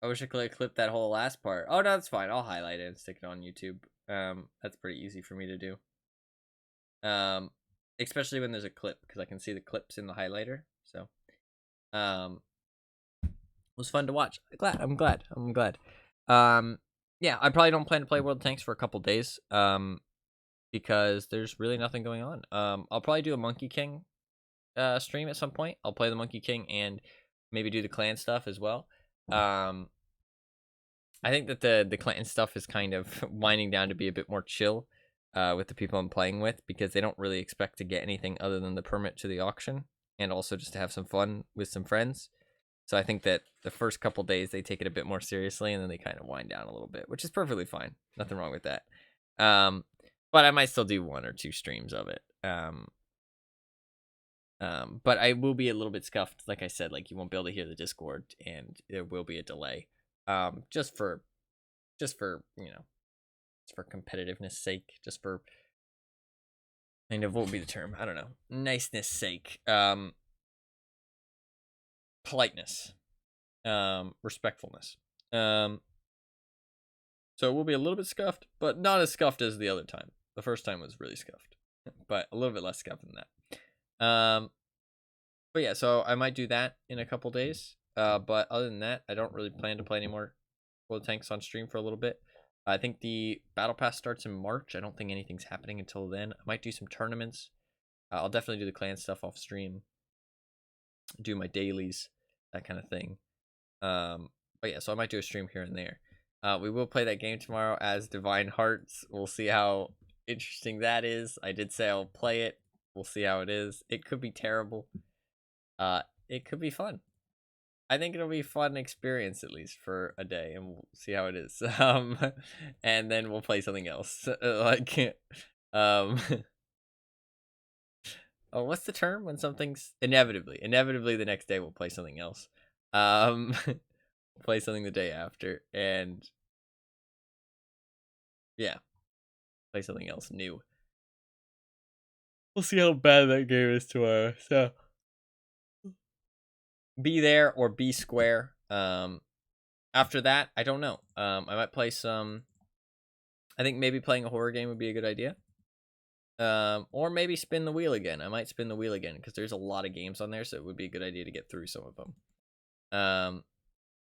wish I could clip that whole last part. Oh, no, that's fine. I'll highlight it and stick it on YouTube. That's pretty easy for me to do. Especially when there's a clip, because I can see the clips in the highlighter. So, it was fun to watch. I'm glad. Yeah, I probably don't plan to play World of Tanks for a couple days. Because there's really nothing going on. I'll probably do a Monkey King stream at some point. I'll play the Monkey King and maybe do the clan stuff as well. I think that the clan stuff is kind of winding down to be a bit more chill with the people I'm playing with, because they don't really expect to get anything other than the permit to the auction, and also just to have some fun with some friends. So I think that the first couple days they take it a bit more seriously, and then they kind of wind down a little bit, which is perfectly fine. Nothing wrong with that. But I might still do 1 or 2 streams of it. But I will be a little bit scuffed. Like I said, like, you won't be able to hear the Discord, and there will be a delay. Just for you know, just for competitiveness sake, just for kind of, what would be the term? I don't know. Niceness sake. Politeness. Respectfulness. So it will be a little bit scuffed, but not as scuffed as the other time. The first time was really scuffed, but a little bit less scuffed than that. But yeah, so I might do that in a couple days. But other than that, I don't really plan to play any more World of Tanks on stream for a little bit. I think the Battle Pass starts in March. I don't think anything's happening until then. I might do some tournaments. I'll definitely do the clan stuff off stream. Do my dailies, that kind of thing. But yeah, so I might do a stream here and there. We will play that game tomorrow as Divine Hearts. We'll see how interesting that is. I did say I'll play it. We'll see how it is. It could be terrible. It could be fun. I think it'll be a fun experience, at least for a day, and we'll see how it is. And then we'll play something else. Oh, what's the term when something's inevitably the next day we'll play something else. Play something the day after, and yeah, play something else new. We'll see how bad that game is tomorrow. So be there or be square. After that, I don't know. I might play some. I think maybe playing a horror game would be a good idea. Or maybe spin the wheel again. I might spin the wheel again, because there's a lot of games on there, so it would be a good idea to get through some of them.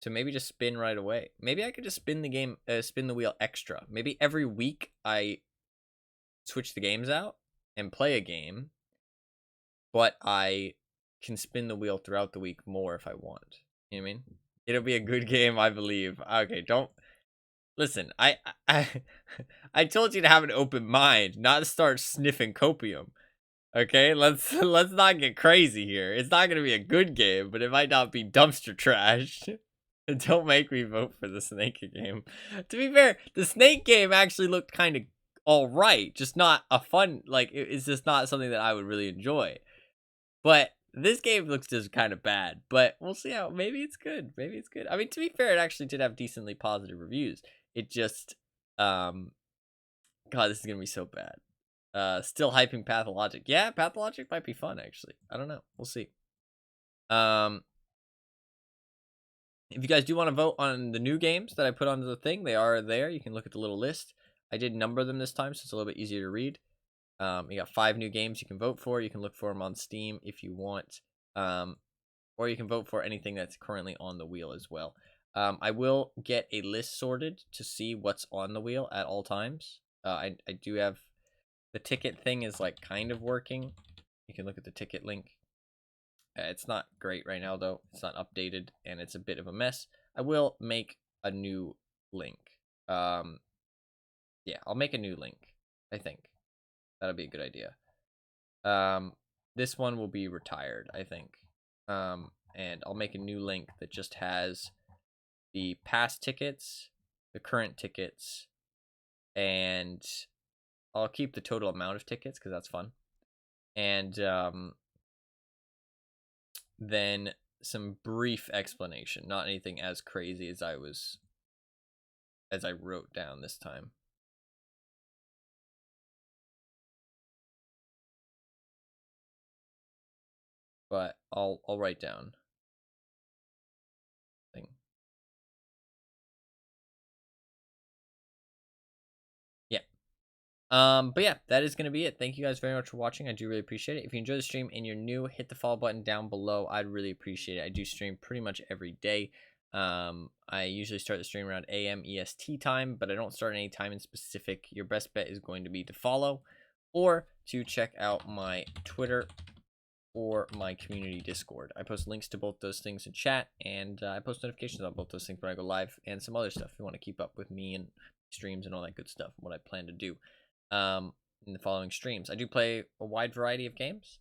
So maybe just spin right away. Maybe I could just spin the wheel extra. Maybe every week I switch the games out and play a game, but I can spin the wheel throughout the week more if I want. You know what I mean? It'll be a good game, I believe. Okay, don't listen. I told you to have an open mind, not to start sniffing copium. Okay, let's not get crazy here. It's not gonna be a good game, but it might not be dumpster trash. Don't make me vote for the Snake game. To be fair, the Snake game actually looked kind of alright. Just not a fun, like, it's just not something that I would really enjoy. But this game looks just kind of bad. But we'll see how, maybe it's good. Maybe it's good. I mean, to be fair, it actually did have decently positive reviews. It just, God, this is going to be so bad. Still hyping Pathologic. Yeah, Pathologic might be fun, actually. I don't know. We'll see. If you guys do want to vote on the new games that I put onto the thing, they are there. You can look at the little list. I did number them this time, so it's a little bit easier to read. You got 5 new games you can vote for. You can look for them on Steam if you want. Or you can vote for anything that's currently on the wheel as well. I will get a list sorted to see what's on the wheel at all times. I do have... The ticket thing is, like, kind of working. You can look at the ticket link. It's not great right now, though. It's not updated, and it's a bit of a mess. I will make a new link. Yeah, I'll make a new link, I think. That'll be a good idea. This one will be retired, I think. And I'll make a new link that just has the past tickets, the current tickets, and I'll keep the total amount of tickets, because that's fun. And, then some brief explanation, not anything as crazy as I wrote down this time. But I'll write down thing. Yeah. But yeah, that is gonna be it. Thank you guys very much for watching. I do really appreciate it. If you enjoy the stream and you're new, hit the follow button down below. I'd really appreciate it. I do stream pretty much every day. I usually start the stream around AM EST time, but I don't start any time in specific. Your best bet is going to be to follow or to check out my Twitter or my community Discord. I post links to both those things in chat, and I post notifications on both those things when I go live, and some other stuff if you want to keep up with me and streams and all that good stuff, what I plan to do in the following streams. I do play a wide variety of games,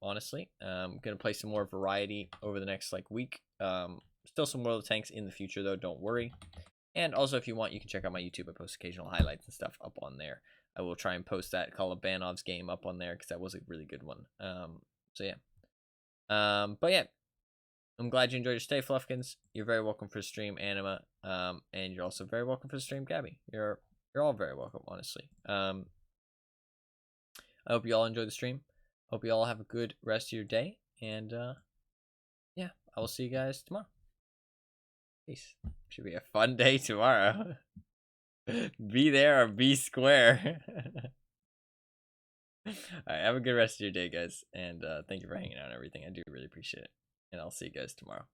honestly. I'm going to play some more variety over the next week. Still some World of Tanks in the future, though, don't worry. And also, if you want, you can check out my YouTube. I post occasional highlights and stuff up on there. I will try and post that Call of Banov's game up on there because that was a really good one. So yeah. But yeah, I'm glad you enjoyed your stay, Fluffkins. You're very welcome for the stream, Anima. And you're also very welcome for the stream, Gabby. You're all very welcome, honestly. I hope you all enjoy the stream. Hope you all have a good rest of your day. And yeah, I will see you guys tomorrow. Peace. Should be a fun day tomorrow. Be there or be square. Alright, have a good rest of your day, guys. And thank you for hanging out and everything. I do really appreciate it. And I'll see you guys tomorrow.